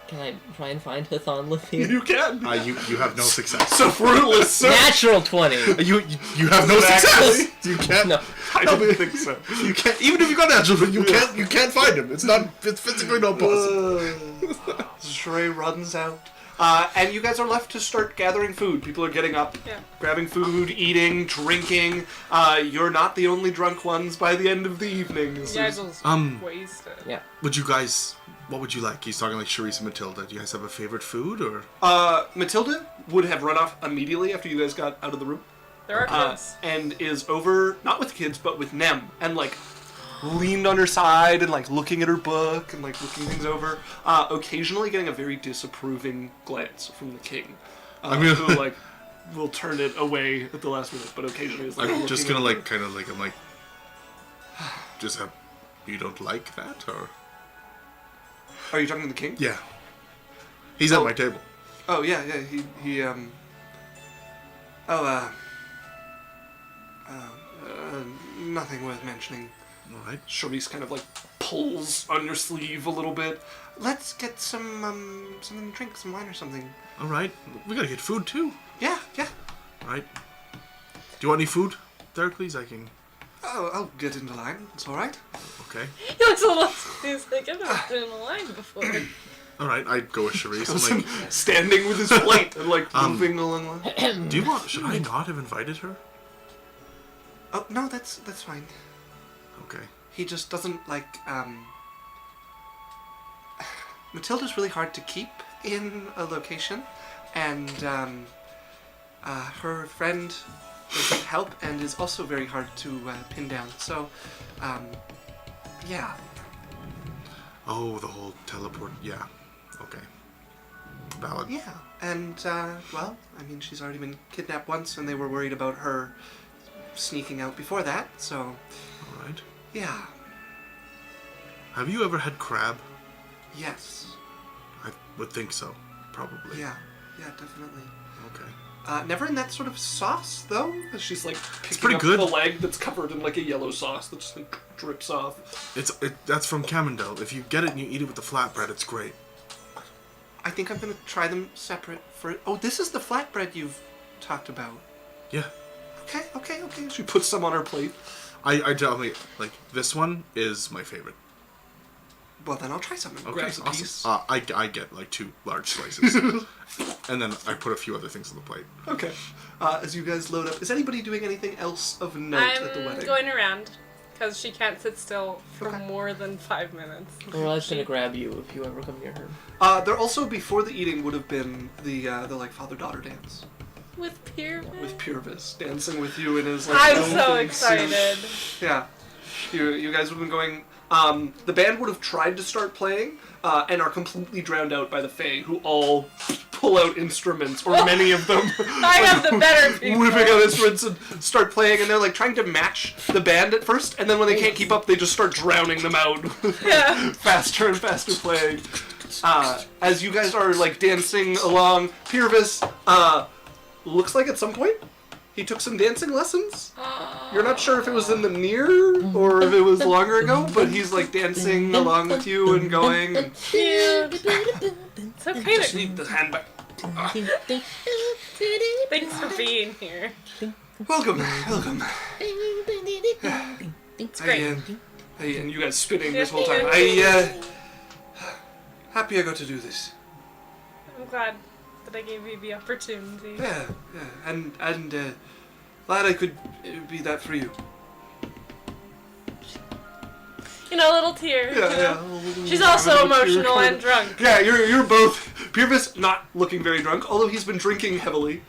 Can I try and find Hathon Lithium? You can. You have no success. So fruitless, sir. Natural 20. You have no success. You can't. No. I don't think so. You can't. Even if you got natural, you can't find him. It's physically not possible. Shrey runs out. And you guys are left to start gathering food. People are getting up, grabbing food, eating, drinking. You're not the only drunk ones by the end of the evening. Yizel's wasted. Yeah. Would you guys? What would you like? He's talking like Charisse and Matilda. Do you guys have a favorite food or? Matilda would have run off immediately after you guys got out of the room. There are kids. And is over, not with the kids, but with Nem. And, like, leaned on her side and, like, looking at her book and, like, looking things over. Occasionally getting a very disapproving glance from the king. Who, like, will turn it away at the last minute, but occasionally is, like, I'm just looking gonna, at like, kind of, like, I'm like... Just have... You don't like that, or...? Are you talking to the king? Yeah. He's at my table. Oh, yeah, he nothing worth mentioning. Alright. Charisse kind of like pulls on your sleeve a little bit. Let's get something to drink, some wine or something. Alright. We gotta get food, too. Yeah. Alright. Do you want any food, Heracles? I can... Oh, I'll get into line. It's alright. Okay. He looks a little. He's like, I've never been in a line before. Alright, I'd go with Charisse. I'm like, Standing with his plate and like moving along. do you want... Should I not have invited her? Oh, no, that's fine. Okay. He just doesn't like, Matilda's really hard to keep in a location, and, her friend doesn't help and is also very hard to, pin down, so, yeah. Oh, the whole teleport... Yeah. Okay. Valid. Yeah, and, well, I mean, she's already been kidnapped once, and they were worried about her sneaking out before that, so... Alright. Yeah. Have you ever had crab? Yes. I would think so. Probably. Yeah, definitely. Okay. Never in that sort of sauce, though. She's like picking pretty up good. the leg that's covered in like a yellow sauce that just like drips off. That's from Camendel. If you get it and you eat it with the flatbread, it's great. I think I'm gonna try them separate for. Oh, this is the flatbread you've talked about. Yeah. Okay. She puts some on her plate. I tell me, like, this one is my favorite. Well, then I'll try some and Okay, grabs a awesome. piece. I get, like, 2 large slices. And then I put a few other things on the plate. Okay. As you guys load up, is anybody doing anything else of note at the I'm wedding? going around because she can't sit still for Okay. more than 5 minutes. Well, I was gonna grab you if you ever come near her. There also, before the eating, would have been the like father-daughter dance. With Pierre. With Purvis dancing with you in his like I'm so elfin excited. suit. Yeah. You guys would have been going. The band would have tried to start playing, and are completely drowned out by the Fae, who all pull out instruments, or many of them. I have the better people. Whipping out instruments and start playing, and they're like trying to match the band at first, and then when they can't keep up, they just start drowning them out. Yeah. Faster and faster playing. As you guys are like dancing along, Purvis, looks like at some point he took some dancing lessons. You're not sure if it was in the near or if it was longer ago, but he's like dancing along with you and going. And Cute. It's okay just to... need the hand back. Thanks for being here. Welcome. It's great. Hey, and you guys spinning this whole Yeah. time. happy I got to do this. I'm glad that I gave you the opportunity. Yeah, and glad I could be that for you. You know, a little tear. you know? Yeah. She's also emotional and drunk. Yeah, you're both. Purvis not looking very drunk, although he's been drinking heavily.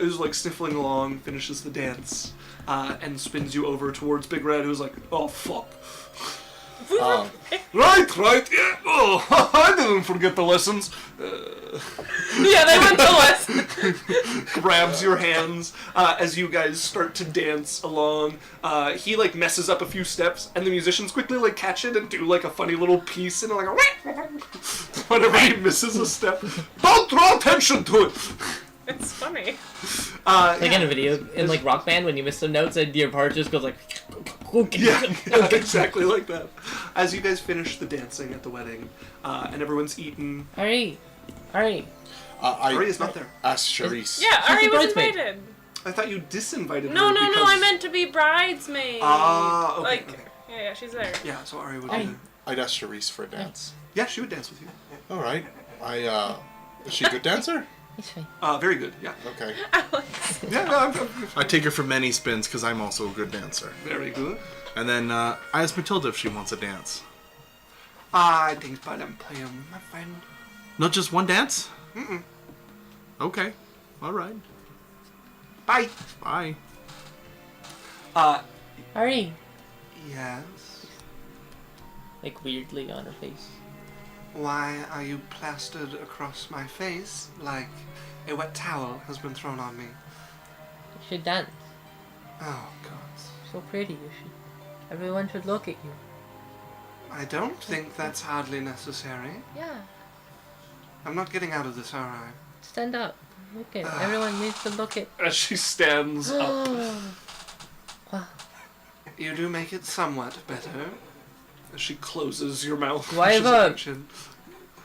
Is like sniffling along, finishes the dance, and spins you over towards Big Red, who's like, oh fuck. Right, yeah. Oh, I didn't forget the lessons. Yeah, they went to West. Grabs your hands as you guys start to dance along. He like messes up a few steps, and the musicians quickly like catch it and do like a funny little piece, and like whenever he misses a step, don't draw attention to it. It's funny. Like in a video, in like Rock Band, when you miss some notes and your part just goes like... Yeah, exactly like that. As you guys finish the dancing at the wedding, and everyone's eaten. Ari. Ari is not there. Asked Charisse. Yeah, Ari a was bridesmaid. invited. I thought you disinvited her. No, because... I meant to be bridesmaid. Ah, okay, Like, okay. yeah, she's there. Yeah, so Ari would Ari. be there. I'd asked Charisse for a dance. Yeah, she would dance with you. All right. Is she a good dancer? It's fine. Very good, yeah. Okay. Alex. Yeah, no, I'm I take her for many spins because I'm also a good dancer. very good. And then I asked Matilda if she wants a dance. I think but I'm playing my friend. Not just one dance? Mm-mm. Okay. All right. Bye. Bye. Ari. Yes? Like weirdly on her face. Why are you plastered across my face like a wet towel has been thrown on me? You should dance. Oh, God. So pretty, you should. Everyone should look at you. I don't think that's hardly necessary. Yeah. I'm not getting out of this, are I? Stand up. Look at everyone needs to look at. As she stands up. Wow. You do make it somewhat better. As she closes your mouth. Do I have pushes a- her chin.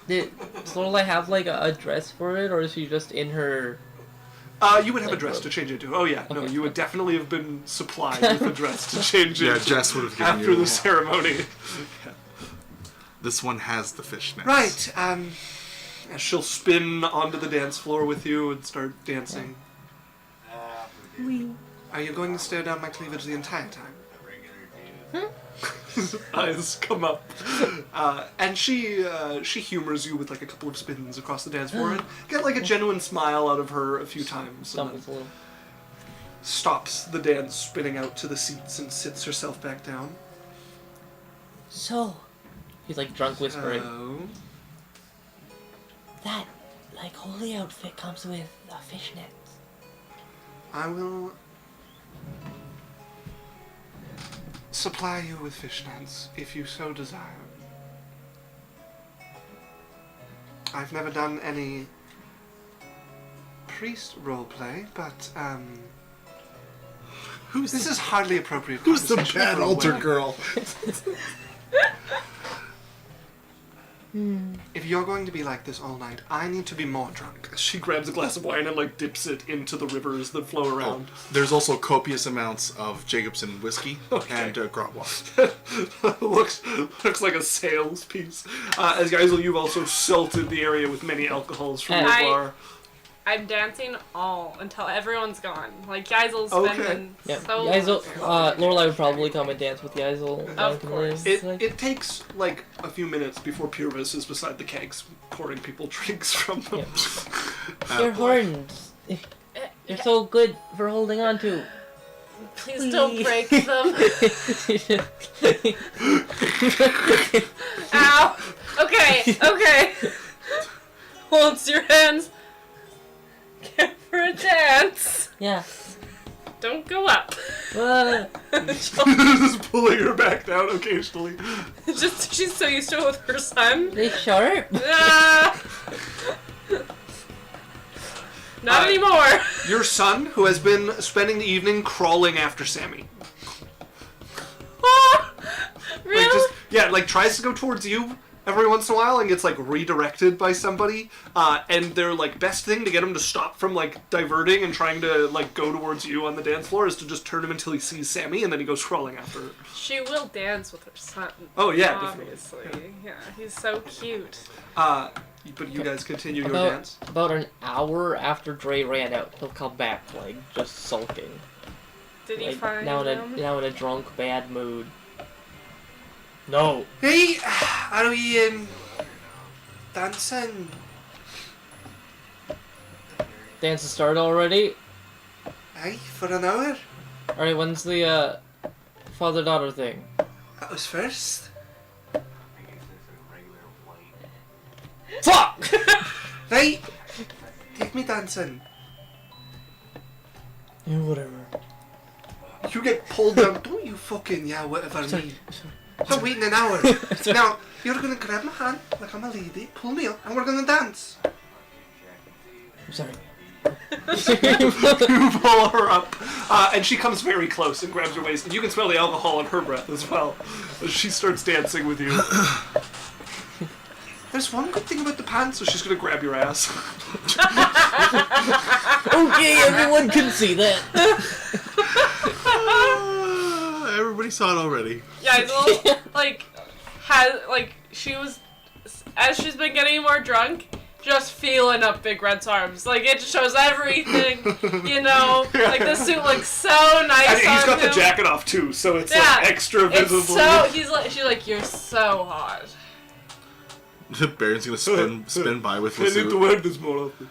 Did Lorelai have like a dress for it, or is she just in her? You would have a dress to change it to. Oh yeah, no, Okay. you would definitely have been supplied with a dress to change it. Yeah, Jess would have given after you. the ceremony. This one has the fishnets. Right. As she'll spin onto the dance floor with you and start dancing. Are you going to stare down my cleavage the entire time? His eyes come up, and she humors you with like a couple of spins across the dance floor and get like a genuine smile out of her a few times. And then Stumbles a little. stops the dance, spinning out to the seats and sits herself back down. So, he's like drunk whispering. So, That like holy outfit comes with a fishnet. I will supply you with fishnets if you so desire. I've never done any priest roleplay, but this is hardly appropriate. Who's the conversation bad for a altar wedding. girl? If you're going to be like this all night, I need to be more drunk. She grabs a glass of wine and like dips it into the rivers that flow around. There's also copious amounts of Jacobson whiskey and grog water. looks like a sales piece. As Geisel, you've also salted the area with many alcohols from your bar. I'm dancing all until everyone's gone. Like Yaisel's Okay. been Yeah, so. Yaisel, Lorelai would probably come and dance with Yaisel. Of course. It takes like a few minutes before Purvis is beside the kegs pouring people drinks from them. Your horns. You're so good for holding on to. Please don't break them. Ow. Okay. Hold your hands. Get for a dance. Yeah. Don't go up. Just pulling her back down occasionally. Just she's so used to it with her son. They sharp. Not anymore. Your son, who has been spending the evening crawling after Sammy. Really? Like tries to go towards you, every once in a while and gets like redirected by somebody, and their like best thing to get him to stop from like diverting and trying to like go towards you on the dance floor is to just turn him until he sees Sammy, and then he goes crawling after her. She will dance with her son. Oh yeah, obviously. definitely. Yeah, he's so cute. But you guys continue your dance. About an hour after Dre ran out, he'll come back, like, just sulking. Did he Like, find now him? now in a drunk, bad mood. No. Hey, are we dancing? Dance has started already? Aye, for an hour. Alright, when's the, father-daughter thing? That was first. I guess it's a regular white. Fuck! Right, take me dancing. Yeah, whatever. You get pulled down. Don't you fucking whatever me. I'm waiting an hour. Now, you're gonna grab my hand like I'm a lady, pull me up, and we're gonna dance. I'm sorry. You pull her up, and she comes very close and grabs your waist, and you can smell the alcohol on her breath as well as she starts dancing with you. There's one good thing about the pants, so she's gonna grab your ass. Okay, everyone can see that. Everybody saw it already. Yeah, Isel, she was, as she's been getting more drunk, just feeling up Big Red's arms. Like, it just shows everything, you know? Like, the suit looks so nice And he's got on the him. jacket off too, so it's Yeah, like extra visible. It's so, she's like, you're so hot. Baron's gonna spin by with I need to Lazu. wear this more often.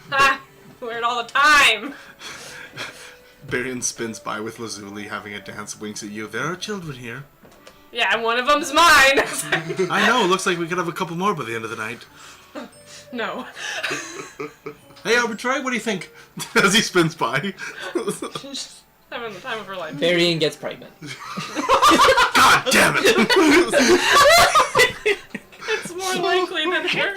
Ha! Wear it all the time. Baron spins by with Lazuli having a dance, winks at you. There are children here. Yeah, and one of them's mine. I know, looks like we could have a couple more by the end of the night. No. Hey, Arbitrary, what do you think? As he spins by. She's having the time of her life. Marion gets pregnant. God damn it! It's more likely than her.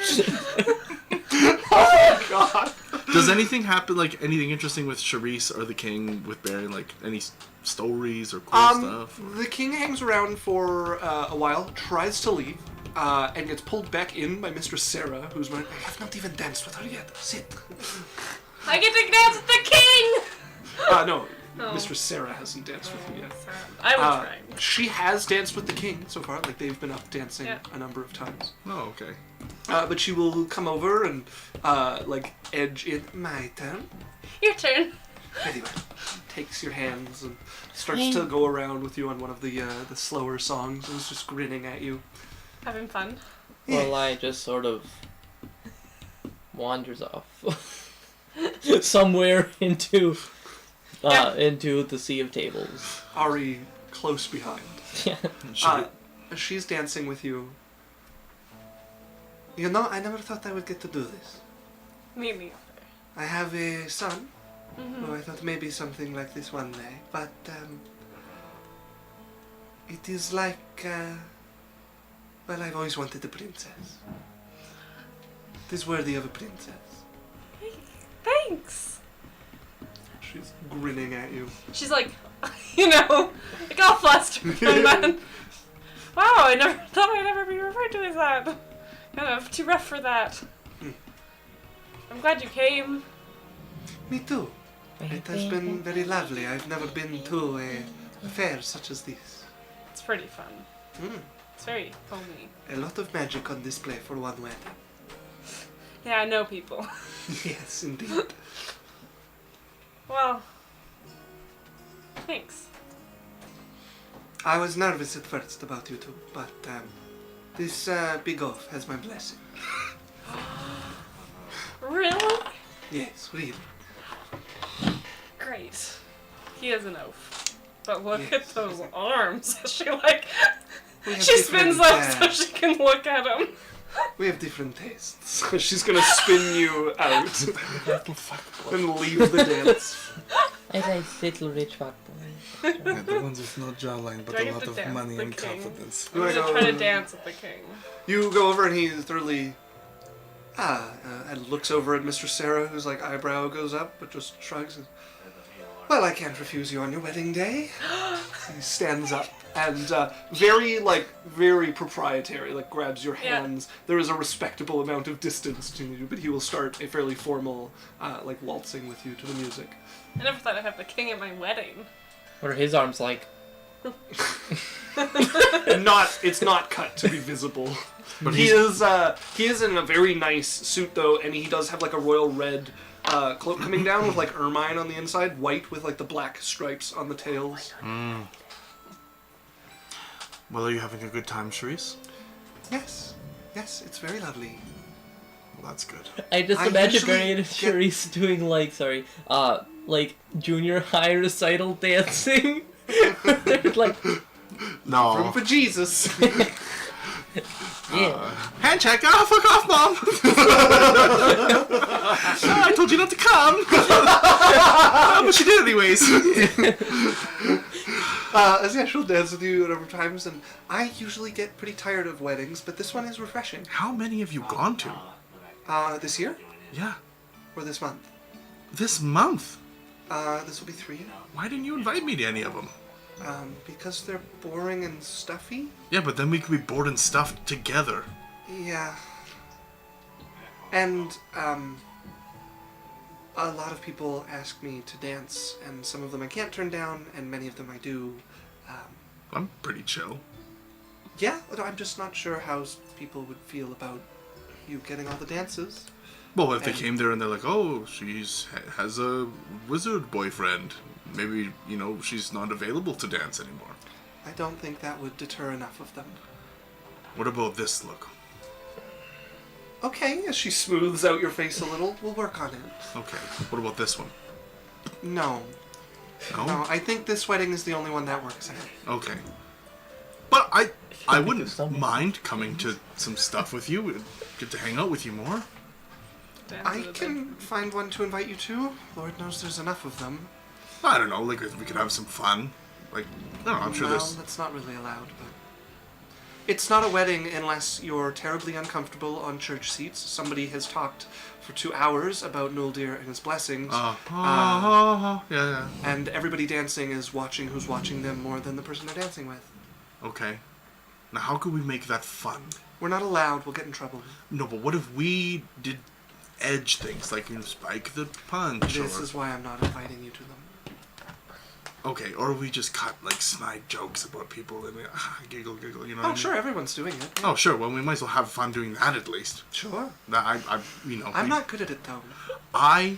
Oh god. Does anything happen, like anything interesting with Charisse or the King with Baron? Like any stories or cool stuff? The king hangs around for a while, tries to leave, and gets pulled back in by Mistress Sarah, who's like, I have not even danced with her yet. Sit. I get to dance with the king! No, Oh. Mistress Sarah hasn't danced with you yet. I was trying. She has danced with the king so far, like they've been up dancing Yeah. a number of times. Oh, okay. But she will come over and, like, edge in my turn. Your turn. Very well. Takes your hands and starts to go around with you on one of the slower songs and is just grinning at you. Having fun. Well, I just sort of wanders off somewhere into the sea of tables. Ari close behind. Yeah. She's dancing with you. You know, I never thought I would get to do this. Me neither. I have a son, who I thought maybe something like this one day, but it is like, well, I've always wanted a princess. It is worthy of a princess. Thanks. She's grinning at you. She's like, you know, like all flustered and then, wow, I never thought I'd ever be referred to as that. Kind of too rough for that. I'm glad you came. Me too. It has been very lovely. I've never been to a fair such as this. It's pretty fun. It's very homey. A lot of magic on display for one wedding. Yeah, I know people. Yes, indeed. Well, thanks. I was nervous at first about you two, but this big oaf has my blessing. Really? Yes, really. Great. He is an oaf. But look Yes. at those arms. She like, We have she spins different, up so she can look at him. We have different tastes. She's gonna spin you out and leave the dance. I like little rich fuck boy. Yeah, the ones with no jawline, Do but I a get lot to of dance money the and king? confidence. I'm gonna try to dance with the king. You go over and he thoroughly and looks over at Mr. Sarah, whose like eyebrow goes up, but just shrugs. And, Well, I can't refuse you on your wedding day. He stands up and very proprietary, grabs your hands. Yeah. There is a respectable amount of distance between you, but he will start a fairly formal, waltzing with you to the music. I never thought I'd have the king at my wedding. What are his arms like? It's not cut to be visible. But he is in a very nice suit though, and he does have a royal red cloak coming down with ermine on the inside, white with the black stripes on the tails. Mm. Well, are you having a good time, Charisse? Yes, it's very lovely. Well, that's good. I just imagine Charisse doing junior high recital dancing. No. Room for Jesus. Yeah. Hand check. Oh, fuck off, Mom. I told you not to come. But she did anyways. She'll dance with you a number of times, and I usually get pretty tired of weddings, but this one is refreshing. How many have you gone to? This year? Yeah. Or this month? This month? This will be 3. Why didn't you invite me to any of them? Because they're boring and stuffy? Yeah, but then we could be bored and stuffed together. Yeah. And, a lot of people ask me to dance, and some of them I can't turn down, and many of them I do. I'm pretty chill. Yeah, but I'm just not sure how people would feel about you getting all the dances. Well, if they came there and they're like, oh, has a wizard boyfriend. Maybe, she's not available to dance anymore. I don't think that would deter enough of them. What about this look? Okay, as she smooths out your face a little, we'll work on it. Okay, what about this one? No. No? No, I think this wedding is the only one that works out. Okay. But I wouldn't mind coming to some stuff with you. Get to hang out with you more. I can find one to invite you to. Lord knows there's enough of them. I don't know, we could have some fun. I don't know, I'm sure there's... that's not really allowed, but... It's not a wedding unless you're terribly uncomfortable on church seats. Somebody has talked for 2 hours about Nuldir and his blessings. Yeah. And everybody dancing is watching who's watching them more than the person they're dancing with. Okay. Now, how could we make that fun? We're not allowed. We'll get in trouble. No, but what if we did edge things, spike the punch? This is why I'm not inviting you to them. Okay, or we just cut snide jokes about people and giggle, you know what I mean? Sure, everyone's doing it. Yeah. Oh, sure. Well, we might as well have fun doing that at least. Sure. I'm not good at it though. I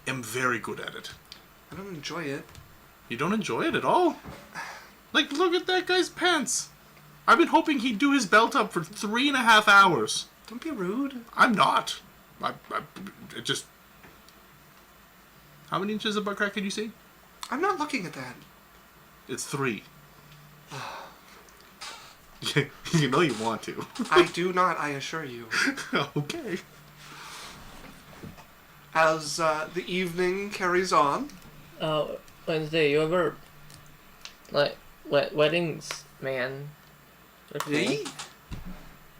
am very good at it. I don't enjoy it. You don't enjoy it at all? Look at that guy's pants. I've been hoping he'd do his belt up for 3.5 hours. Don't be rude. I'm not. It just... How many inches of butt crack did you see? I'm not looking at that. It's 3. You know you want to. I do not, I assure you. Okay. As the evening carries on... Wednesday, you ever... weddings, man. Hey?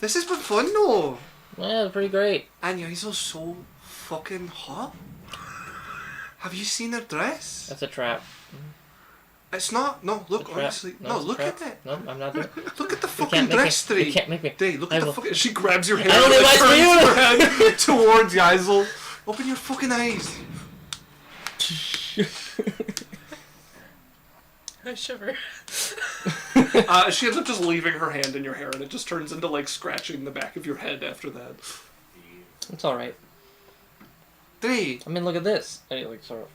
This has been fun, though. Yeah, it's pretty great. And you're so fucking hot. Have you seen their dress? That's a trap. It's not. No, look, honestly. No, look at it. No, I'm not doing Look at the fucking dress, Tree. You can't make me. Day, look at the fucking... She grabs your hair I only and watch turns her head towards Yazel. Open your fucking eyes. I shiver. She ends up just leaving her hand in your hair, and it just turns into, scratching the back of your head after that. It's alright. Day. I mean, look at this. And he, sort of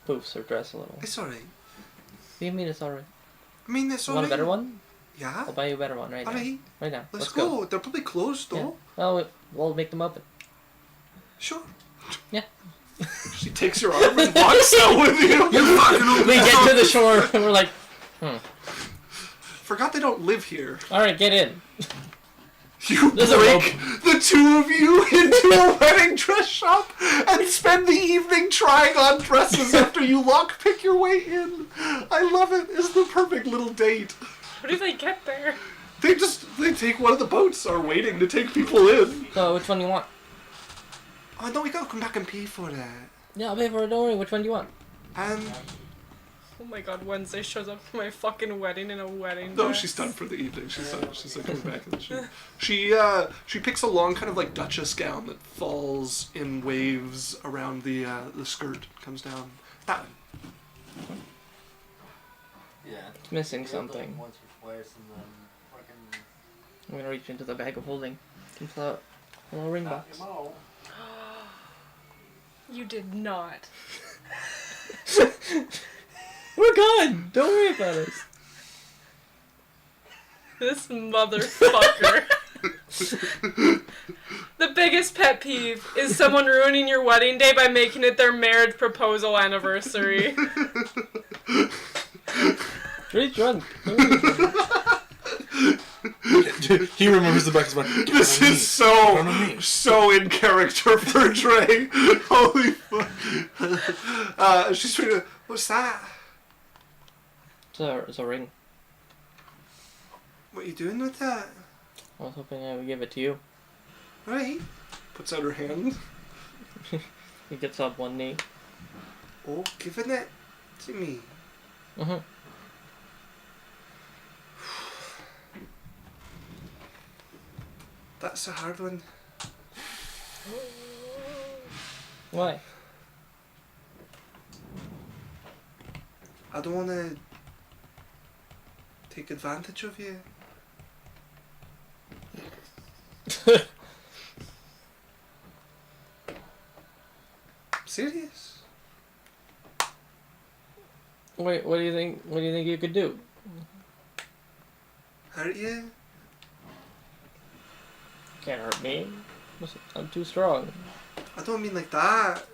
poofs her dress a little. It's alright. What do you mean it's alright? I mean, it's You alright. want a better one? Yeah. I'll buy you a better one right now. Alright. Right now. Let's go. They're probably closed, though. Yeah. Oh, we'll make them open. Sure. Yeah. She takes your arm and walks out with you. We get to the shore and we're like, Forgot they don't live here. Alright, get in. You There's a break the two of you into a wedding dress shop and spend the evening trying on dresses after you lockpick your way in. I love it. It's the perfect little date. How do they get there? They take one of the boats are waiting to take people in. So, which one do you want? Oh no, we gotta come back and pay for that. Yeah, I'll pay for it. Don't worry. Which one do you want? And Oh my god, Wednesday shows up to my fucking wedding in a wedding no, dress. she's done for the evening. She's done. She's like coming back. And she picks a long kind of like duchess gown that falls in waves around the skirt. Comes down. That one. Yeah. It's missing something. Once or twice and then fucking I'm gonna reach into the bag of holding. Can pull out a little ring knock box. him out. You did not. We're good! Don't worry about us. This motherfucker. The biggest pet peeve is someone ruining your wedding day by making it their marriage proposal anniversary. Really drunk. He remembers the back of his mind. This is so in character for Dre. Holy fuck. She's trying to. What's that? It's a ring. What are you doing with that? I was hoping I would give it to you. Right. Puts out her hand. He gets up one knee. Oh, giving it to me. Mm-hmm. That's a hard one. Why? I don't want to take advantage of you. I'm serious. Wait, what do you think? What do you think you could do? Hurt you? Can't hurt me. I'm too strong. I don't mean like that.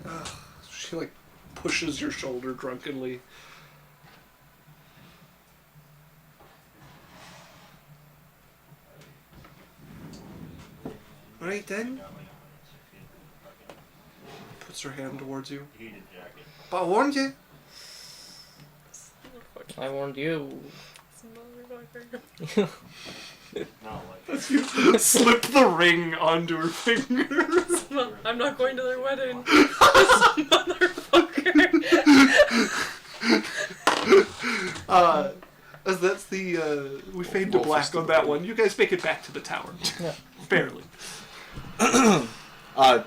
Ugh. She like pushes your shoulder drunkenly. Right then. Puts her hand towards you. But I warned you. I warned you. This motherfucker. Not like As you slip the ring onto her finger. I'm not going to their wedding. This motherfucker. As that's the we fade to Roll black for on that one. You guys make it back to the tower. Yeah. Barely.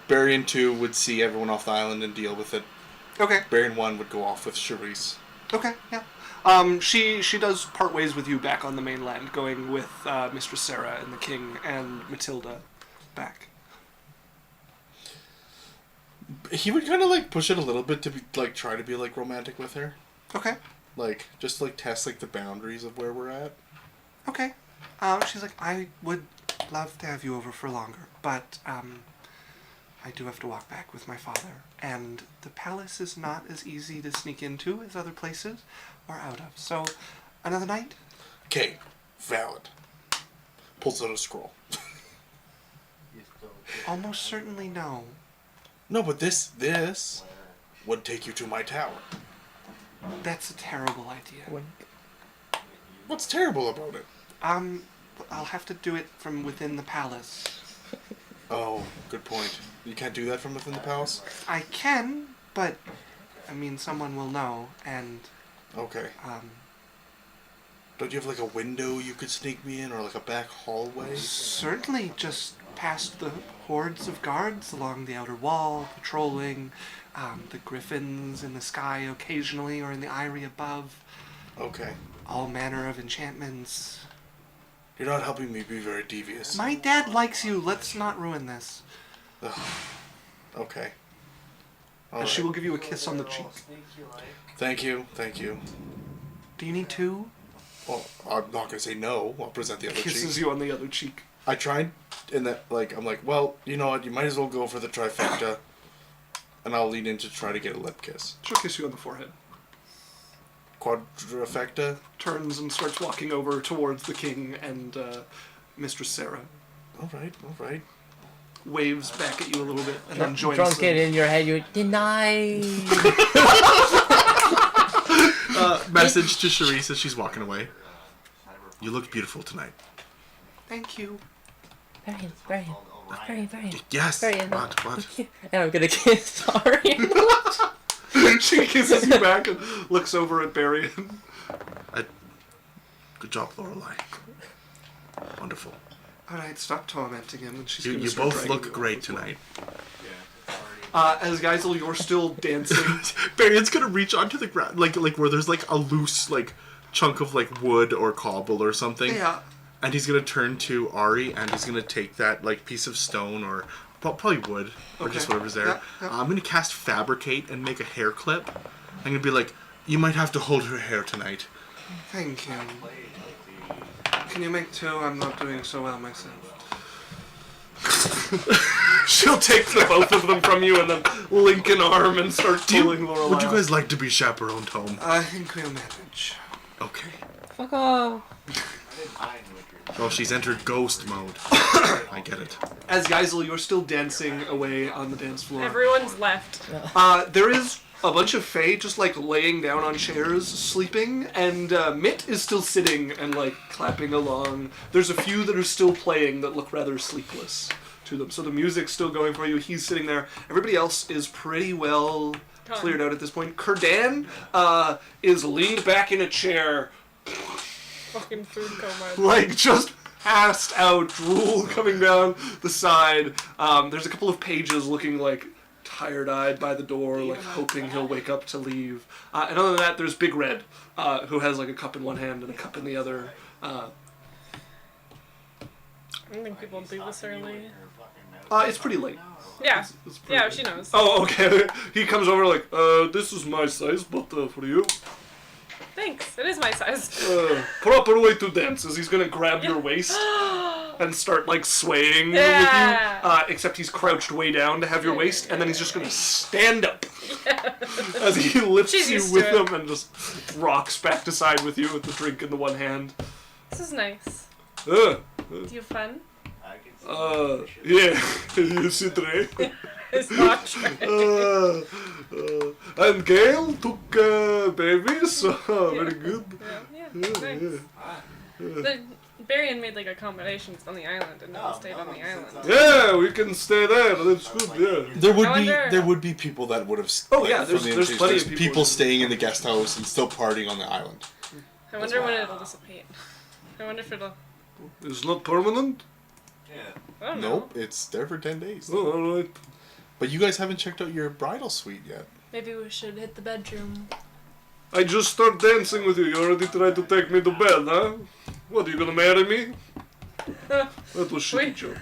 Barry and 2 would see everyone off the island and deal with it. Okay. Barry and 1 would go off with Charisse. Okay, yeah. She does part ways with you back on the mainland, going with Mistress Sarah and the King and Matilda back. He would kind of like push it a little bit to be like try to be like romantic with her, Okay, like just like test like the boundaries of where we're at. okay. She's like, I would love to have you over for longer, but I do have to walk back with my father, and the palace is not as easy to sneak into as other places or out of. So, another night. Okay, valid. Pulls out a scroll. you still Almost certainly no. No, but this would take you to my tower. That's a terrible idea. Wink. What's terrible about it? I'll have to do it from within the palace. Oh, good point. You can't do that from within the palace? I can, but I mean, someone will know, and Okay. Don't you have like a window you could sneak me in, or like a back hallway? certainly just past the hordes of guards along the outer wall, patrolling, the griffins in the sky occasionally, or in the eyrie above, Okay. all manner of enchantments. You're not helping me be very devious. My dad likes you. Let's not ruin this. Ugh. Okay. And she Alright. will give you a kiss on the cheek. Thank you, thank you. Do you need two? Well, I'm not gonna say no. I'll present the other Kisses cheek. you on the other cheek. I tried, and that like I'm like, well, you know what? You might as well go for the trifecta, and I'll lean in to try to get a lip kiss. She'll kiss you on the forehead. Quadrifecta. Turns and starts walking over towards the king and Mistress Sarah. All right. Waves back at you a little bit and then joins Drunk them. kid in your head, you deny. Message to Charisse as she's walking away. You look beautiful tonight. Thank you. Yes. Very What? And I'm gonna kiss Ari. She kisses you back and looks over at Barry. Good job, Lorelai. Wonderful. All right, stop tormenting him. And she's You gonna start both dragging look you great off the floor. tonight. As Geisel, you're still dancing. Barion's gonna reach onto the ground, like where there's like a loose like chunk of like wood or cobble or something. Yeah. And he's gonna turn to Ari and he's gonna take that like piece of stone or probably wood or just Okay. whatever's there. Yeah, yeah. I'm gonna cast Fabricate and make a hair clip. I'm gonna be like, you might have to hold her hair tonight. Thank you. Can you make two? I'm not doing so well myself. She'll take the both of them from you and then link an arm and start pulling Lorelai. Would you guys like to be chaperoned home? I think we'll manage. Okay. Fuck off. Well, she's entered ghost mode. I get it. As Geisel, you're still dancing away on the dance floor. Everyone's left. There is a bunch of Fae just like laying down on chairs, sleeping, and Mitt is still sitting and like clapping along. There's a few that are still playing that look rather sleepless to them. So the music's still going for you. He's sitting there. Everybody else is pretty well cleared out at this point. Kurdan is leaned back in a chair, Fucking food coma. like just passed out, drool coming down the side. There's a couple of pages looking like tired-eyed by the door, like hoping he'll wake up to leave. And other than that, there's Big Red, who has like a cup in one hand and a cup in the other. I don't think people do this early. It's pretty late. Yeah. It's pretty Yeah, late. she knows. Oh, okay. He comes over like, this is my size, but for you, Thanks. It is my size. proper way to dance is he's gonna grab your waist and start like swaying Yeah. with you. Except he's crouched way down to have your waist, and then he's just gonna stand up as he lifts She's you used with to it. him and just rocks back to side with you with the drink in the one hand. This is nice. Uh, Do you have fun? yeah, you sit right. It's not true. And Gail took babies, so very good. Yeah, nice. The Barian made like accommodations on the island, and no one stayed on the island. Yeah, we can stay there. That's good. Yeah. There would be people that would have. Oh, yeah, there's plenty of people staying in the guest house and still partying on the island. I wonder when it'll dissipate. I wonder if it'll. It's not permanent. I don't know. Nope, it's there for 10 days. Oh, all right. But you guys haven't checked out your bridal suite yet. Maybe we should hit the bedroom. I just start dancing with you. You already tried to take me to bed, huh? What, are you gonna marry me? That was a shitty Wait. joke.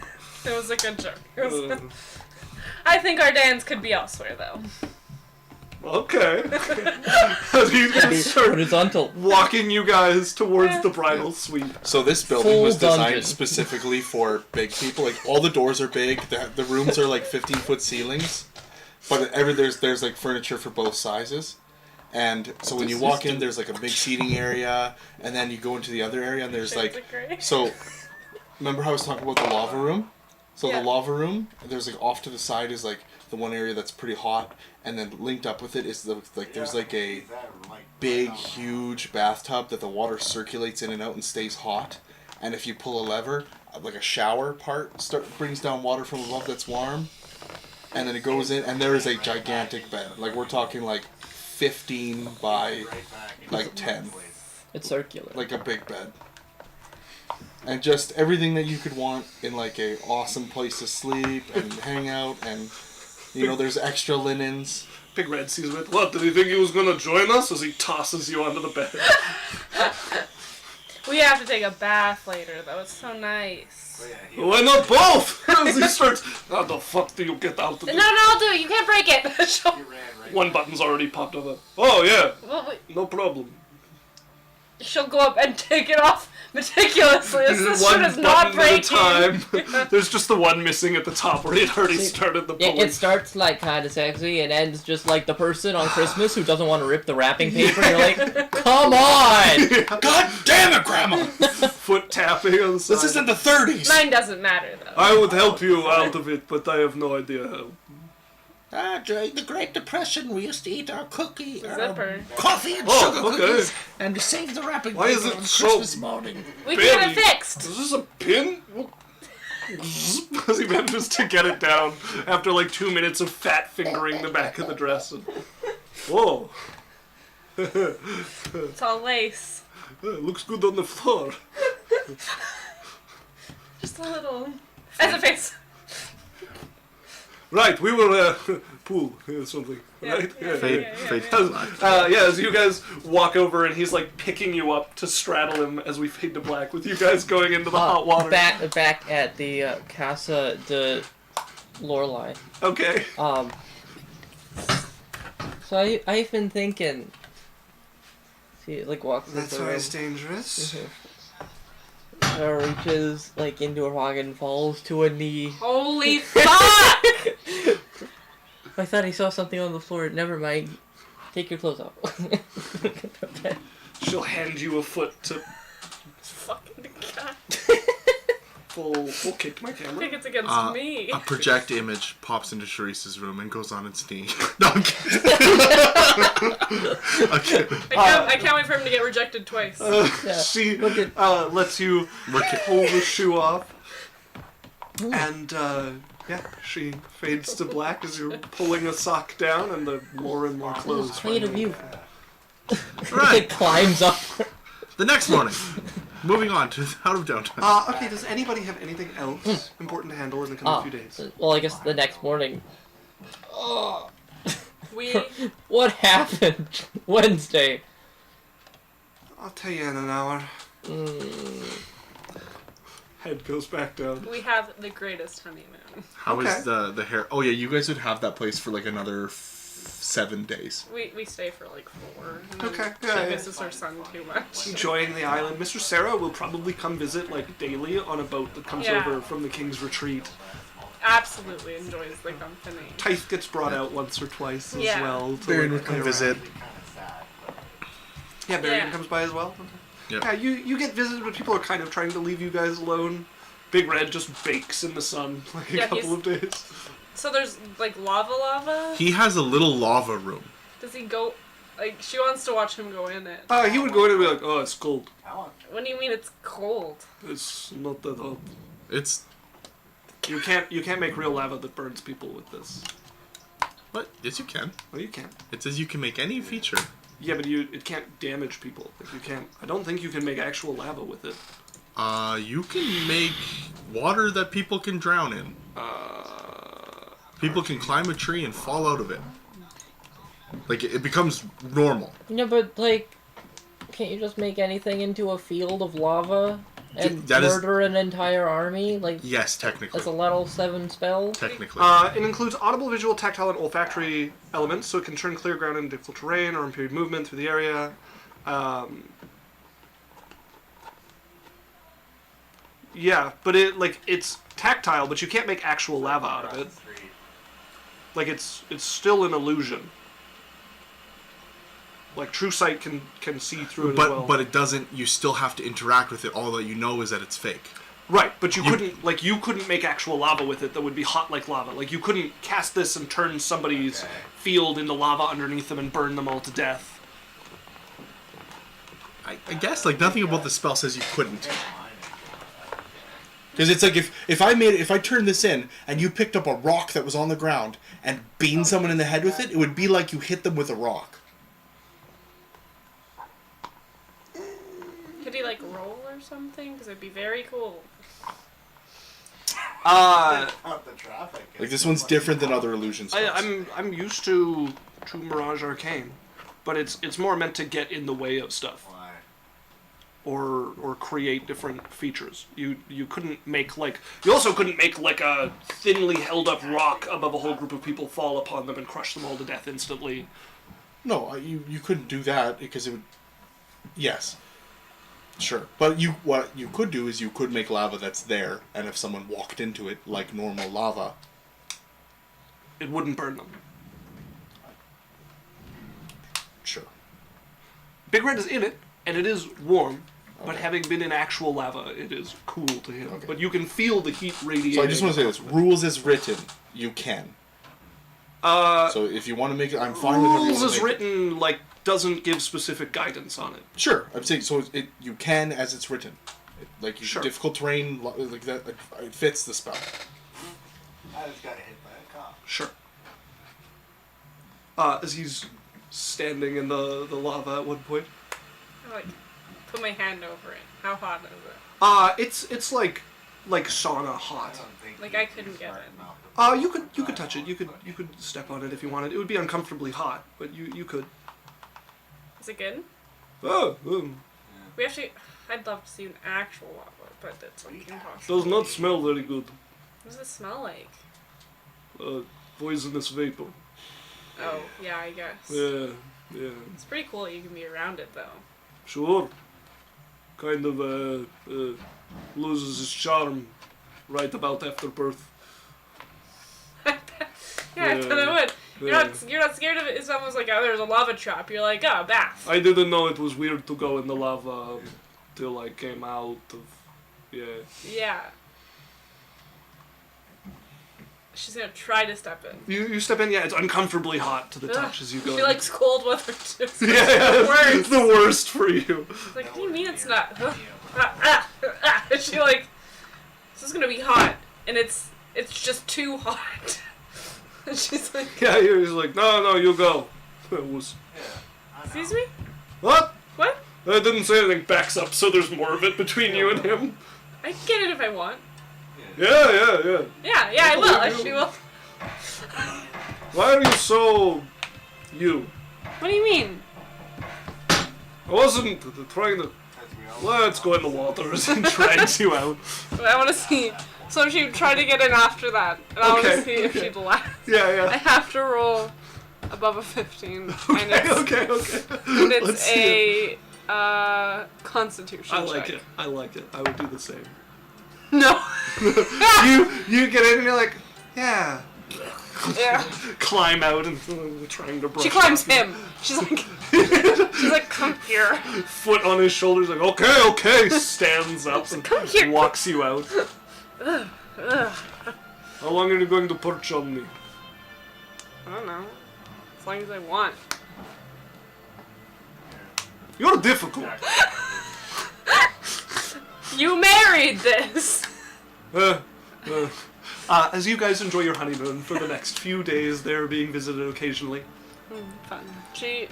It was a good joke. It was I think our dance could be elsewhere, though. Okay. As he's gonna start Horizontal. walking you guys towards the bridal suite. So this building Full was designed dungeon. specifically for big people. Like all the doors are big. The rooms are like 15-foot ceilings, but there's like furniture for both sizes. And so when you walk in, there's like a big seating area, and then you go into the other area, and there's Shades like of grey. so. Remember how I was talking about the lava room? So Yeah. the lava room, there's like off to the side is like the one area that's pretty hot, and then linked up with it is there's like a big huge bathtub that the water circulates in and out and stays hot, and if you pull a lever, like a shower part brings down water from above that's warm, and then it goes in, and there is a gigantic bed. Like we're talking like 15 by like 10, It's circular. like a big bed. And just everything that you could want in like a awesome place to sleep and hang out, and you know there's extra linens. Big Red sees it. What, did he think he was gonna join us? As he tosses you onto the bed. We have to take a bath later, though. It's so nice. Why not both? As he starts, how the fuck do you get out of No, this? I'll do it. You can't break it. She'll- One button's already popped up. Oh yeah, well, no problem. she'll go up and take it off meticulously. This shit is not button at a breaking. time. There's just the one missing at the top where he had already started the Yeah, pulling. it starts like kind of sexy and ends just like the person on Christmas who doesn't want to rip the wrapping paper. You're like, come on! God damn it, Grandma! Foot tapping on the side. This isn't the 30s. Mine doesn't matter, though. I would help you out of it, but I have no idea how. During the Great Depression, we used to eat our cookie, our Zipper. coffee and Oh, sugar okay. cookies, and to save the wrapping Why is paper it on so Christmas morning. We can get it Barely. fixed. Is this a pin? As he manages to get it down after like 2 minutes of fat fingering the back of the dress. And Whoa. It's all lace. Looks good on the floor. Just a little. As a face. Right, we were pool or something, right? Fade As you guys walk over and he's like picking you up to straddle him as we fade to black with you guys going into the hot water. Back at the Casa de Lorelei. Okay. So I've been thinking. See, like walks. That's into why the it's dangerous. reaches like into a pocket and falls to a knee. Holy fuck! I thought I saw something on the floor. Never mind. Take your clothes off. Okay. She'll hand you a foot to Fucking God. full kick to my I think camera. it's against me. A project image pops into Sharice's room and goes on its knee. No, I'm kidding. Okay. I can't wait for him to get rejected twice. She Look at- lets you pull the shoe off, and she fades to black as you're pulling a sock down, and the more and more clothes. Plate of you. Right. It climbs up. The next morning. Moving on to out of downtown. Okay, does anybody have anything else important to handle in the coming few days? Well, I guess the next morning. We What happened Wednesday? I'll tell you in an hour. Head goes back down. we have the greatest honeymoon. How okay. is the hair? Oh yeah, you guys would have that place for like another 7 days. We stay for like 4. And Okay, She yeah. misses her son too much. Enjoying the island. Mr. Sarah will probably come visit like daily on a boat that comes Yeah. over from the King's Retreat. Absolutely enjoys the company. Tithe gets brought out once or twice as Yeah. well. To, Baron would play come around. visit. Yeah, Baron Yeah. comes by as well. Yep. Yeah, you get visited, but people are kind of trying to leave you guys alone. Big Red just bakes in the sun like a Yeah, couple of days. So there's like lava. He has a little lava room. Does he go? Like she wants to watch him go in it. He would go in and be like, "Oh, it's cold. What do you mean it's cold? It's not that hot. It's You can't make real lava that burns people with this. what? Yes, you can. Well, you can. It says you can make any feature. Yeah, but it can't damage people. Like you can't. I don't think you can make actual lava with it. You can make water that people can drown in. People can climb a tree and fall out of it. Like it becomes normal. No, but like, can't you just make anything into a field of lava and That is- murder an entire army? Like, Yes, technically. that's a level 7 spell. Technically. It includes audible, visual, tactile, and olfactory elements, so it can turn clear ground into difficult terrain or impede movement through the area. Yeah, but it's tactile, but you can't make actual lava out of it. Like it's still an illusion. Like true sight can see through it as well. But it doesn't. You still have to interact with it. All that you know is that it's fake. Right, but you couldn't make actual lava with it that would be hot like lava. Like you couldn't cast this and turn somebody's field into lava underneath them and burn them all to death. I guess like nothing about the spell says you couldn't. Because it's like if I turned this in and you picked up a rock that was on the ground and beamed someone in the head with it, it would be like you hit them with a rock. Could he like roll or something? Because it'd be very cool. Out the traffic. Like this one's different than other illusion spells. I'm used to Mirage Arcane, but it's more meant to get in the way of stuff. Why? Or create different features. You couldn't make you also couldn't make like a thinly held up rock above a whole group of people, fall upon them and crush them all to death instantly. No, you couldn't do that because it would. Yes. Sure, but what you could do is you could make lava that's there, and if someone walked into it like normal lava, It wouldn't burn them. sure. Big Red is in it, and it is warm, but having been in actual lava, it is cool to him. Okay. But you can feel the heat radiating. So I just want to say this: rules as written, you can. So if you want to make it, I'm fine with rules everyone as written doesn't give specific guidance on it. Sure, I'm saying so. You can as it's written, Sure. difficult terrain like that. It fits the spell. I just got hit by a cop. Sure. As he's standing in the lava at one point. I like put my hand over it. How hot is it? It's like sauna hot. Like I couldn't get it. You could touch it. You could step on it if you wanted. It would be uncomfortably hot, but you could. Is it good? Oh, We actually, I'd love to see an actual lava, but it's like impossible. does not smell very good. What does it smell like? Poisonous vapor. Oh, yeah, I guess. Yeah. It's pretty cool that you can be around it, though. Sure. Kind of loses its charm right about after birth. Yeah, I thought it would. You're not scared of it. It's almost like, oh, there's a lava trap. You're like, oh, bath. I didn't know it was weird to go in the lava till I came out of. Yeah. Yeah. She's gonna try to step in. You step in, yeah, it's uncomfortably hot to the touch as you go She in. likes cold weather too. Yeah, it's the worst for you. Like, what do you mean it's not? And she like, this is gonna be hot, and it's just too hot. And she's like, Yeah, he's like, no, you go. It was. excuse me? What? What? I didn't say anything. Backs up, so there's more of it between you and him. I can get it if I want. Yeah. Yeah, I will. She will. Why are you so... you? What do you mean? I wasn't trying to... Let's go in the water as he drags you out. I want to see. So she tried to get in after that, and I want to see if she'd last. I Yeah. have to roll above a 15, and Okay. it's a Constitution I like check. it. I would do the same. No. You get in and you're like, yeah. Yeah. Climb out and trying to brush. She climbs off. him. She's like, come here. Foot on his shoulders, like, okay. Stands up and Come here. walks you out. How long are you going to perch on me? I don't know. As long as I want. You're difficult. You married this. As you guys enjoy your honeymoon for the next few days, they're being visited occasionally. Fun. She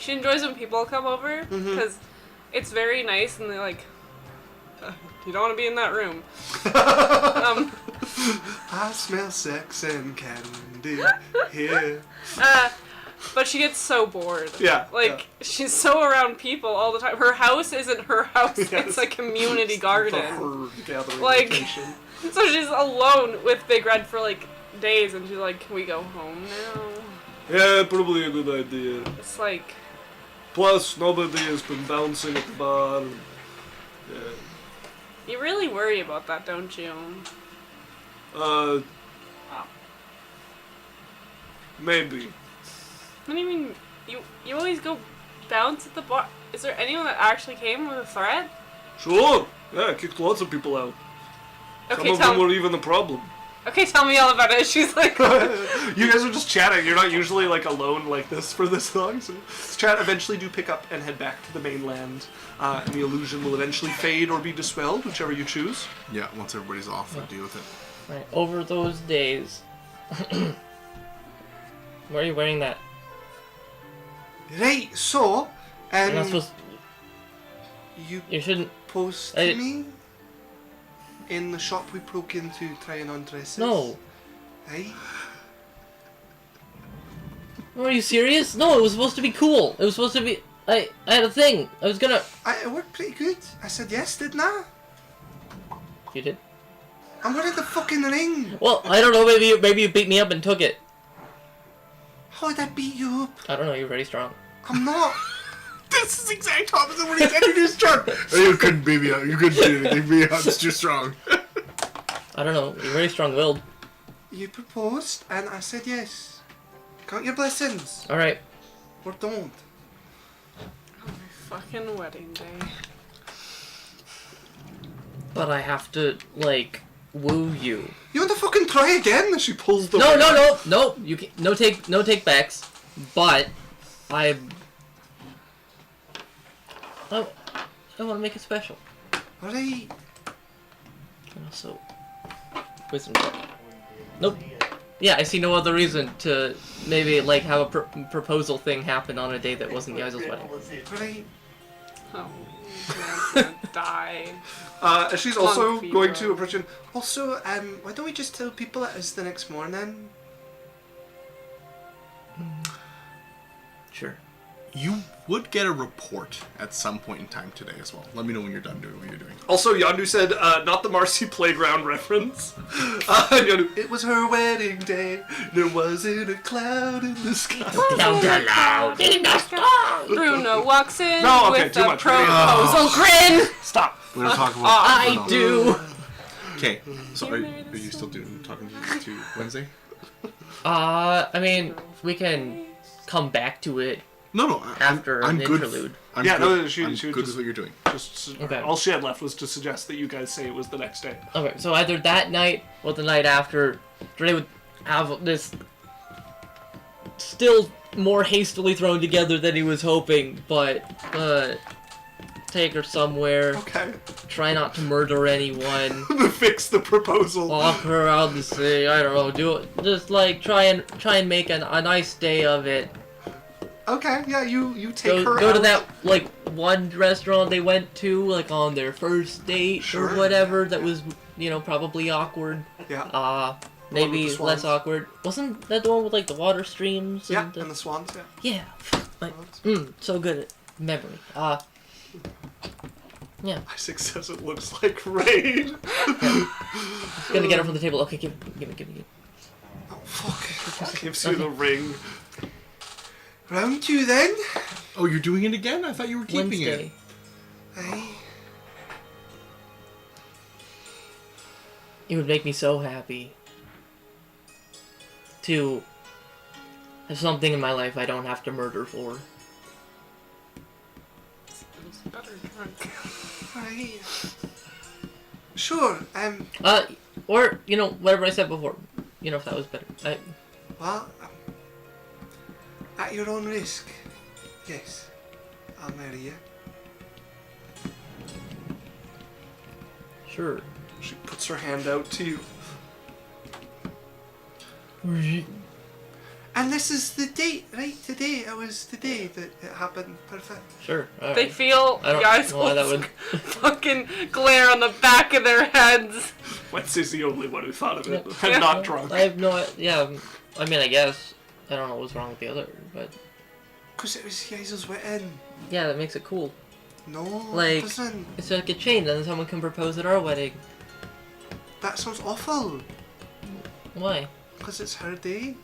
enjoys when people come over because it's very nice and they're like, you don't want to be in that room. I smell sex and candy here. But she gets so bored. Yeah. She's so around people all the time. Her house isn't her house. Yes. It's a community The garden. herd gathering Like- location. So she's alone with Big Red for like days and she's like, can we go home now? Yeah, probably a good idea. It's like, Plus, nobody has been bouncing at the bar. And, yeah. you really worry about that, don't you? Maybe. What do you mean? You always go bounce at the bar. Is there anyone that actually came with a threat? Sure. Yeah, I kicked lots of people out. Some Okay, of them were even the problem. okay, tell me all about it. She's like, You guys are just chatting. You're not usually like alone like this for this long. So chat eventually do pick up and head back to the mainland. And the illusion will eventually fade or be dispelled, whichever you choose. Yeah, once everybody's off, we'll deal with it. Right, over those days. Why are you wearing that? Right, so, You're not supposed. you You shouldn't. posted me in the shop we broke into trying on dresses. No. Right? Are you serious? No, it was supposed to be cool. It was supposed to be. I had a thing. I was gonna. It worked pretty good. I said yes, didn't I? You did. I'm wearing the fucking ring. Well, I don't know. Maybe you beat me up and took it. How did I beat you up? I don't know. You're very strong. I'm not. This is the exact opposite of what he said. You're too strong. You couldn't beat me up. You couldn't do anything. Me, I'm too strong. I don't know. You're very strong-willed. You proposed, and I said yes. Count your blessings. All right. Or don't. fucking wedding day. But I have to like woo you. You want to fucking try again? She pulls the. No. You can no take backs. But I want to make it special. Alright. And also wisdom check. Nope. Yeah, I see no other reason to maybe like have a proposal thing happen on a day that wasn't Yaizel's wedding. Right. Oh, man's gonna die. She's also Punk going fever. to approach him. Also, why don't we just tell people it is the next morning? Sure. You would get a report at some point in time today as well. Let me know when you're done doing what you're doing. Also, Yandu said, not the Marcy Playground reference. Yandu, it was her wedding day. There wasn't a cloud in the sky. Bruno walks in No, okay, with too a much. proposal grin. Stop. We're gonna talk about. I do. Okay, so are you still talking to Wednesday? I mean, we can come back to it No, after I'm an good. interlude. I'm Yeah, good. no, she I'm would good just- with what you're doing. Just Okay. All she had left was to suggest that you guys say it was the next day. Okay, so either that night or the night after, Dre would have this still more hastily thrown together than he was hoping, but take her somewhere, Okay. try not to murder anyone, Fix the proposal. walk her around the city, I don't know, do it, just like try and make a nice day of it. Okay, yeah, you take her Go to out. that like one restaurant they went to like on their first date Sure. or whatever that was probably awkward. Yeah. Maybe with the less swans. awkward. Wasn't that the one with like the water streams? Yeah, And and the swans, yeah. yeah. Like, so good at memory. Yeah. Isaac says it looks like rain. Gonna get her from the table. Okay, give me. Oh, fuck. Gives you the ring. Round two then. Oh, you're doing it again? I thought you were keeping Wednesday. Aye. It would make me so happy to have something in my life I don't have to murder for. It's better drunk. Aye. Sure, Or whatever I said before. If that was better. well, at your own risk. Yes, I'll marry you. Sure. She puts her hand out to you. And this is the date, right? Today, it was the day that it happened. Perfect. Sure. All They right. feel I don't guys know why that would. fucking glare on the back of their heads. Wednesday's the only one who thought of it, Yeah. and not drunk. I have no. Yeah. I mean, I guess I don't know what's wrong with the other, but Because it was Yaizel's wedding. yeah, that makes it cool. No, Like- it doesn't. It's like a chain, then someone can propose at our wedding. That sounds awful. Why? Because it's her day.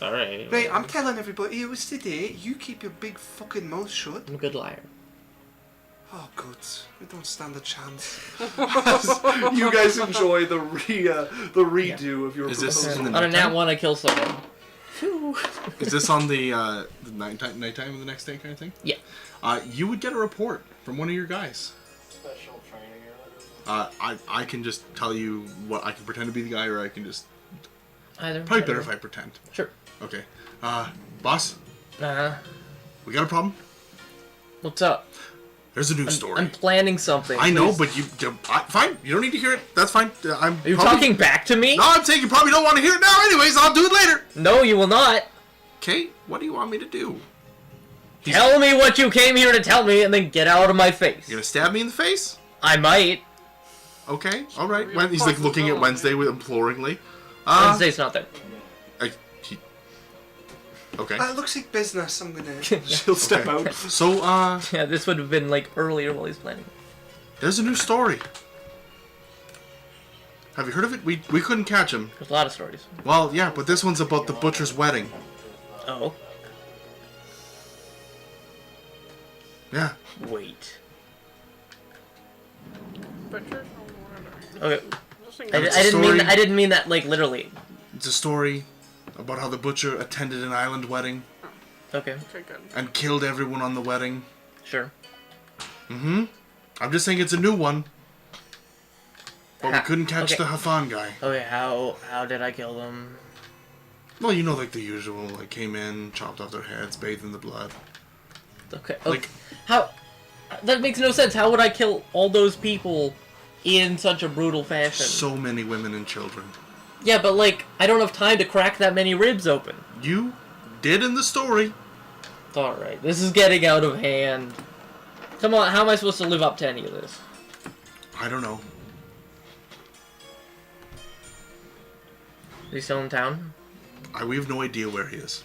All right. Right, I'm telling everybody it was today. You keep your big fucking mouth shut. I'm a good liar. Oh, good. We don't stand a chance. You guys enjoy the redo of your Is this proposal. in the On a nat nighttime? one, I kill someone. Phew. Is this on the nighttime of the next day kind of thing? Yeah. You would get a report from one of your guys. Special training or I can just tell you what I can pretend to be the guy, or I can just Either. probably better if I pretend. Sure. Okay. Boss, Uh, we got a problem. what's up? There's a new story. I'm planning something. I know, please. but fine. You don't need to hear it. That's fine. I'm. Are you probably- talking back to me? No, I'm saying you probably don't want to hear it now. Anyways, I'll do it later. No, you will not. Okay. What do you want me to do? Tell me what you came here to tell me, and then get out of my face. You're gonna stab me in the face? I might. Okay. All right. He's like looking at Wednesday with imploringly. Wednesday's not there. Okay. That looks like business. I'm gonna. She'll step Okay. out. So, Yeah, this would have been like earlier while he's planning. there's a new story. Have you heard of it? We couldn't catch him. There's a lot of stories. Well, yeah, but this one's about the butcher's wedding. Oh. Yeah. Wait. But you're Okay. And it's a I story- didn't mean that like literally. It's a story about how the butcher attended an island wedding Okay. okay, good. and killed everyone on the wedding. Sure. Mm-hmm. I'm just saying it's a new one. But we Ha- couldn't catch okay. the Hafan guy. Okay. How did I kill them? Well, you know, like the usual. Like, came in, chopped off their heads, bathed in the blood. Okay. Like- How? That makes no sense. How would I kill all those people in such a brutal fashion. So many women and children. Yeah, but like, I don't have time to crack that many ribs open. You did in the story. It's alright. This is getting out of hand. Come on, how am I supposed to live up to any of this? I don't know. Is he still in town? We have no idea where he is.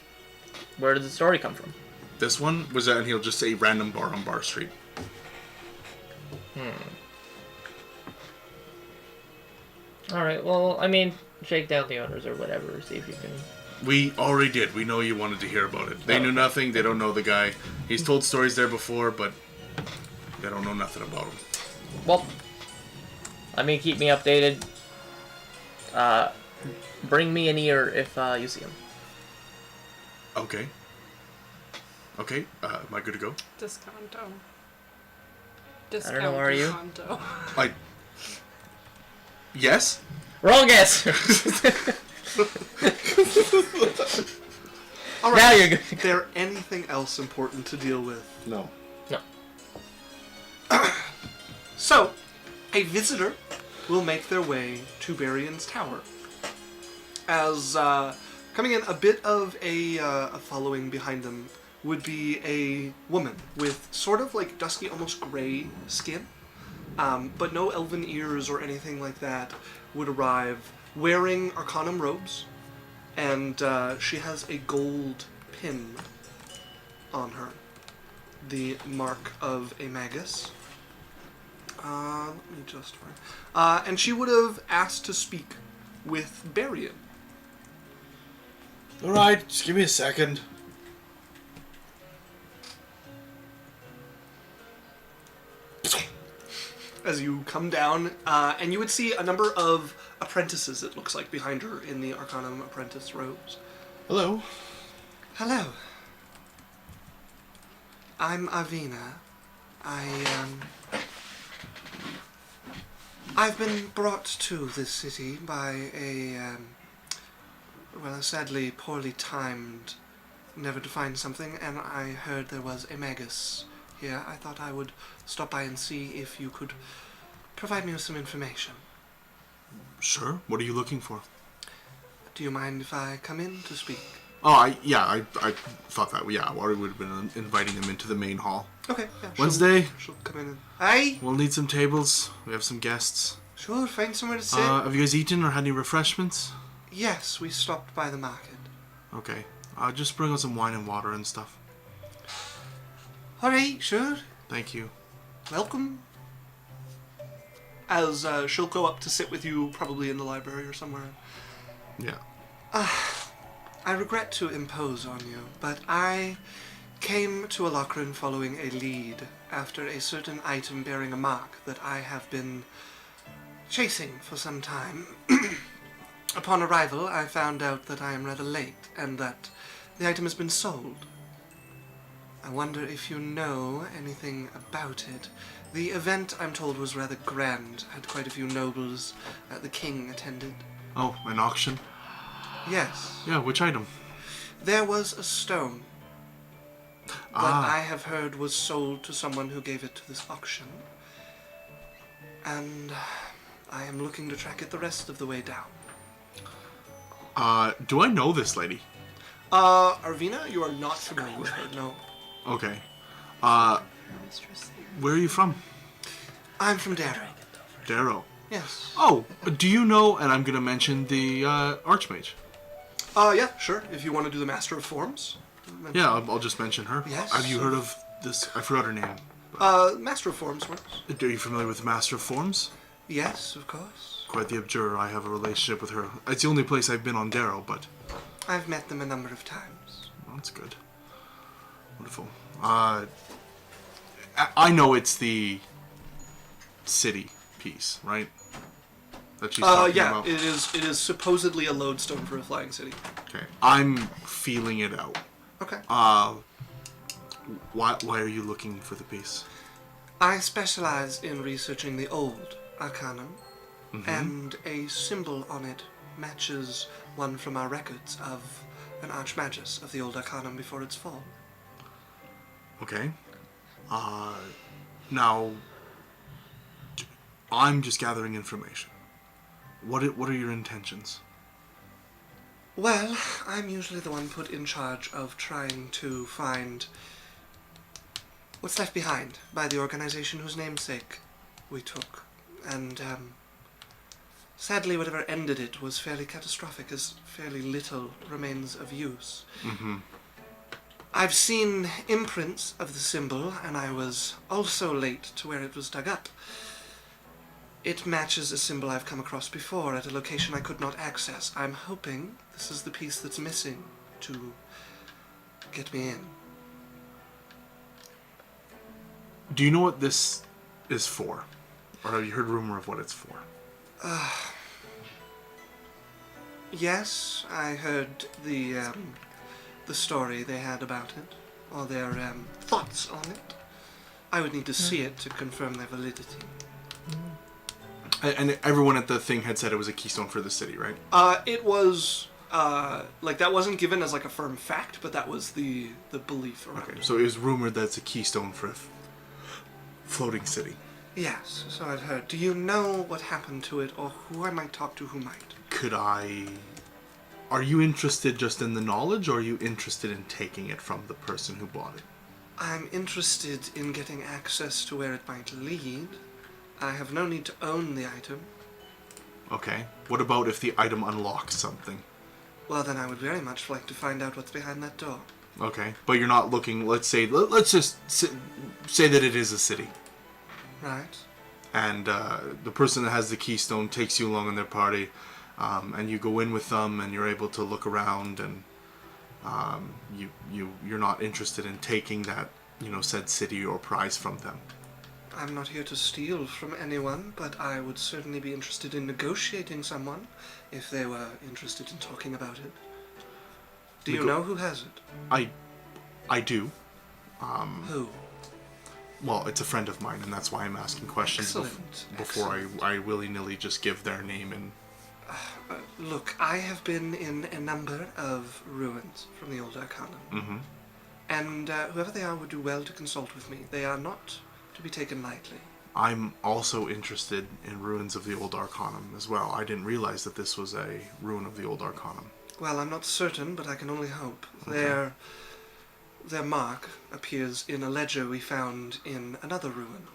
Where did the story come from? This one was and he'll just say random bar on Bar Street. Alright, well, I mean, shake down the owners or whatever, see if you can... We already did. We know you wanted to hear about it. They knew nothing. They don't know the guy. He's told stories there before, but they don't know nothing about him. Well, I mean, keep me updated. Bring me an ear if you see him. Okay. Okay, am I good to go? Discounto. I don't know, are you? Discounto. Yes? Wrong answer! All Now right. you're good. Is there anything else important to deal with? No. No. So, a visitor will make their way to Barion's Tower. As coming in, a bit of a following behind them would be a woman with sort of like dusky, almost gray skin, but no elven ears or anything like that, would arrive wearing Arcanum robes, and she has a gold pin on her, the mark of a magus. Let me just find. And she would have asked to speak with Barian. Alright, just give me a second. As you come down, and you would see a number of apprentices, it looks like, behind her in the Arcanum apprentice robes. Hello. Hello. I'm Arvina. I've been brought to this city by a sadly poorly timed, never to find something, and I heard there was a magus here. I thought I would stop by and see if you could provide me with some information. Sure. What are you looking for? Do you mind if I come in to speak? Oh, I thought that. Yeah, I would have been inviting them into the main hall. Okay, yeah. Wednesday. She'll come in and... Aye! We'll need some tables. We have some guests. Sure, find somewhere to sit. Have you guys eaten or had any refreshments? Yes, we stopped by the market. Okay. Just bring us some wine and water and stuff. Alright, sure. Thank you. Welcome. As she'll go up to sit with you, probably in the library or somewhere. Yeah. I regret to impose on you, but I came to Alokrin following a lead after a certain item bearing a mark that I have been chasing for some time. Upon arrival, I found out that I am rather late, and that the item has been sold. I wonder if you know anything about it. The event, I'm told, was rather grand, had quite a few nobles. The king attended. Oh, an auction? Yes. Yeah, which item? There was a stone that I have heard was sold to someone who gave it to this auction. And I am looking to track it the rest of the way down. Do I know this lady? Arvina, you are not familiar with her, no. Okay. Where are you from? I'm from Darrow. Darrow. Yes. Oh, do you know, and I'm going to mention the Archmage. Yeah, sure. If you want to do the Master of Forms. Yeah, I'll just mention her. Yes. Have you heard of this? I forgot her name. Master of Forms works. Are you familiar with the Master of Forms? Yes, of course. Quite the abjurer. I have a relationship with her. It's the only place I've been on Darrow, but... I've met them a number of times. Well, that's good. Wonderful. I know it's the city piece, right? That she's talking yeah, about. it is supposedly a lodestone for a flying city. Okay. I'm feeling it out. Okay. Why are you looking for the piece? I specialize in researching the old Arcanum, and a symbol on it matches one from our records of an Archmagus of the old Arcanum before its fall. Okay. Now, I'm just gathering information. What are your intentions? Well, I'm usually the one put in charge of trying to find what's left behind by the organization whose namesake we took. And, sadly, whatever ended it was fairly catastrophic, as fairly little remains of use. Mm-hmm. I've seen imprints of the symbol, and I was also late to where it was dug up. It matches a symbol I've come across before at a location I could not access. I'm hoping this is the piece that's missing to get me in. Do you know what this is for? Or have you heard rumor of what it's for? Yes, I heard the story they had about it, or their thoughts on it. I would need to see it to confirm their validity. And everyone at the thing had said it was a keystone for the city, right? It was that wasn't given as like a firm fact, but that was the belief around Okay, it. so it was rumored that it's a keystone for a floating city. Yes, so I've heard. Do you know what happened to it, or who I might talk to who might? Are you interested just in the knowledge, or are you interested in taking it from the person who bought it? I'm interested in getting access to where it might lead. I have no need to own the item. Okay. What about if the item unlocks something? Well, then I would very much like to find out what's behind that door. Okay. But you're not looking, let's just say that it is a city. Right. And the person that has the keystone takes you along in their party, and you go in with them, and you're able to look around, and you're not interested in taking that, said city or prize from them. I'm not here to steal from anyone, but I would certainly be interested in negotiating someone if they were interested in talking about it. Do you know who has it? I do. Who? Well, it's a friend of mine, and that's why I'm asking questions before I willy-nilly just give their name and... Look, I have been in a number of ruins from the Old Arcanum. Mm-hmm. And whoever they are would do well to consult with me. They are not to be taken lightly. I'm also interested in ruins of the Old Arcanum as well. I didn't realize that this was a ruin of the Old Arcanum. Well, I'm not certain, but I can only hope. Okay. Their mark appears in a ledger we found in another ruin.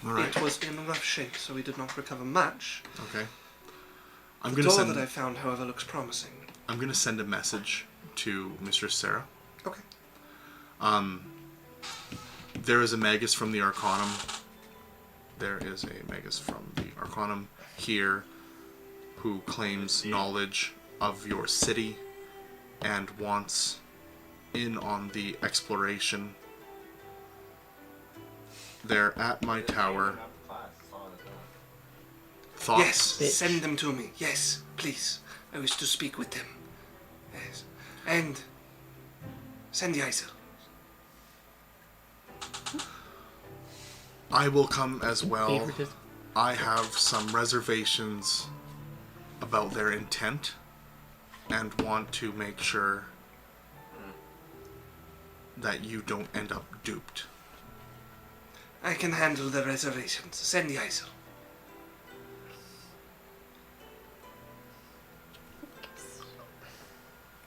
All right. It was in rough shape, so we did not recover much. Okay. The door that I found, however, looks promising. I'm gonna send a message to Mistress Sarah. Okay. There is a magus from the Arcanum. There is a magus from the Arcanum here who claims knowledge of your city and wants in on the exploration. They're at my tower. Thoughts? Yes, Bitch. send them to me. Yes, please. I wish to speak with them. Yes. And send the ISIL. I will come as well. Favoritism. I have some reservations about their intent and want to make sure that you don't end up duped. I can handle the reservations. Send the ISIL.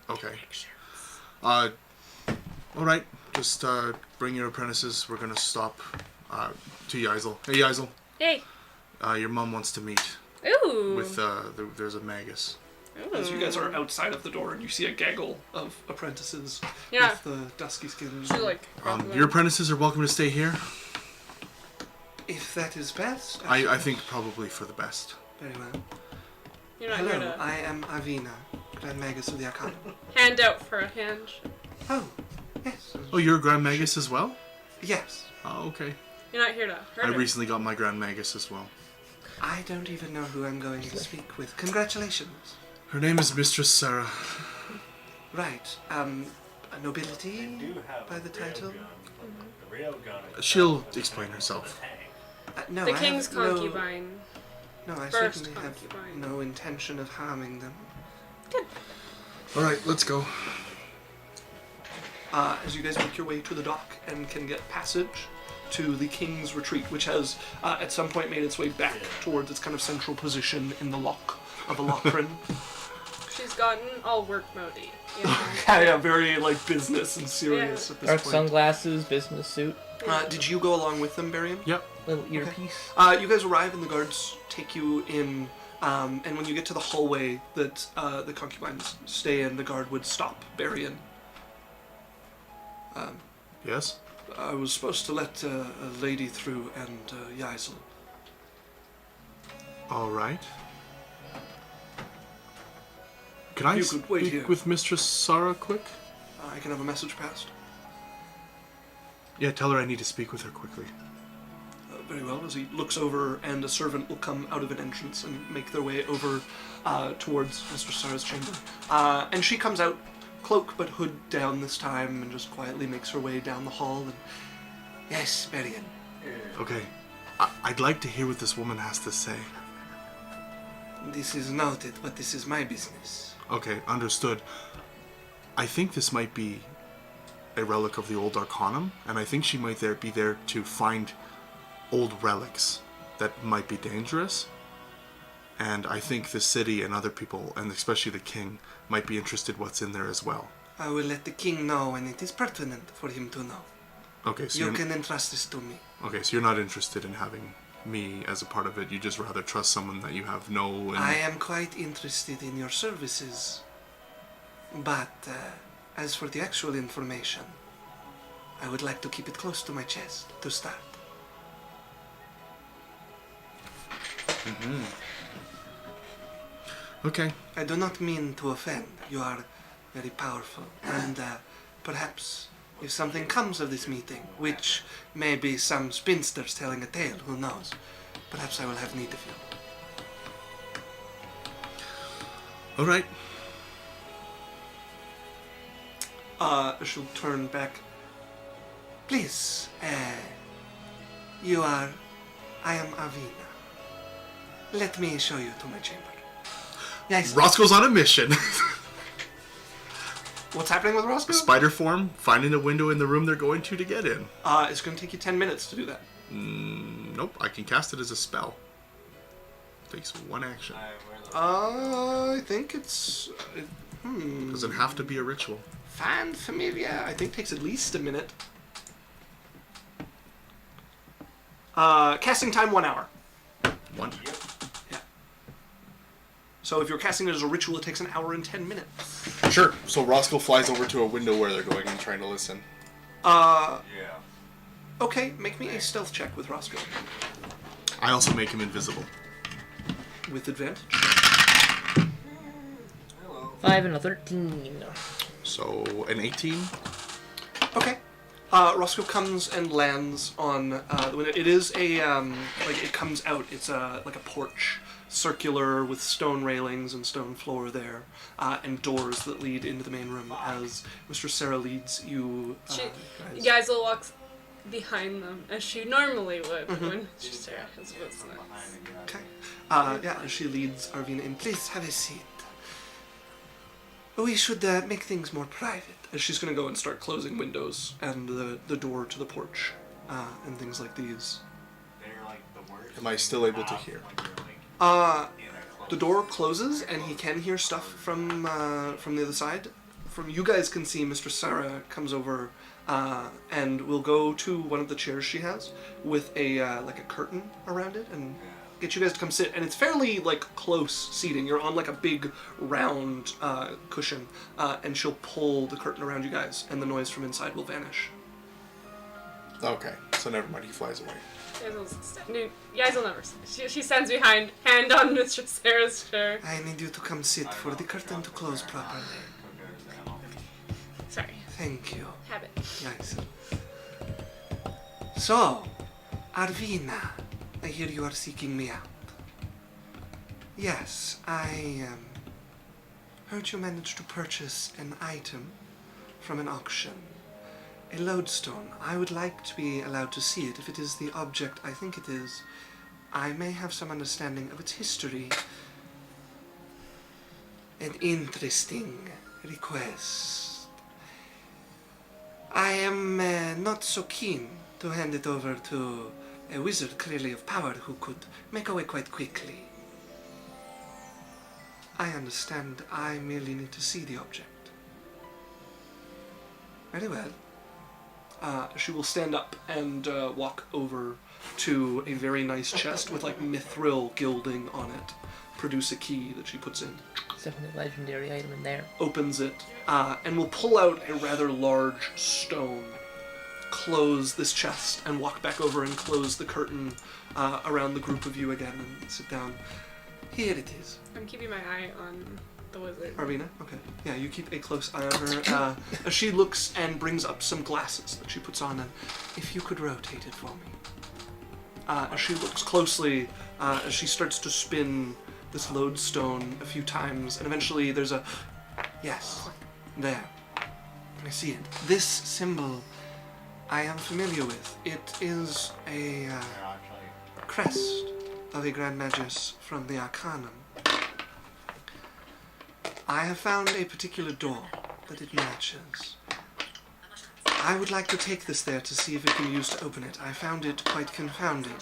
Okay. Alright, just bring your apprentices. We're gonna stop to Yaisel. Hey Yaisel, Hey. your mom wants to meet Ooh. with, there's a magus. As you guys are outside of the door and you see a gaggle of apprentices Yeah. with the dusky skins. Should, like, grab them. Your apprentices are welcome to stay here. If that is best. I think probably for the best. Very well. You're not here Hello, to I am Avina, Grand Magus of the Arcanum. hand out for a hand. Oh, yes. Oh, you're a Grand Magus as well? Yes. Oh, okay. You're not here to hurt I him. recently got my Grand Magus as well. I don't even know who I'm going to speak with. Congratulations. Her name is Mistress Sarah. Right. A nobility Do have by the a real title? gun, but the real gun is She'll explain herself. No, The I king's have no- concubine. No, I First certainly have concubine. no intention of harming them. Alright, let's go. as you guys make your way to the dock and can get passage to the King's Retreat, which has at some point made its way back towards its kind of central position in the lock of Alocrin. She's gotten all work mode-y, you know? Yeah, very like business and serious at this Dark point. sunglasses, business suit, Did you go along with them, Barian? Yep. little earpiece. You guys arrive and the guards take you in, and when you get to the hallway that the concubines stay in, the guard would stop Barian. Yes? I was supposed to let a lady through and Yaisel. All right. Can I You could wait speak here. with Mistress Sarah quick? I can have a message passed. Yeah, tell her I need to speak with her quickly. Very well, as he looks over and a servant will come out of an entrance and make their way over towards Mr. Sarah's chamber. And she comes out, cloak but hood down this time, and just quietly makes her way down the hall. And yes, Barian. Okay. I'd like to hear what this woman has to say. This is noted, but this is my business. Okay, understood. I think this might be a relic of the old Arcanum, and I think she might be there to find old relics that might be dangerous. And I think the city and other people, and especially the king, might be interested what's in there as well. I will let the king know when it is pertinent for him to know. Okay, so You can entrust this to me. Okay, so you're not interested in having me as a part of it. You just rather trust someone that you have no. I am quite interested in your services. But as for the actual information, I would like to keep it close to my chest to start. Okay. I do not mean to offend. You are very powerful. And perhaps if something comes of this meeting, which may be some spinsters telling a tale, who knows, perhaps I will have need of you. All right. She'll turn back. Please, I am Avina. Let me show you to my chamber. Yes. Roscoe's on a mission. What's happening with Roscoe? Spider form, finding a window in the room they're going to get in. It's going to take you 10 minutes to do that. Nope, I can cast it as a spell. Takes one action. I think it's... Doesn't have to be a ritual. Fan familiar. I think takes at least a minute. Casting time 1 hour. One. Yeah. So if you're casting it as a ritual, it takes an hour and 10 minutes. Sure. So Roscoe flies over to a window where they're going and trying to listen. Yeah. Okay, make me a stealth check with Roscoe. I also make him invisible. With advantage. Hello. 5 and a 13. So, an 18? Okay. Roscoe comes and lands on the window. It is a like it comes out. It's like a porch, circular with stone railings and stone floor there, and doors that lead into the main room. As Mr. Sarah leads you, guys. Yaisel walks behind them, as she normally would when Sarah has business. Okay. Yeah, as she leads Arvina in. Please have a seat. We should make things more private. As she's going to go and start closing windows and the door to the porch and things like these. They're like the worst. Am I still able to hear? The door closes and he can hear stuff from the other side. From you guys can see Mr. Sarah comes over and will go to one of the chairs she has with a like a curtain around it and get you guys to come sit. And it's fairly like close seating. You're on like a big round cushion, and she'll pull the curtain around you guys, and the noise from inside will vanish. Okay, so never mind. He flies away. Yaisel never. She stands behind, hand on Mr. Sarah's chair. I need you to come sit for the curtain to close properly. Sorry. Thank you. Habit. Yes. So, Arvina, I hear you are seeking me out. Yes, I heard you managed to purchase an item from an auction. A lodestone. I would like to be allowed to see it. If it is the object I think it is, I may have some understanding of its history. An interesting request. I am not so keen to hand it over to a wizard clearly of power who could make away quite quickly. I understand. I merely need to see the object. Very well. She will stand up and walk over to a very nice chest with like mithril gilding on it. Produce a key that she puts in. There's definitely a legendary item in there. Opens it, and will pull out a rather large stone. Close this chest and walk back over and close the curtain around the group of you again and sit down. Here it is. I'm keeping my eye on the wizard. Arvina? Okay. Yeah, you keep a close eye on her. As she looks and brings up some glasses that she puts on, and if you could rotate it for me. As she looks closely, as she starts to spin this lodestone a few times, and eventually there's a... Yes. There. I see it. This symbol I am familiar with. It is a crest of a Grand Magus from the Arcanum. I have found a particular door that it matches. I would like to take this there to see if it can be used to open it. I found it quite confounding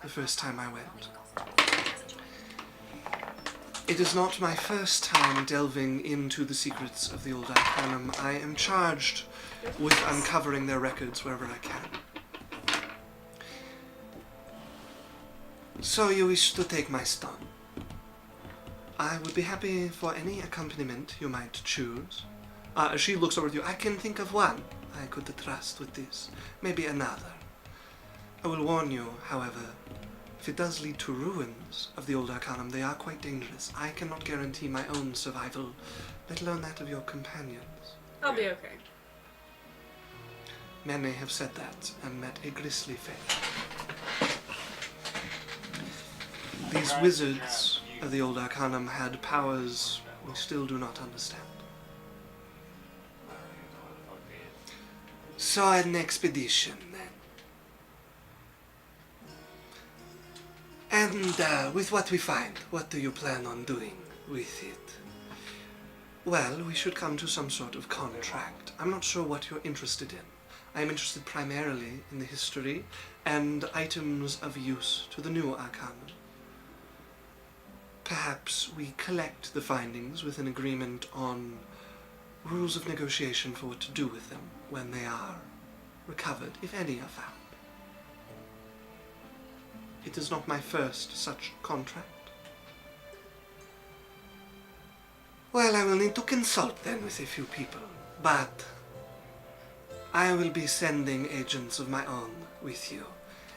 the first time I went. It is not my first time delving into the secrets of the old Arcanum. I am charged with uncovering their records wherever I can. So you wish to take my stone? I would be happy for any accompaniment you might choose. She looks over at you. I can think of one I could trust with this. Maybe another. I will warn you, however, if it does lead to ruins of the old Arcanum, they are quite dangerous. I cannot guarantee my own survival, let alone that of your companions. I'll be okay. Many have said that and met a grisly fate. These wizards of the old Arcanum had powers we still do not understand. So an expedition, then. And with what we find, what do you plan on doing with it? Well, we should come to some sort of contract. I'm not sure what you're interested in. I am interested primarily in the history and items of use to the new Arcanum. Perhaps we collect the findings with an agreement on rules of negotiation for what to do with them when they are recovered, if any are found. It is not my first such contract. Well, I will need to consult then with a few people, but I will be sending agents of my own with you.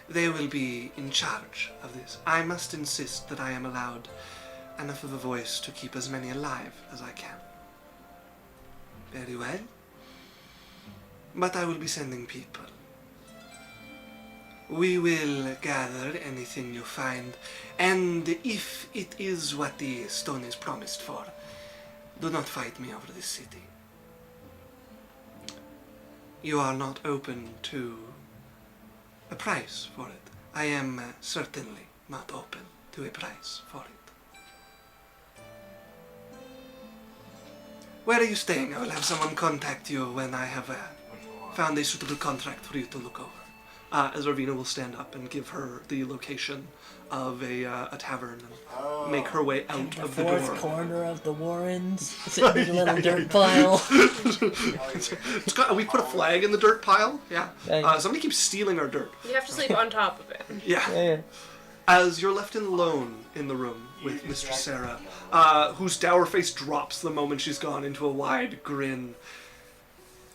They will be in charge of this. I must insist that I am allowed enough of a voice to keep as many alive as I can. Very well. But I will be sending people. We will gather anything you find, and if it is what the stone is promised for, do not fight me over this city. You are not open to a price for it. I am certainly not open to a price for it. Where are you staying? I will have someone contact you when I have found a suitable contract for you to look over. As Arvina will stand up and give her the location of a tavern and make her way out of the door. Fourth corner of the Warrens. Sitting in a little dirt pile. We put a flag in the dirt pile. Yeah. Yeah. Somebody keeps stealing our dirt. You have to sleep on top of it. Yeah. Yeah. As you're left alone in the room with Mistress Sarah, whose dour face drops the moment she's gone into a wide grin.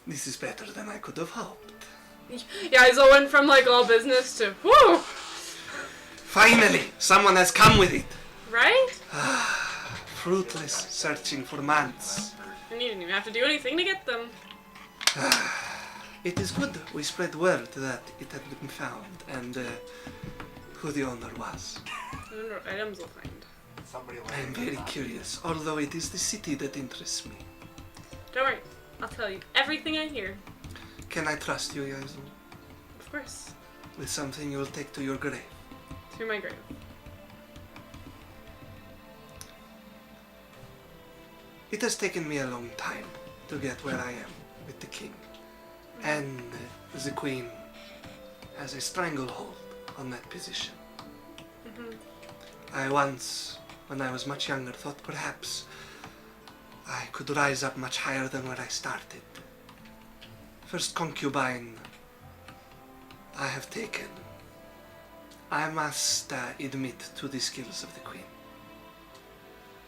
This is better than I could have hoped. Yeah, I went from like all business to whoo! Finally, someone has come with it. Right? Fruitless searching for months. And you didn't even have to do anything to get them. It is good we spread word that it had been found and who the owner was. I wonder what items we'll find. I am very curious, although it is the city that interests me. Don't worry, I'll tell you everything I hear. Can I trust you, Yazel? Of course. With something you will take to your grave? To my grave. It has taken me a long time to get where I am with the king. And the Queen has a stranglehold on that position. I once, when I was much younger, thought perhaps I could rise up much higher than where I started. First concubine I have taken. I must admit to the skills of the Queen.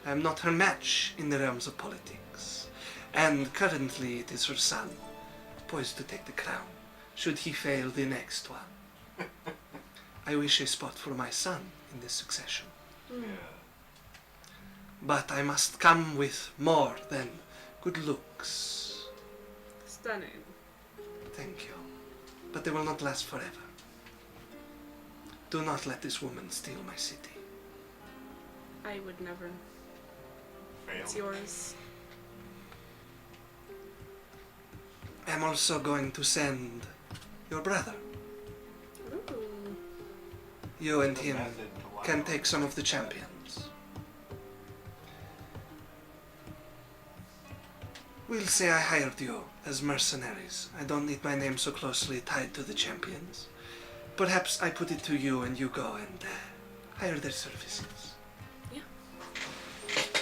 I am not her match in the realms of politics, and currently it is her son, poised to take the crown, should he fail the next one. I wish a spot for my son in this succession. But I must come with more than good looks. Stunning. Thank you. But they will not last forever. Do not let this woman steal my city. I would never. It's Fail. yours. I'm also going to send your brother. Ooh. You and him can take some of the champions. We'll say I hired you as mercenaries. I don't need my name so closely tied to the champions. Perhaps I put it to you and you go and hire their services. Yeah.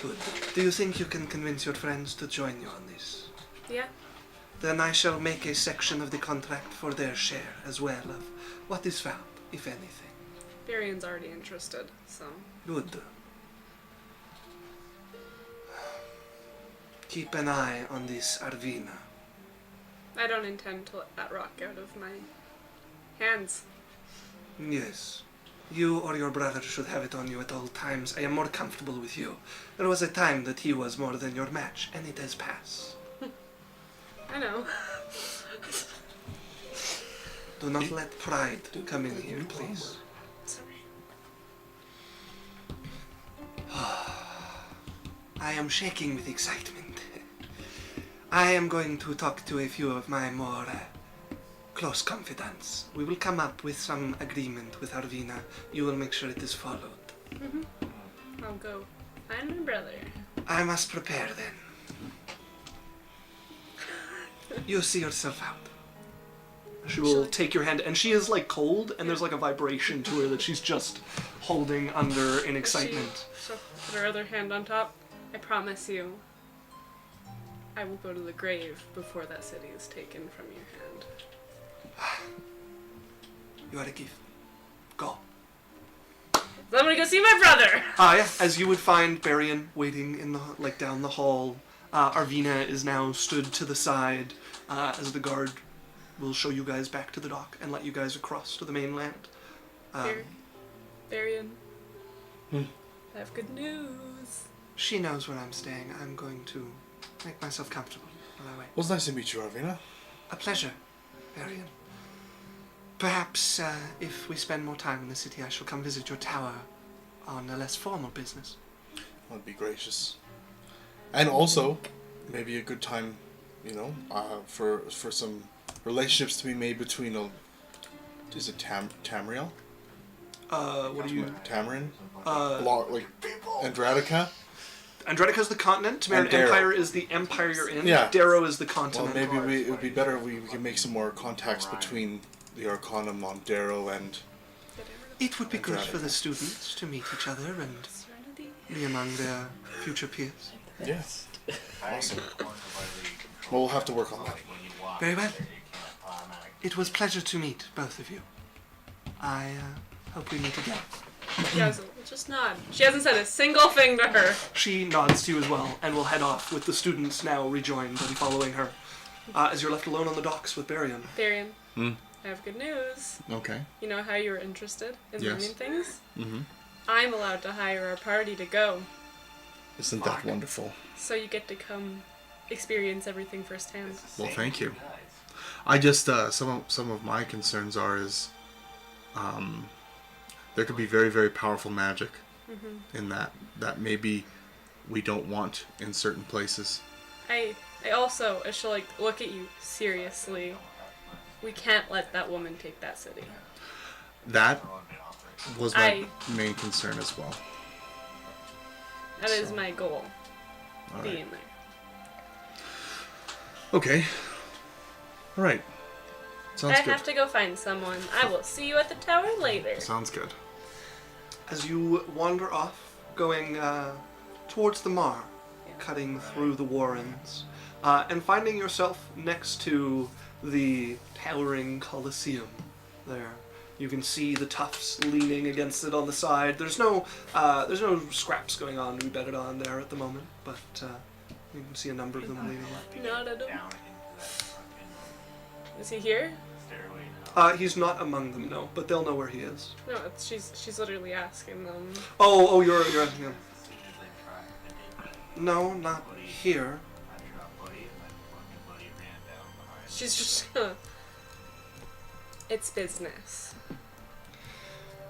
Good. Do you think you can convince your friends to join you on this? Yeah. Then I shall make a section of the contract for their share as well of what is found, if anything. Varian's already interested, so. Good. Keep an eye on this Arvina. I don't intend to let that rock out of my hands. Yes. You or your brother should have it on you at all times. I am more comfortable with you. There was a time that he was more than your match, and it has passed. I know. Do not let pride come in here, please. Sorry. I am shaking with excitement. I am going to talk to a few of my more close confidants. We will come up with some agreement with Arvina. You will make sure it is followed. I'll go. I'm my brother. I must prepare then. You see yourself out. She will take your hand, and she is like cold, and there's like a vibration to her that she's just holding under in excitement. She'll put her other hand on top. I promise you, I will go to the grave before that city is taken from your hand. You are a gift. Go. So I'm gonna go see my brother! Yeah, as you would find Barian waiting in the down the hall. Arvina is now stood to the side as the guard will show you guys back to the dock and let you guys across to the mainland. Varian. I have good news. She knows where I'm staying. I'm going to make myself comfortable while I wait. Well, it's nice to meet you, Arvina. A pleasure, Barian. Perhaps if we spend more time in the city, I shall come visit your tower on a less formal business. That'd be gracious. And also, maybe a good time, for some relationships to be made between is it Tamriel? What do you... Tamarin? Uh, Andratica? Andretica's the continent. Tamarin And Darrow. Empire is the empire you're in. Yeah. Darrow is the Well, continent. maybe it would be better if we could make some more contacts between the Arcanum on Darrow and... It would be good for the students to meet each other and Serenity. be among their future peers. Yes. Awesome. Well, we'll have to work on that. Very well. It was a pleasure to meet both of you. I hope we meet again. Yes, just nod. She hasn't said a single thing to her. She nods to you as well and will head off with the students now rejoined and following her. As you're left alone on the docks with Barian. Varian. I have good news. Okay. You know how you were interested in Yes. learning things? Mm-hmm. I'm allowed to hire our party to go. Isn't that wonderful? So you get to come experience everything firsthand. Well, thank you. I just some of my concerns is there could be very, very powerful magic in that maybe we don't want in certain places. I also, I shall look at you seriously. We can't let that woman take that city. That was my main concern as well. That is my goal. All being right. there. Okay. All right. Sounds I good. have to go find someone. I will see you at the tower later. Sounds good. As you wander off, going towards the Mar, cutting through the warrens, and finding yourself next to the towering Colosseum there. You can see the tufts leaning against it on the side. There's no scraps going on to be bedded on there at the moment, but you can see a number of them leaning up. Not at all. Down into that fucking Is he here? stairway. He's not among them, no, but they'll know where he is. No, she's literally asking them. Oh, you're asking him. Did you then try? I did. No, not here. I shot Buddy, and my fucking buddy ran down behind. She's just. It's business.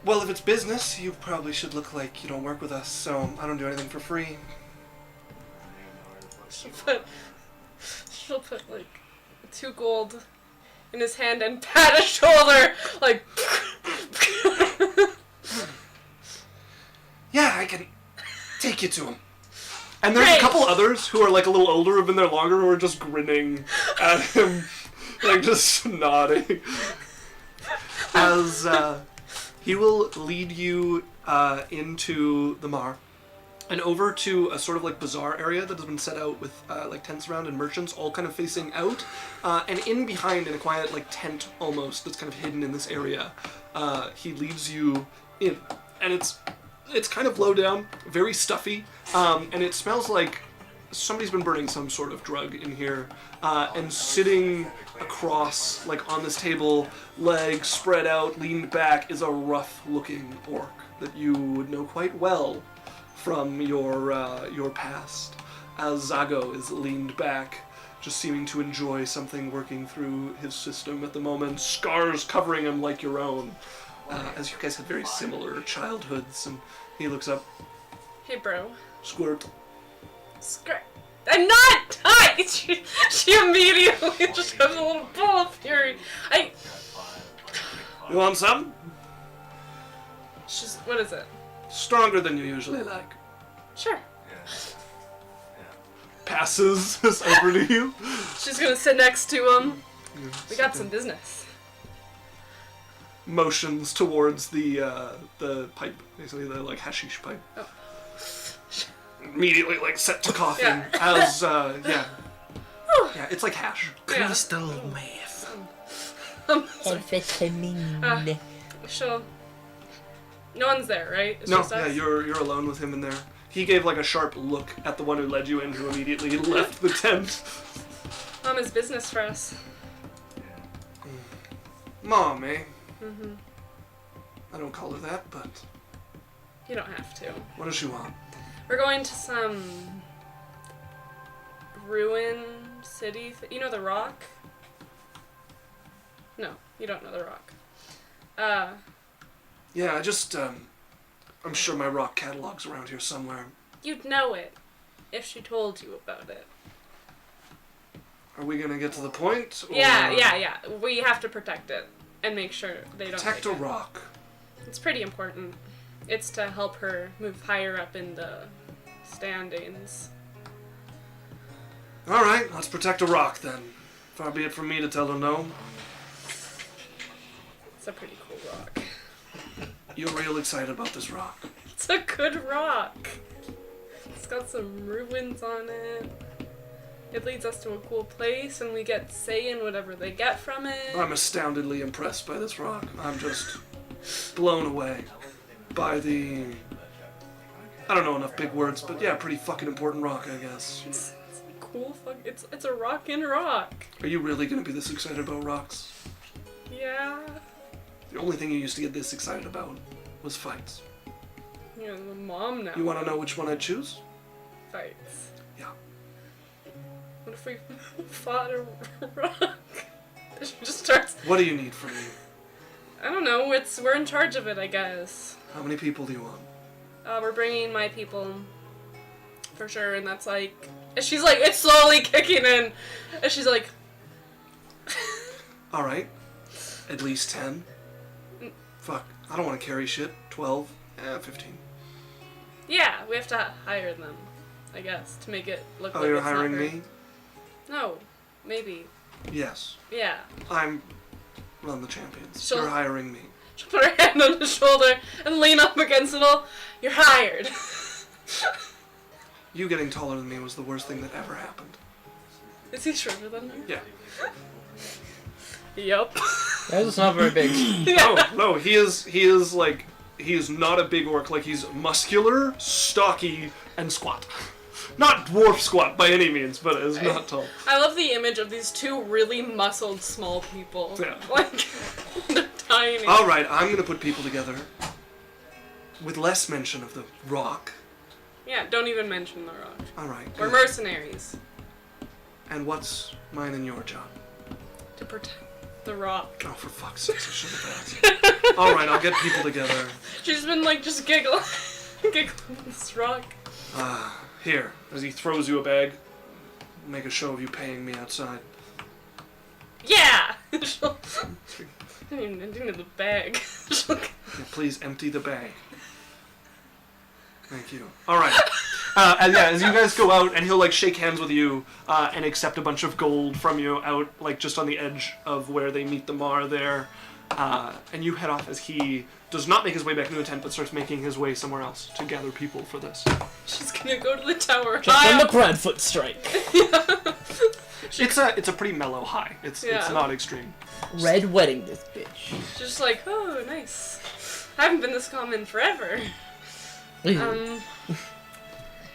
Well, if it's business, you probably should look like you don't work with us, so I don't do anything for free. She'll put like 2 gold in his hand and pat his shoulder like. Yeah, I can take you to him. And there's Great. a couple others who are like a little older, have been there longer, who are just grinning at him, like just nodding. As he will lead you into the Mar and over to a sort of like bazaar area that has been set out with like tents around and merchants all kind of facing out, and in behind in a quiet like tent almost that's kind of hidden in this area, he leads you in, and it's kind of low down, very stuffy, and it smells like somebody's been burning some sort of drug in here, and sitting across, like on this table, legs spread out, leaned back, is a rough-looking orc that you would know quite well from your past, as Zago is leaned back, just seeming to enjoy something working through his system at the moment, scars covering him like your own, as you guys had very similar childhoods, and he looks up, Hey, bro. squirt. Skirt. I'm not tight! She immediately just has a little ball of fury. You want some? She's. What is it? Stronger than you usually like. Sure. Passes this over to you. She's gonna sit next to him. We got some business. Motions towards the pipe, basically the like hashish pipe. Oh. Immediately like set to coughing Yeah. as yeah, it's like hash. Yeah. Crystal meth. Sorry. She'll. No one's there, right? It's No, just yeah, us? you're alone with him in there. He gave like a sharp look at the one who led you in, who immediately left the tent. Mom is business for us. Mom, eh? Mm-hmm. I don't call her that, but You don't have to. what does she want? We're going to some ruin city. You know the Rock? No, you don't know the Rock. Yeah, I just I'm sure my rock catalog's around here somewhere. You'd know it if she told you about it. Are we gonna get to the point? Or Yeah. We have to protect it and make sure they don't Protect take a it. rock. It's pretty important. It's to help her move higher up in the standings. All right, let's protect a rock then. Far be it from me to tell her no. It's a pretty cool rock. You're real excited about this rock. It's a good rock. It's got some ruins on it. It leads us to a cool place, and we get say in whatever they get from it. I'm astoundedly impressed by this rock. I'm just blown away by the... I don't know enough big words, but yeah, pretty fucking important rock, I guess. It's a cool fuck. It's a rock in rock. Are you really gonna be this excited about rocks? Yeah. The only thing you used to get this excited about was fights. You're the mom now. You wanna know which one I'd choose? Fights. Yeah. What if we fought a rock? She just starts. What do you need from me? I don't know. We're in charge of it, I guess. How many people do you want? We're bringing my people, for sure, and that's like. And she's like, it's slowly kicking in, and she's like. All right. At least 10. Fuck. I don't want to carry shit. 12. 15. Yeah, we have to hire them, I guess, to make it look Oh, like you're it's not hiring her. me? No, maybe. Yes. Yeah. I'm run the champions. So- You're hiring me. She'll put her hand on his shoulder and lean up against it all. You're hired. You getting taller than me was the worst thing that ever happened. Is he shorter than you? Yeah. Yup. That was not very big. No, he is like, he is not a big orc. Like, he's muscular, stocky, and squat. Not dwarf squat by any means, but is not tall. I love the image of these two really muscled small people. Yeah. Like, they're tiny. All right, I'm gonna put people together with less mention of the rock. Yeah, don't even mention the rock. All right. We're good. mercenaries. And what's mine and your job? To protect the rock. Oh, for fuck's sake, I should have asked. All right, I'll get people together. She's been like just giggling at this rock. Here, as he throws you a bag, make a show of you paying me outside. Yeah! She'll, I didn't need the bag. She'll, Yeah, please empty the bag. Thank you. All right. And yeah, as you guys go out, and he'll like shake hands with you and accept a bunch of gold from you out like just on the edge of where they meet the Mar there. And you head off as he does not make his way back into the tent, but starts making his way somewhere else to gather people for this. she's gonna go to the tower. Just on the Bradfoot strike. It's a pretty mellow high. It's not extreme. Red wedding this bitch. Just like, oh, nice. I haven't been this calm in forever.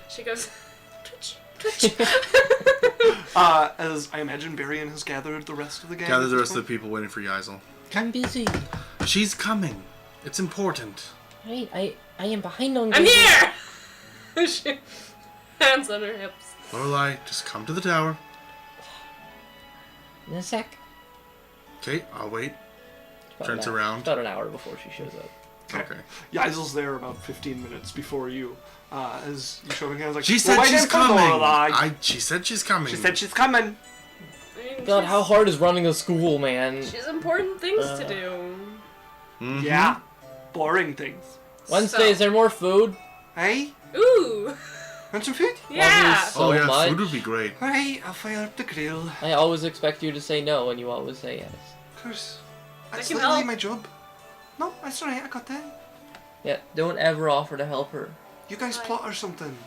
She goes, twitch, twitch. As I imagine Barian has gathered the rest of the gang. Gather the rest of the people waiting for Yazel. I'm busy. She's coming. It's important. Right, I am behind on I'm business. here! She, hands on her hips. Lorelai, just come to the tower. In a sec. Okay, I'll wait. About Turns an hour- around. About an hour before she shows up. Okay. Yazel's there about 15 minutes before you. As you show him again, like, She said "Well, she's wait for coming. Lorelai." She said she's coming. She said she's coming. I mean, God, how hard is running a school, man? She has important things to do. Mhm. Yeah. Boring things. Wednesday, So- is there more food? Hey? Ooh! Want some food? Yeah! So Oh yeah, much. food would be great. Alright, I'll fire up the grill. I always expect you to say no, and you always say yes. Of course. I That's can literally help. my job. No, that's alright, I got that. Yeah, don't ever offer to help her. You guys plot or something.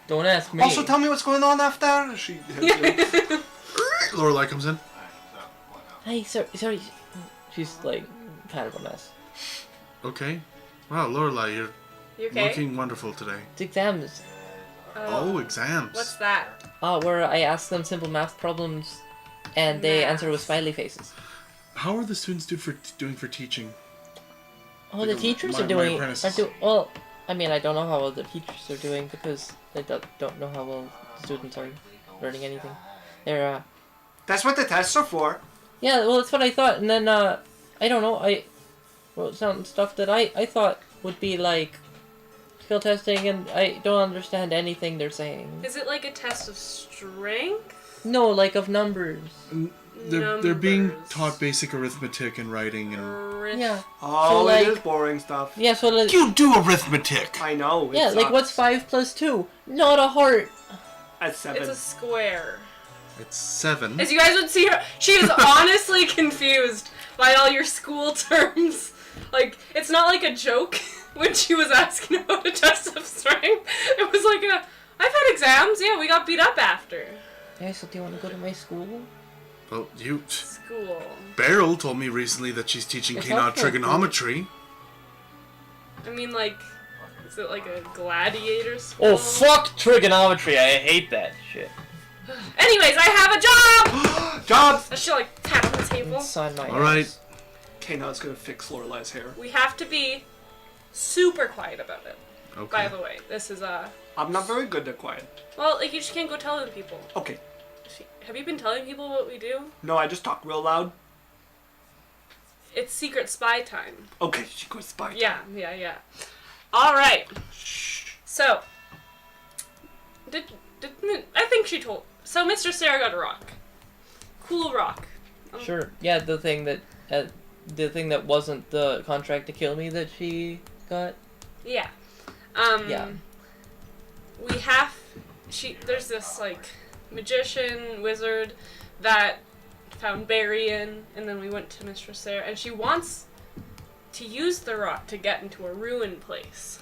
Don't ask me. Also, tell me what's going on after. She Lorelai comes in. Hey, sorry. She's like kind of a mess. Okay. Wow, Lorelai, you're You okay? looking wonderful today. It's exams. Oh, exams. What's that? Where I ask them simple math problems, and they Math. answer with smiley faces. How are the students doing for teaching? Oh, Like the teachers my are doing. apprentices. Well, I mean, I don't know how well the teachers are doing because I don't know how well students are learning anything. They're That's what the tests are for. yeah, well, that's what I thought, and then I don't know, I wrote some stuff that I thought would be like skill testing, and I don't understand anything they're saying. Is it like a test of strength? No, like of numbers. They're being Numbers. taught basic arithmetic and writing and. Yeah. Oh, like- it is boring stuff. Yeah, so like, You do arithmetic. I know. yeah, it like what's sucks. 5 plus 2? Not a heart. That's 7. It's a square. It's 7. As you guys would see her, she is honestly confused by all your school terms. Like, it's not like a joke when she was asking about a test of strength. It was like I've had exams, yeah, we got beat up after. Yeah, so do you want to go to my school? Well, School. Beryl told me recently that she's teaching It's canine not for trigonometry. I mean, like, is it like a gladiator school? Oh, fuck trigonometry. I hate that shit. Anyways, I have a job! Jobs! I should like tap on the table. It's on my All right. ass. Okay, now it's gonna fix Lorelai's hair. We have to be super quiet about it. Okay. By the way, this is I'm not very good at quiet. well, like you just can't go telling people. Okay. Have you been telling people what we do? No, I just talk real loud. It's secret spy time. Okay, she goes spy. Yeah. All right. So, did I think she told? So Mr. Sarah got a rock. Cool rock. Sure. Yeah, the thing that wasn't the contract to kill me that she got. Yeah. Yeah. We have. There's this like magician wizard that found Berrien, and then we went to Mistress there, and she wants to use the rock to get into a ruin place.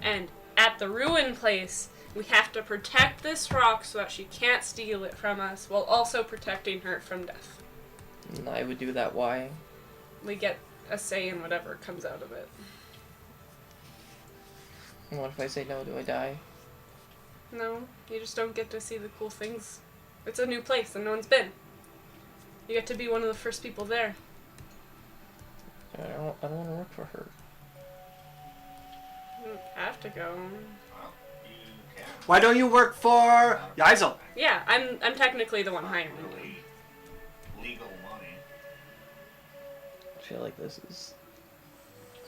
And at the ruin place, we have to protect this rock so that she can't steal it from us, while also protecting her from death. And I would do that. Why? We get a say in whatever comes out of it. And what if I say no? Do I die? No, you just don't get to see the cool things. It's a new place and no one's been. You get to be one of the first people there. I don't want to work for her. You don't have to go. Well, you can. Why don't you work for Yaisel? Yeah, I'm technically the one hiring you. Really legal money. I feel like this is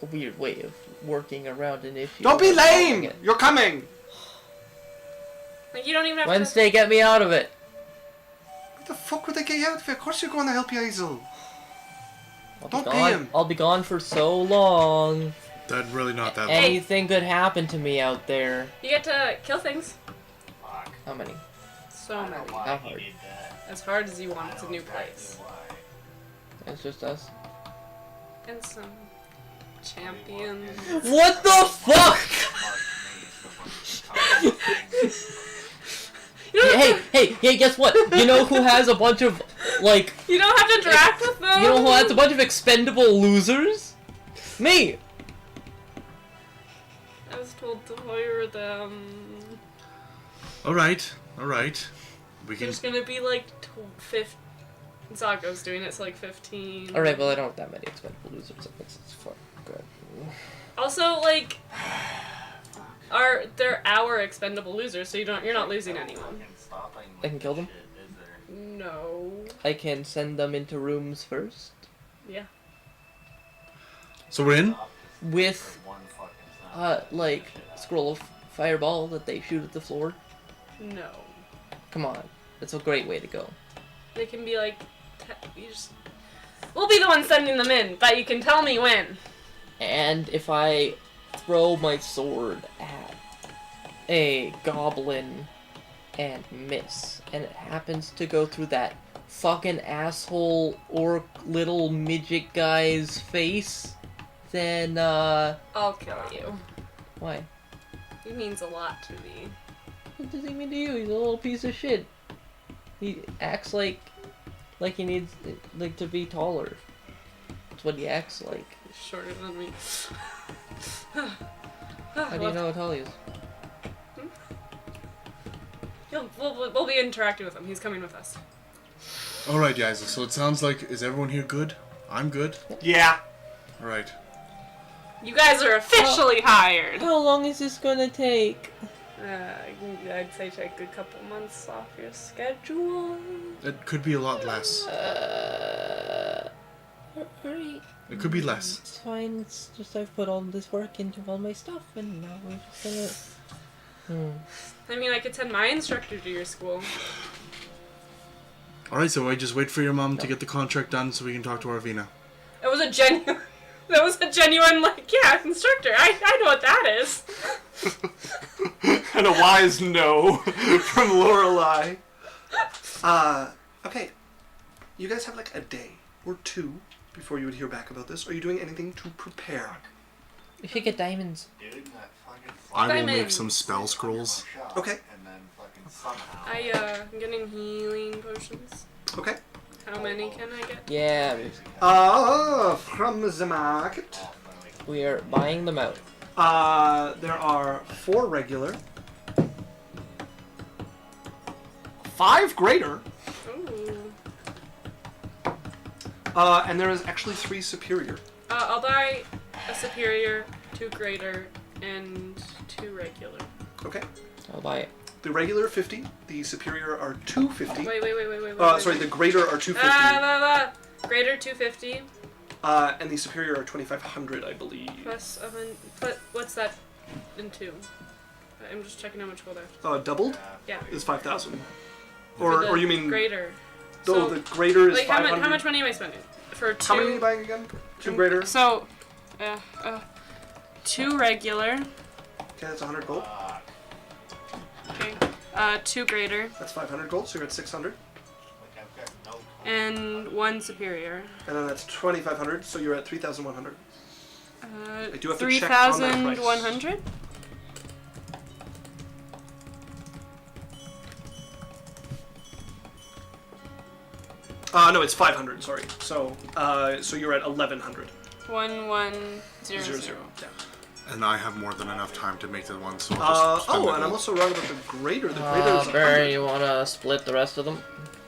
a weird way of working around an issue. Don't be and solving lame! it. You're coming! Like, you don't even have Wednesday, get me out of it. What the fuck would they get you out of it? Of course you're going to help Yaisel. I'll be Don't pay gone. him. I'll be gone for so long. That's really not that long. Anything could happen to me out there. You get to kill things. Fuck. How many? So I know many. why How he hard? did that. As hard as you I want, it's a know new exactly place. why. It's just us. And some champions. What the fuck? Hey, guess what? You know who has a bunch of, like, You don't have to interact with them. you know who has a bunch of expendable losers? Me! I was told to hire them. Alright. We can. There's gonna be like 15. Zago's doing it, so like 15. Alright, well, I don't have that many expendable losers. It's fuck good. Also, like, they're our expendable losers, so you're not losing anyone. I can kill them? No. I can send them into rooms first. Yeah. So we're in? With, like, scroll of fireball that they shoot at the floor. No. Come on. That's a great way to go. They can be like, we'll be the ones sending them in, but you can tell me when. And if I throw my sword at a goblin and miss, and it happens to go through that fucking asshole orc little midget guy's face, then, I'll kill you. why? He means a lot to me. What does he mean to you? He's a little piece of shit. He acts like he needs, like, to be taller. That's what he acts like. He's shorter than me. How do you know how tall he is? We'll be interacting with him. He's coming with us. Alright, guys. So it sounds like, is everyone here good? I'm good. Yeah. Alright. You guys are officially hired. How long is this gonna take? I'd say take a couple months off your schedule. It could be a lot less. Alright. It could be less. It's fine, it's just I've put all this work into all my stuff and now we're just gonna... I mean, I could send my instructor to your school. Alright, so I just wait for your mom to get the contract done so we can talk to Arvina. That was a genuine, like, yeah, instructor. I know what that is. And a wise no from Lorelei. Okay. You guys have like a day or two before you would hear back about this. Are you doing anything to prepare? We should get diamonds. Dude, that fucking I will I'm make in. some spell scrolls. Okay. And then fucking somehow. I'm getting healing potions. Okay. How many can I get? Yeah, From the market. we are buying them out. There are 4 regular, 5 greater, Ooh. and there is actually 3 superior. I'll buy a superior, 2 greater, and 2 regular. Okay. I'll buy it. The regular are 50, the superior are 250. Wait. Sorry, the greater are 250, Greater 250 and the superior are 2,500, I believe. plus what's that in 2? I'm just checking how much gold I have. Doubled Yeah. is 5,000. For the Or you mean greater? Oh, the greater is like 500. how much money am I spending for 2? How many are you buying again? 2 greater. So, 2 regular. Okay, that's 100 gold. Okay. 2 greater. That's 500 gold, so you're at 600. Like, I've got no and 1 superior. And then that's 2,500, so you're at 3,100. I do have to check on that price. 3,100? No, it's 500. Sorry. So you're at 1,100. 1,100. Yeah. And I have more than enough time to make the one, so I'll just spend my and I'm gold. also wrong about the greater. The greater is 100. Barry, you wanna split the rest of them?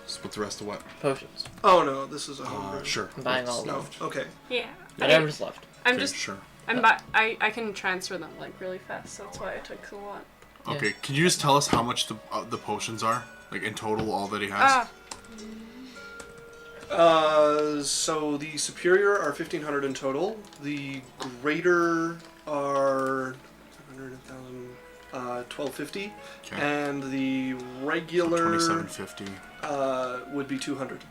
Split the rest of what? Potions. Oh no, this is 100. Sure. I'm buying all of No. them. Okay. Yeah. Whatever's left. I'm Okay, just. sure. I can transfer them like really fast. That's why it took so long. Okay, can you just tell us how much the potions are? Like in total, all that he has? So the superior are 1,500 in total. The greater are 1,250, Okay. and the regular 2750. would be 200.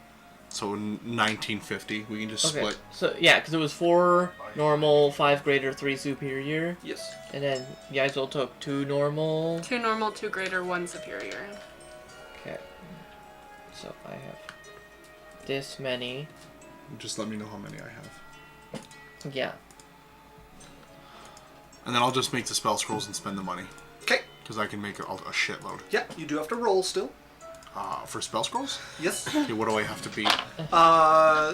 So 1950. We can just Okay. split. So yeah, because it was 4 normal, 5 greater, 3 superior, Yes. and then Yaisel took 2 normal. 2 normal, 2 greater, 1 superior. Okay. So I have this many. Just let me know how many I have. Yeah. And then I'll just make the spell scrolls and spend the money. Okay. Because I can make a shitload. Yeah, you do have to roll still. For spell scrolls? Yes. Okay, what do I have to beat?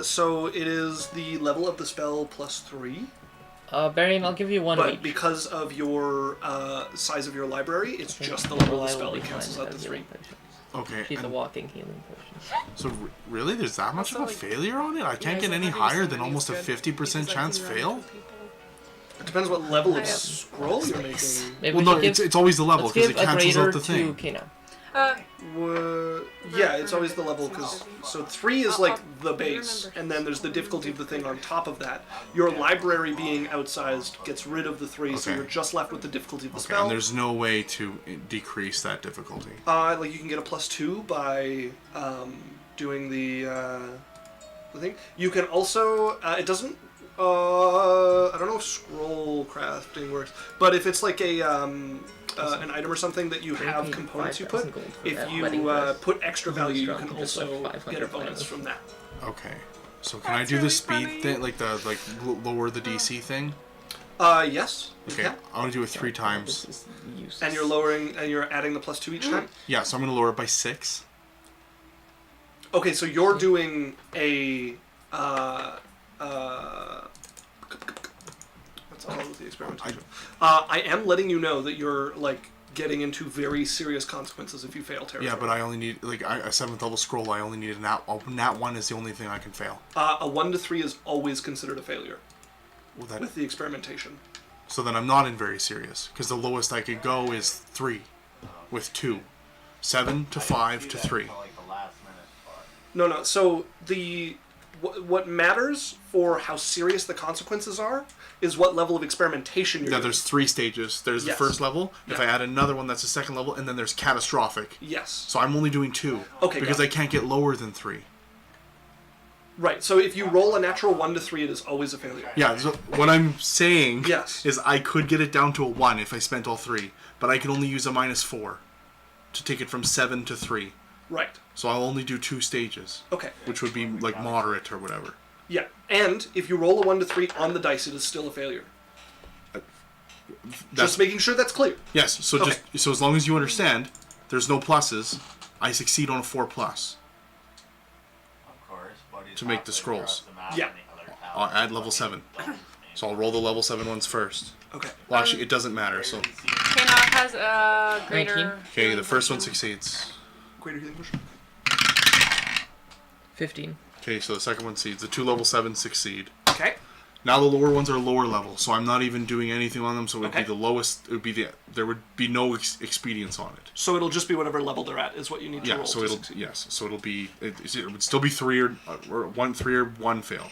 So it is the level of the spell plus 3. Barian, I'll give you one of But each. because of your size of your library, it's Okay. just the level of the Well, I spell will that be cancels fine out the at 3. healing potions. Okay. She's a and walking healing potion. so really, there's that much Also, of a like, failure on it? I can't Yeah, get so any having higher so than many almost a is good 50% because I chance can run fail? into people. It depends what level I of have- scroll you're making. Maybe Well, we no, should give, it's always the level let's because it give a cancels greater out the to thing. Kena. Yeah, it's always the level because so 3 is like the base, remember. and then there's the difficulty of the thing on top of that. Your library being outsized gets rid of the 3, so Okay. you're just left with the difficulty of the Okay, spell. and there's no way to decrease that difficulty. Like you can get a +2 by doing the thing. You can also it doesn't. I don't know if scroll crafting works, but if it's like an item or something that you have components you put, if you put extra value, you can also get a bonus from that. Okay. So can I That's do the really speed funny. thing, like the lower the DC thing? Yes. you Okay, can. I want to do it 3 times. This is useless. And you're lowering, and you're adding the +2 each time. Yeah, so I'm gonna lower it by 6. Okay, so you're doing a what's all with the experimentation? I am letting you know that you're like getting into very serious consequences if you fail territory. Yeah, but I only need like a 7th level scroll. I only need a nat 1 is the only thing I can fail. A 1 to 3 is always considered a failure Well, that, with the experimentation. so then I'm not in very serious because the lowest I could go is 3 with 2. 7 to 5 to 3. Like the last minute part. No. So what matters for how serious the consequences are is what level of experimentation you're Yeah, doing. there's 3 stages. There's the Yes. first level. If Yeah. I add another one, that's the second level, and then there's catastrophic. Yes. So I'm only doing 2. Okay, Because got I it. can't get lower than 3. Right. So if you roll a natural 1 to 3, it is always a failure. Yeah. So what I'm saying Yes. is I could get it down to a 1 if I spent all 3, but I can only use a -4 to take it from 7 to 3. Right. So I'll only do 2 stages, Okay. which would be like moderate or whatever. Yeah. And if you roll a 1 to 3 on the dice, it is still a failure. That's Just making sure that's clear. yes. So Okay. so as long as you understand, there's no pluses. I succeed on a 4+. Of course, but he's To make halfway the scrolls. across the map Yeah. and the other I'll town. add level 7. So I'll roll the level 7 ones first. Okay. Well, actually, it doesn't matter. So Kena has a greater. 19. okay, the first one succeeds. Greater healing potion. 15. Okay, so the second one succeeds. The 2 level 7s succeed. Okay. Now the lower ones are lower level, so I'm not even doing anything on them. So it would Okay. be the lowest. It would be there would be no expedience on it. So it'll just be whatever level they're at is what you need to Yeah. roll. So to it'll succeed. yes. So it'll be it would still be 3 or 1 3 or 1 fail,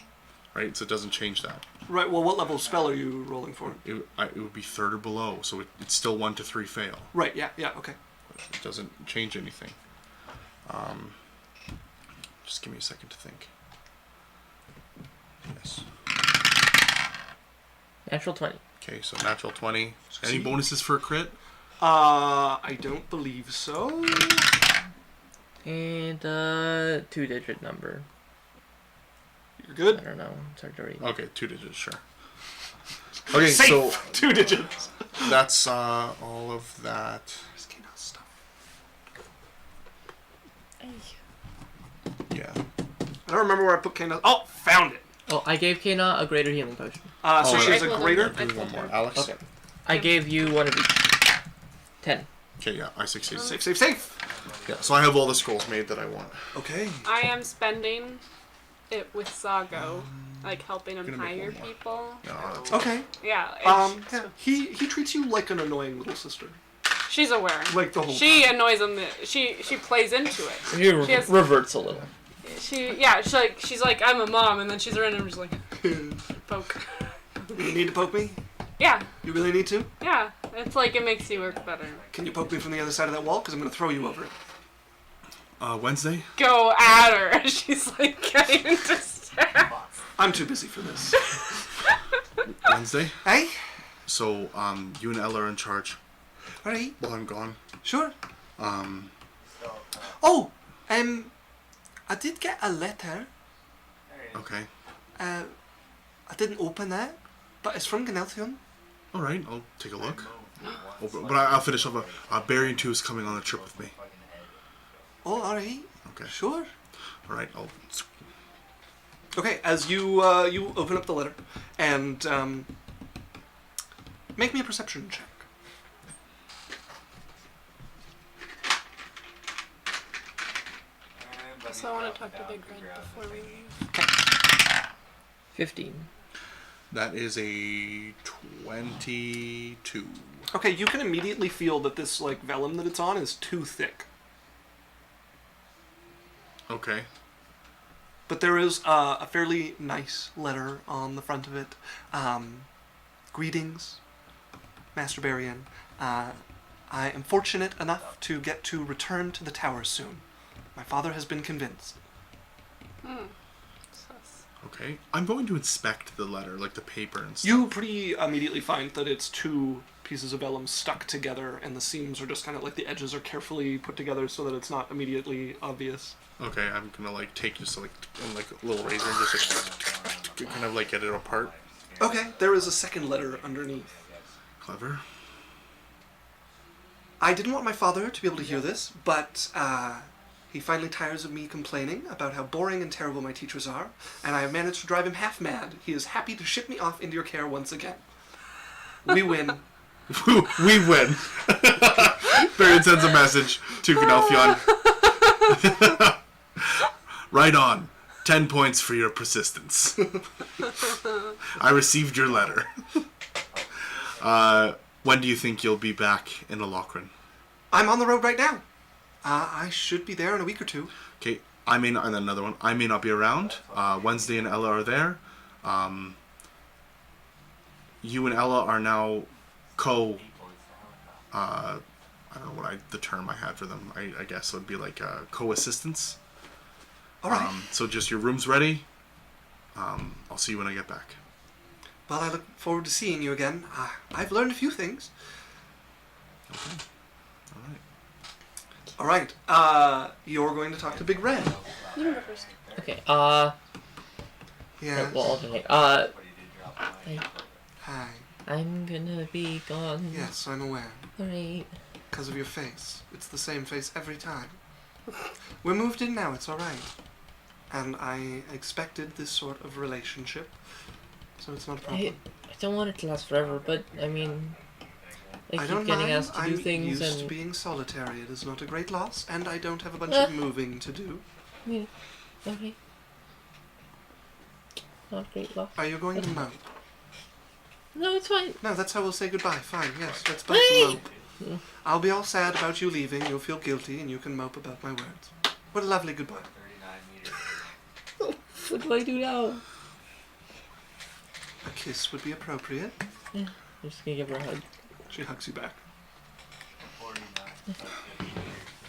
right? So it doesn't change that. Right. Well, what level of spell are you rolling for? It would be 3rd or below, so it's still 1 to 3 fail. Right. Yeah. Yeah. Okay. It doesn't change anything. Just give me a second to think. Yes. Natural 20. Okay, so natural 20. Any Succeed. bonuses for a crit? I don't believe so. And 2-digit number. You're I good? don't know. It's hard to read. Okay, 2 digits, sure. Okay, Safe! so 2 digits. that's all of that. Where's Kano's stuff? Yeah. I don't remember where I put Kano. Oh, found it. Oh, I gave Kena a greater healing potion. So Oh, she has a I told greater. him. Do one more, Alex. Okay. I gave you one of each. 10. Okay, yeah, I succeed. Safe, safe, safe. Yeah, so I have all the scrolls made that I want. Okay. I am spending it with Zago, like helping him Gonna make hire one more. people. No, that's Okay. Yeah. Yeah. He treats you like an annoying little sister. She's aware. Like the whole. She annoys him. She plays into it. He She has- reverts a little. She's like I'm a mom, and then she's around and I'm just like poke. You need to poke me? Yeah, You really need to? yeah. It's like it makes you work better. Can you poke me from the other side of that wall? Because I'm going to throw you over it. Wednesday? Go at her. She's like getting into stab. I'm too busy for this. Wednesday? Hey? So, you and Ella are in charge Alright. while I'm gone. Sure. Oh, I did get a letter. Okay. I didn't open it, but it's from Ganelthion. Alright, I'll take a look. Oh, but I'll finish off. Barian 2 is coming on a trip with me. Oh, alright. Okay. Sure. Alright, I'll... Okay, as you you open up the letter and make me a perception check. So I want to talk to Big Red before we leave. 15. That is a 22. Okay, you can immediately feel that this like vellum that it's on is too thick. Okay. But there is a fairly nice letter on the front of it. Greetings, Master Barian. I am fortunate enough to get to return to the tower soon. My father has been convinced. Okay. I'm going to inspect the letter, like the paper and stuff. You pretty immediately find that it's two pieces of vellum stuck together, and the seams are just kind of like the edges are carefully put together so that it's not immediately obvious. Okay, I'm gonna like take just like a little razor and just like kind of like get it apart. Okay, there is a second letter underneath. Clever. I didn't want my father to be able to hear this, but he finally tires of me complaining about how boring and terrible my teachers are, and I have managed to drive him half mad. He is happy to ship me off into your care once again. We win. We win. Baron sends a message to Ganelthion. Right on. 10 points for your persistence. I received your letter. When do you think you'll be back in Alokrin? I'm on the road right now. I should be there in a week or two. Okay, and another one. I may not be around. Wednesday and Ella are there. You and Ella are now I don't know the term I had for them. I guess it would be like co-assistants. All right. So just your room's ready. I'll see you when I get back. Well, I look forward to seeing you again. I've learned a few things. Okay. All right. All right. You're going to talk to Big Red. You can go first. Okay, Yes. we'll alternate. Hi. I'm gonna be gone. Yes, I'm aware. Alright. Because of your face. It's the same face every time. We're moved in now, it's alright. And I expected this sort of relationship, so it's not a problem. I don't want it to last forever, but, I mean... I I keep don't getting mind. asked to do I'm things used and... to being solitary. It is not a great loss, and I don't have a bunch of moving to do. Yeah, okay. Not great loss. Are you going to mope? No, it's fine. No, that's how we'll say goodbye. Fine, yes, let's both mope. I'll be all sad about you leaving, you'll feel guilty, and you can mope about my words. What a lovely goodbye. What do I do now? A kiss would be appropriate. I'm just gonna give her a hug. She hugs you back.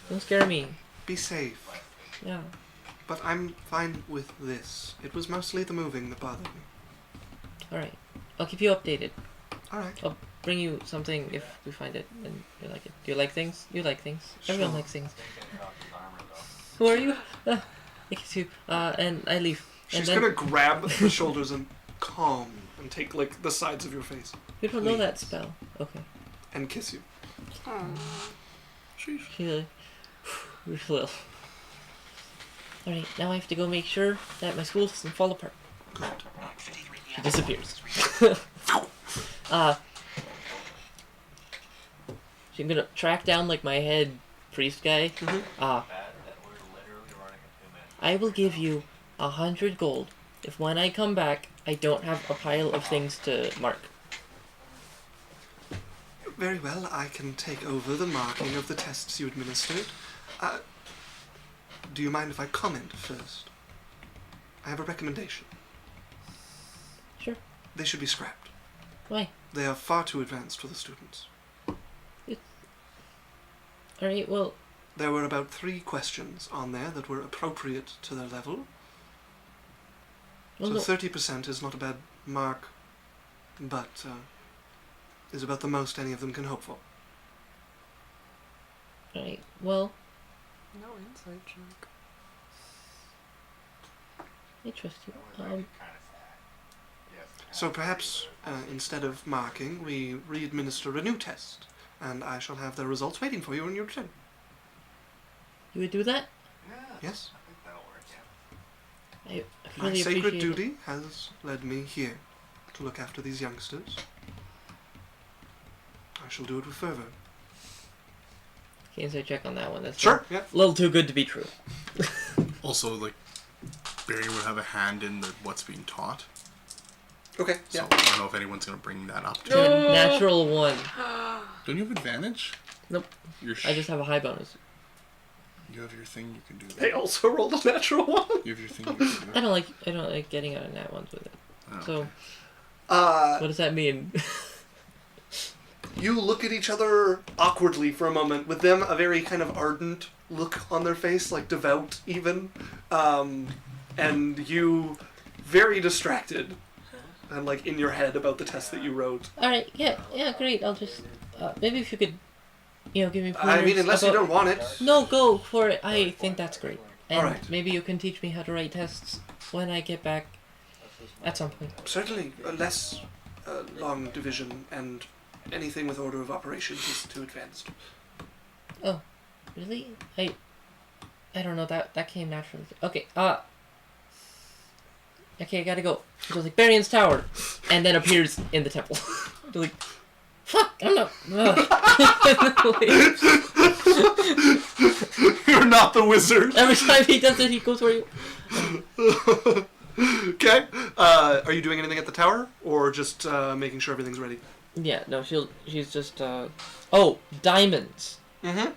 Don't scare me. Be safe. Yeah. But I'm fine with this. It was mostly the moving that bothered me. Alright. I'll keep you updated. Alright. I'll bring you something if we find it and you like it. Do you like things? You like things. Sure. Everyone likes things. Who are you? I kiss you. And I leave. She's and then, gonna grab the shoulders and calm and take like the sides of your face You don't know that spell. Okay. and kiss you. She like, refill. Alright, now I have to go make sure that my school doesn't fall apart. Good. She disappears. She's gonna track down like my head priest guy. Bad that we're literally running in 2 minutes. I will give you 100 gold if when I come back I don't have a pile of things to mark. Very well, I can take over the marking of the tests you administered. Do you mind if I comment first? I have a recommendation. Sure. They should be scrapped. Why? They are far too advanced for the students. Alright, well, There were about 3 questions on there that were appropriate to their level. well So no, 30% is not a bad mark, but is about the most any of them can hope for. alright, well, No inside joke. I trust you. Kind of sad. Yes. So perhaps, instead of marking, we re-administer a new test, and I shall have the results waiting for you when you return. You would do that? Yeah. Yes? I think that'll work, yeah. I My really sacred appreciate it. duty has led me here to look after these youngsters. I shall do it with fervor. Can't say check on that one. That's Sure, yeah. a little too good to be true. Also, like, Barry would have a hand in what's being taught. Okay, So yeah. I don't know if anyone's going to bring that up to Sure, him. natural 1. Don't you have advantage? Nope. I just have a high bonus. You have your thing, you can do that. They also rolled a natural 1. You have your thing, you can do I that. don't like getting out of nat ones with it. Oh, So, okay. what does that mean? You look at each other awkwardly for a moment, with them a very kind of ardent look on their face, like devout even, and you very distracted and like in your head about the test that you wrote. Alright, yeah, great. I'll just, maybe if you could, give me pointers I mean, unless you about- don't want it. No, go for it. I think that's great. And Alright. maybe you can teach me how to write tests when I get back at some point. Certainly, less long division and anything with order of operations is too advanced. Oh, really? I don't know. That came naturally. Okay, okay, I gotta go. It goes like Barion's Tower, and then appears in the temple. Like, fuck, I'm not. You're not the wizard. Every time he does it, he goes where you. Okay. Are you doing anything at the tower, or just making sure everything's ready? Yeah, no, she's just. Oh, diamonds. Mm-hmm.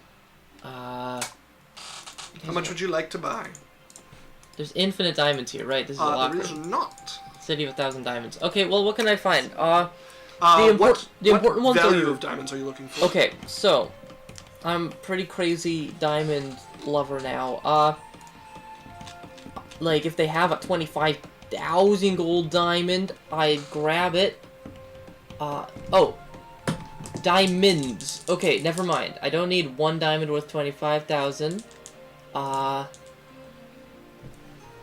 How much would you like to buy? There's infinite diamonds here, right? This is a locker. There is not. City of 1,000 diamonds. Okay, well, what can I find? The What important ones are value your- of diamonds are you looking for? Okay, so I'm pretty crazy diamond lover now. Like if they have a 25,000 gold diamond, I'd grab it. Oh, diamonds. Okay, never mind. I don't need 1 diamond worth 25,000.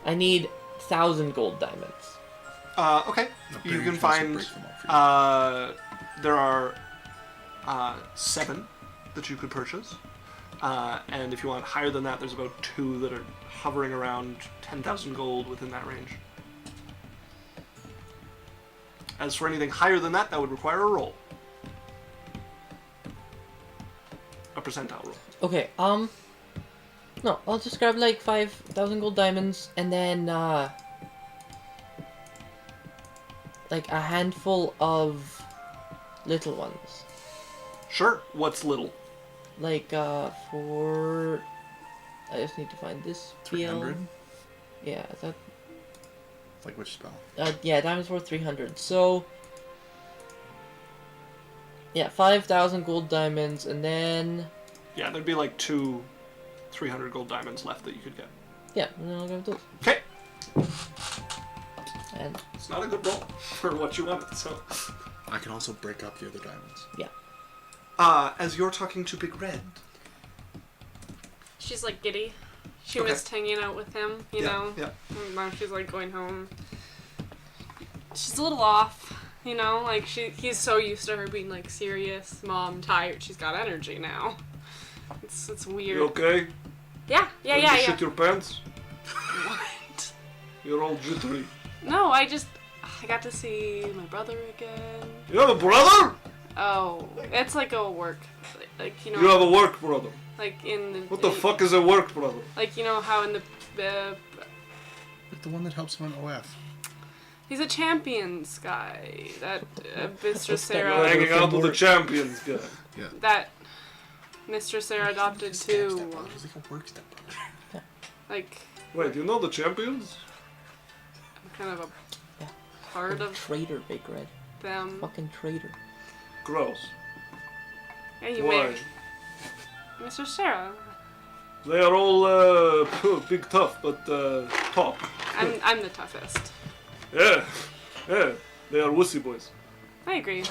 I need 1,000 gold diamonds. Okay. No, You Barry can also find. breaks them off for you. There are 7 that you could purchase, and if you want higher than that, there's about 2 that are hovering around 10,000 gold within that range. As for anything higher than that, that would require a roll, a percentile roll. Okay, no, I'll just grab like 5,000 gold diamonds and then, like a handful of little ones. Sure. What's little? Like, for... I just need to find this 300? PL. Yeah, that... Like which spell? Yeah, diamonds worth 300. So... Yeah, 5,000 gold diamonds, and then... Yeah, there'd be like 2 300 gold diamonds left that you could get. Yeah, and then I'll grab those. Okay. And... It's not a good roll for what you wanted, so... I can also break up the other diamonds. Yeah. As you're talking to Big Red, She's like giddy. She Okay. missed hanging out with him, you know? Yeah. And now she's like going home. She's a little off, you know? Like he's so used to her being like serious, mom, tired. She's got energy now. It's weird. You okay? Yeah. Did you shit your pants? What? You're all jittery. No, I got to see my brother again. You have a brother? Oh, it's like a work, like you know. You have a work brother. Like in the. What the fuck is a work brother? Like you know how in the. Like the one that helps him on OF. He's a champions guy. That Mr. You're Sarah. hanging out with the champions guy. That Mr. Sarah adopted too. He's like a work step. Like Wait, you know the champions? I'm kind of a Yeah. part of Traitor, Big Red. them. Fucking traitor. Gross. Yeah, you Why? may. Mr. Sarah. They are all big tough, but talk. I'm the toughest. Yeah, they are wussy boys. I agree.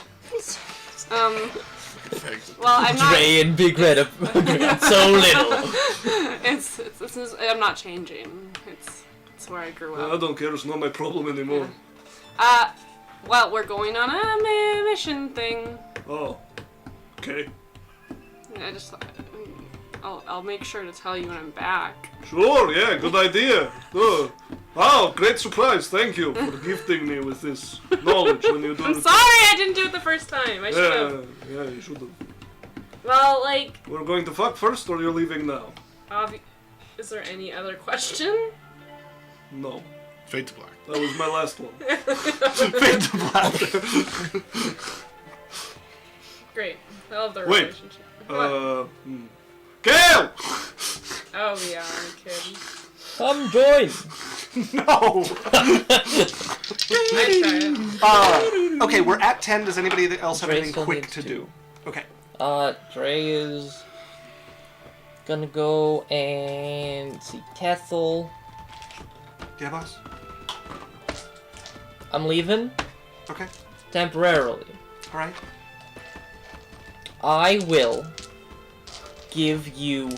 Perfect. Well, I'm not. Dre and Big Red agreed so little. I'm not changing. It's where I grew I up. don't care, it's not my problem anymore. Well, we're going on a mission thing. Oh, okay. I just, I'll make sure to tell you when I'm back. Sure, yeah, good idea. Wow, great surprise. Thank you for gifting me with this knowledge when you do I'm it. sorry I didn't do it the first time. I should have. Yeah, you should have. Well, like, We're going to fuck first, or you're leaving now? is there any other question? No. Fade to black. That was my last one. Fade to black. Great. I love the Wait. relationship. What? Gale! Oh yeah, I'm kidding. Come join. No! I tried. Okay, we're at 10. Does anybody else have Dre anything still quick needs to to. do? Okay. Dre is gonna go and see Tethel. Yeah, boss? I'm leaving Okay. temporarily. Alright. I will give you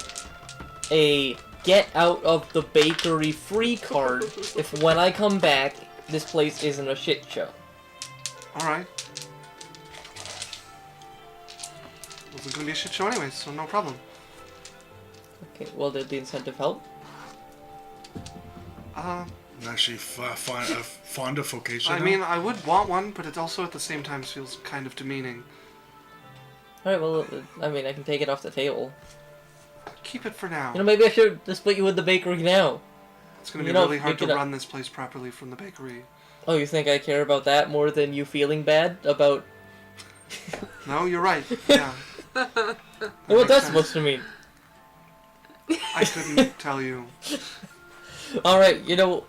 a get out of the bakery free card if when I come back this place isn't a shit show. Alright. Wasn't gonna be a shit show anyway, so no problem. Okay, well did the incentive help? Actually, fondification. I mean, I would want one, but it also at the same time feels kind of demeaning. Alright, well, I mean, I can take it off the table. Keep it for now. You know, maybe I should just put you with the bakery now. It's gonna be you know, really hard to you could, run this place properly from the bakery. Oh, you think I care about that more than you feeling bad about... No, you're right. Yeah. Hey, what's makes that sense. supposed to mean? I couldn't tell you. Alright, you know...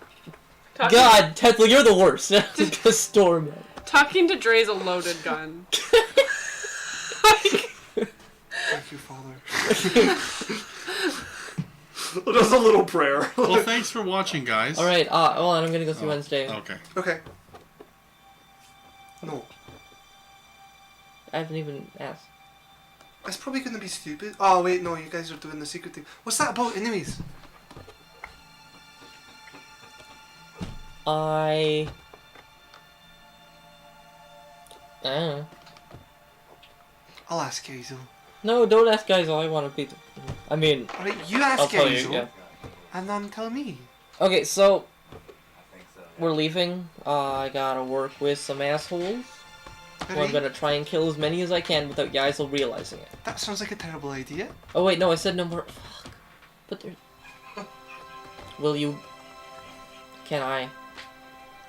Talking, God, Tethel, you're the worst. Just gonna storm it. Talking to Dre's a loaded gun. Thank you, Father. Just a little prayer. Well, thanks for watching, guys. Alright, hold on, I'm gonna go see Oh, Wednesday. Okay. Okay. No. I haven't even asked. That's probably gonna be stupid. Oh, wait, no, you guys are doing the secret thing. What's that about, anyways? I don't know. I'll ask Hazel. No, don't ask guys, all I want to be... I mean, Alright, you ask I'll tell you, Hazel, yeah. and then tell me. Okay, so, I think so. we're leaving. I gotta work with some assholes. So I'm Ready? gonna try and kill as many as I can without Yaisel realizing it. That sounds like a terrible idea. Oh wait, no, I said no more... Fuck. But there... Will you... Can I?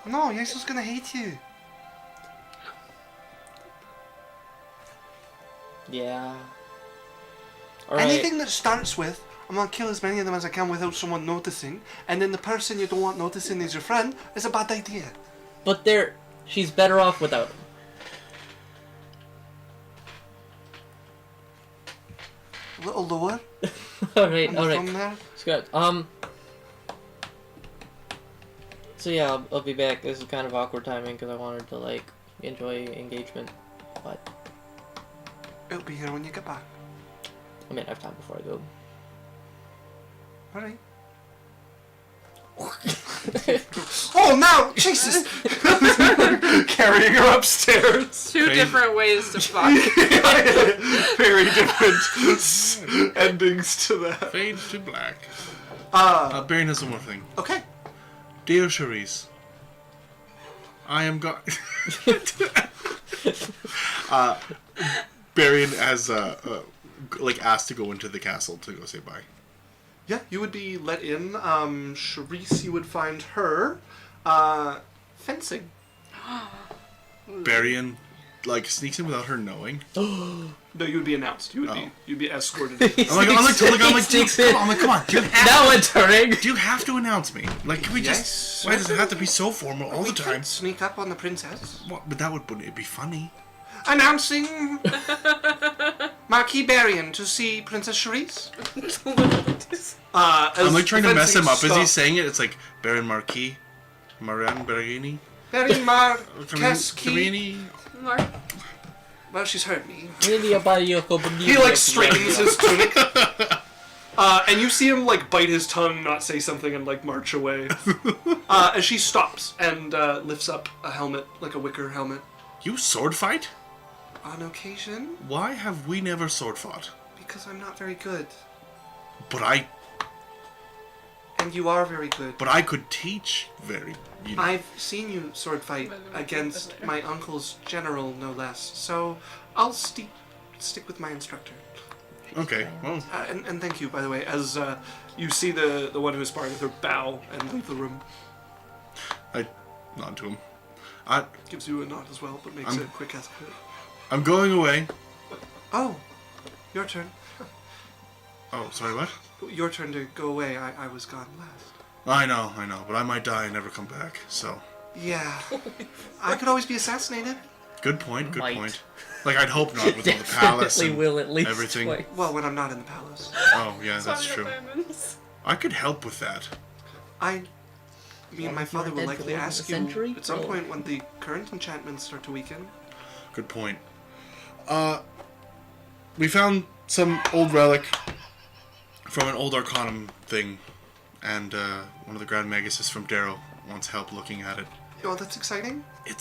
No, Hazel's gonna hate you. Yeah. Alright. Anything that starts with, I'm gonna kill as many of them as I can without someone noticing, and then the person you don't want noticing is your friend, is a bad idea. But there... She's better off without him. A little lower. Alright, on the alright. thumb there. Scott, so yeah, I'll be back. This is kind of awkward timing because I wanted to, like, enjoy engagement. But, It'll be here when you get back. I mean, I have time before I go. Alright. Oh no, Jesus! Carrying her upstairs. Two different ways to fuck. Very different endings to that. Fade to black. Baron has one more thing. Okay. Dear Charisse, I am going. Barian has asked to go into the castle to go say bye. Yeah, you would be let in. Charisse, you would find her fencing. Barian sneaks in without her knowing. No, you would be announced. You'd be escorted. I'm like, come on. Do you have, Now entering. do you have to announce me? Like, can we Yes, just? Why does it have to be so formal all the time? Sneak up on the princess. What? But that would it'd be funny. Announcing Marquis Barian to see Princess Charisse. I'm like trying to mess him up as he's saying it. It's like Baron Marquis, Maran Bergini, Baron Marquesky. Camini. Well, she's heard me. He He straightens his tunic. And you see him bite his tongue, not say something, and march away. As she stops and lifts up a helmet, like a wicker helmet. You sword fight? On occasion, Why have we never sword fought? because I'm not very good. But I And you are very good. But I could teach very. I've seen you sword fight against my uncle's general, no less. So I'll stick with my instructor. Okay, well. And thank you, by the way, as you see the one who is sparring with her bow and leave the room. I nod to him. Gives you a nod as well, but makes a quick escort. I'm going away. Oh, your turn. Oh, sorry, what? Your turn to go away. I was gone last. I know, but I might die and never come back, so. Yeah. I could always be assassinated. Good point. Might. I'd hope not with all the palace and will at least everything. twice. Well, when I'm not in the palace. Oh, yeah, that's true. I could help with that. I mean, my father will likely ask you century? at some point when the current enchantments start to weaken. Good point. We found some old relic from an old Arcanum thing, and one of the Grand Maguses from Darrow wants help looking at it. Oh, that's exciting. It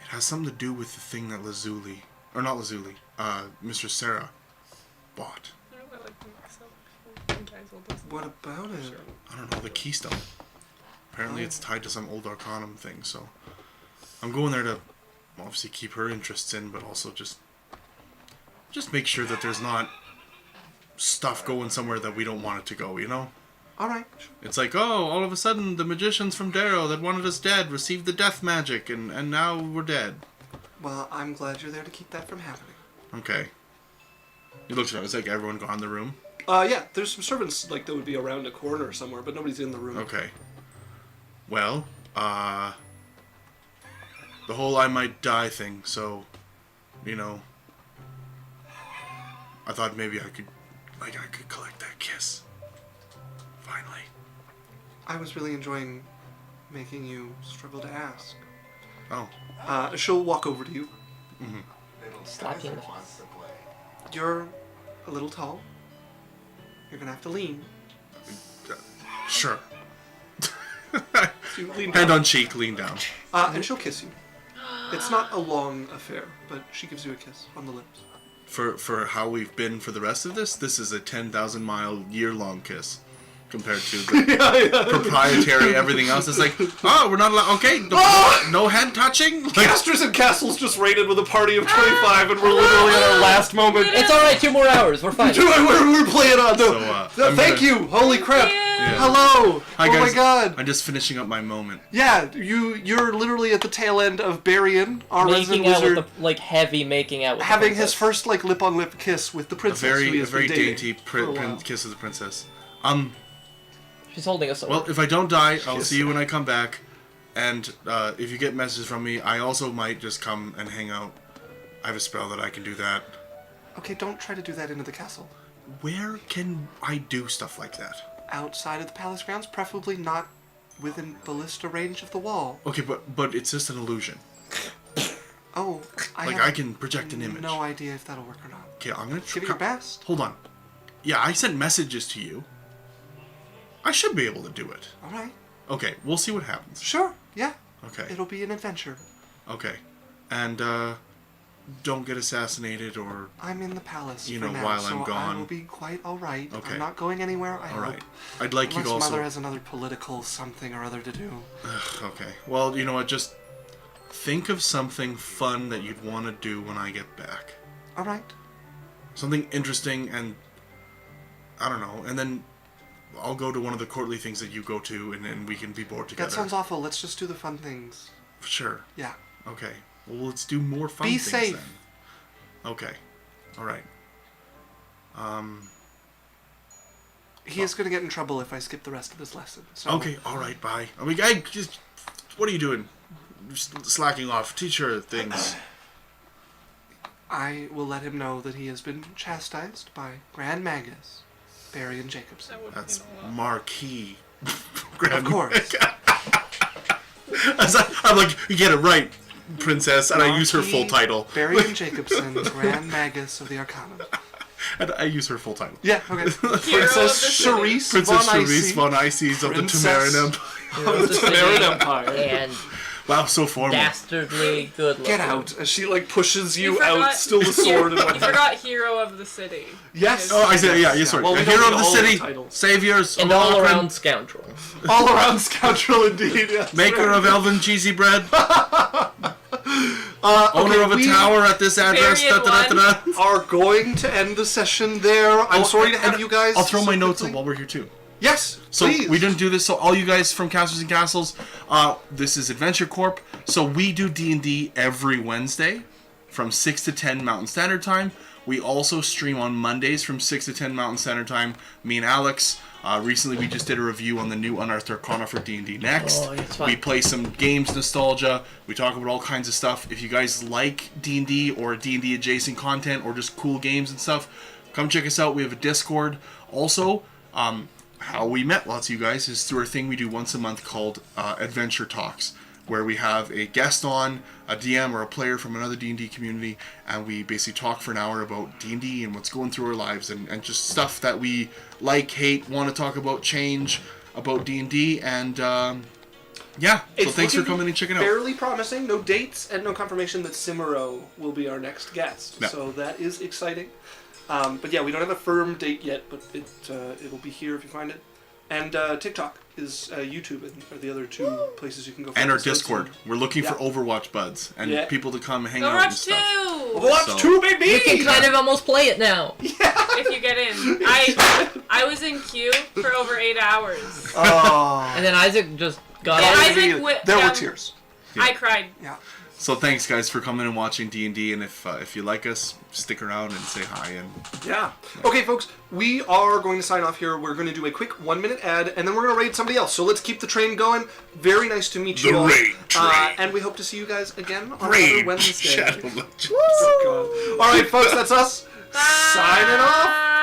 has something to do with the thing that Lazuli, or not Lazuli, Mr. Sarah bought. What about it? I don't know, the keystone. Apparently it's tied to some old Arcanum thing, so I'm going there to obviously keep her interests in, but also just make sure that there's not stuff going somewhere that we don't want it to go, you know? Alright. It's like, oh, all of a sudden the magicians from Darrow that wanted us dead received the death magic, and now we're dead. Well, I'm glad you're there to keep that from happening. Okay. He looks around, it's like everyone gone the room? Yeah, there's some servants that would be around a corner somewhere, but nobody's in the room. Okay. Well, the whole I might die thing, so, you know, I thought maybe I could collect that kiss. Finally. I was really enjoying making you struggle to ask. Oh. She'll walk over to you. Mm-hmm. Slap you in the face. You're a little tall. You're gonna have to lean. Sure. So you lean Hand down. on cheek, lean down. And she'll kiss you. It's not a long affair, but she gives you a kiss on the lips. For how we've been for the rest of this is a 10,000-mile, year-long kiss. Compared to the proprietary everything else. It's like, oh, we're not allowed, okay, no hand touching? Casters and Castles just raided with a party of 25 and we're literally at our last moment. It's alright, 2 more hours, we're fine. We're playing on. Thank you, holy crap. Yeah. Hello. Hi, oh guys. my god. I'm just finishing up my moment. Yeah, you're literally at the tail end of Barian, our resident Making out wizard, with the, heavy making out with having the his princess. first lip-on-lip kiss with the A princess. who he very has been dating dainty for a while. kiss of the princess. She's holding a sword. Well, if I don't die, I'll Yes. see you when I come back. And if you get messages from me, I also might just come and hang out. I have a spell that I can do that. Okay, don't try to do that into the castle. Where can I do stuff like that? Outside of the palace grounds, preferably not within ballista range of the wall. Okay, but it's just an illusion. Oh, I Like, have I can project an image. no idea if that'll work or not. Okay, I'm gonna Give it your best. Hold on. Yeah, I sent messages to you. I should be able to do it. All right. Okay, we'll see what happens. Sure. Yeah. Okay. It'll be an adventure. Okay. And, don't get assassinated or... I'm in the palace You for know, now, while so I'm gone. I will be quite all right. Okay. I'm not going anywhere, I All hope. right. I'd like you Unless to also... Mother has another political something or other to do. Okay. Well, you know what? Just think of something fun that you'd want to do when I get back. All right. Something interesting and... I don't know. And then I'll go to one of the courtly things that you go to, and then we can be bored together. That sounds awful. Let's just do the fun things. Sure. Yeah. Okay. Well, let's do more fun Be things safe. then. Okay. All right. He is going to get in trouble if I skip the rest of his lesson. So. Okay. All right. Bye. I mean, just... What are you doing? Just slacking off. Teach her things. I will let him know that he has been chastised by Grand Magus, Barry and Jacobson. That would That's mean a lot. marquee. Of course. I'm like, you get it right, princess, and I use her full Marquis title. Barry and Jacobson, Grand Magus of the Arcanum. And I use her full title. Yeah, okay. Hero of the Princess city. Charisse Princess von Charisse Icy von Ices of the Princess- Tamarin Empire. of the Tamarin Empire. And Wow, so formal. dastardly good looking. Get out. As she, like, pushes you forgot- out, still the sword and You whatnot. forgot hero of the city. Yes. Oh, I said, yeah, sorry. Well, we A don't hero need of the all city, titles. saviors, And of all Alacran, around scoundrel. All around scoundrel indeed, yes. maker of elven cheesy bread, owner of a we tower at this address. Period Da-da-da-da-da. are going to end the session there. I'm sorry to have you guys... I'll throw my so notes up quickly. while we're here too. Yes, So please. we didn't do this. So all you guys from Castles and Castles, this is Adventure Corp. So we do D&D every Wednesday from 6 to 10 Mountain Standard Time. We also stream on Mondays from 6 to 10 Mountain Standard Time. Me and Alex. Recently we just did a review on the new Unearthed Arcana for D&D Next. Oh, it's fun. We play some games nostalgia. We talk about all kinds of stuff. If you guys like D&D or D&D adjacent content or just cool games and stuff, come check us out. We have a Discord. Also, how we met lots of you guys is through a thing we do once a month called Adventure Talks, where we have a guest on, a DM or a player from another D&D community, and we basically talk for an hour about D&D and what's going through our lives and just stuff that we like, hate, want to talk about, change about D&D, and yeah, so It's thanks for looking coming and checking out. fairly promising. No dates and no confirmation that Cimero will be our next guest. No. So that is exciting. But yeah, we don't have a firm date yet, but it'll be here if you find it. And TikTok is YouTube and are the other two places you can go. And our episodes. Discord. We're looking for Yeah. Overwatch buds and Yeah. people to come hang out and Overwatch stuff. 2! Overwatch So- 2, baby! You can kind of almost play it now. If you get in. I was in queue for over 8 hours. Oh. And then Isaac just got Yeah, on. Isaac there were tears. I cried. Yeah. So thanks guys for coming and watching D&D, and if you like us, stick around and say hi. And Yeah. Okay, folks, we are going to sign off here. We're going to do a quick 1-minute ad, and then we're going to raid somebody else. So let's keep the train going. Very nice to meet you The all. raid train. And we hope to see you guys again on Raid another Wednesday. Shadow Legends. Oh, God. All right, folks, that's us. Signing off.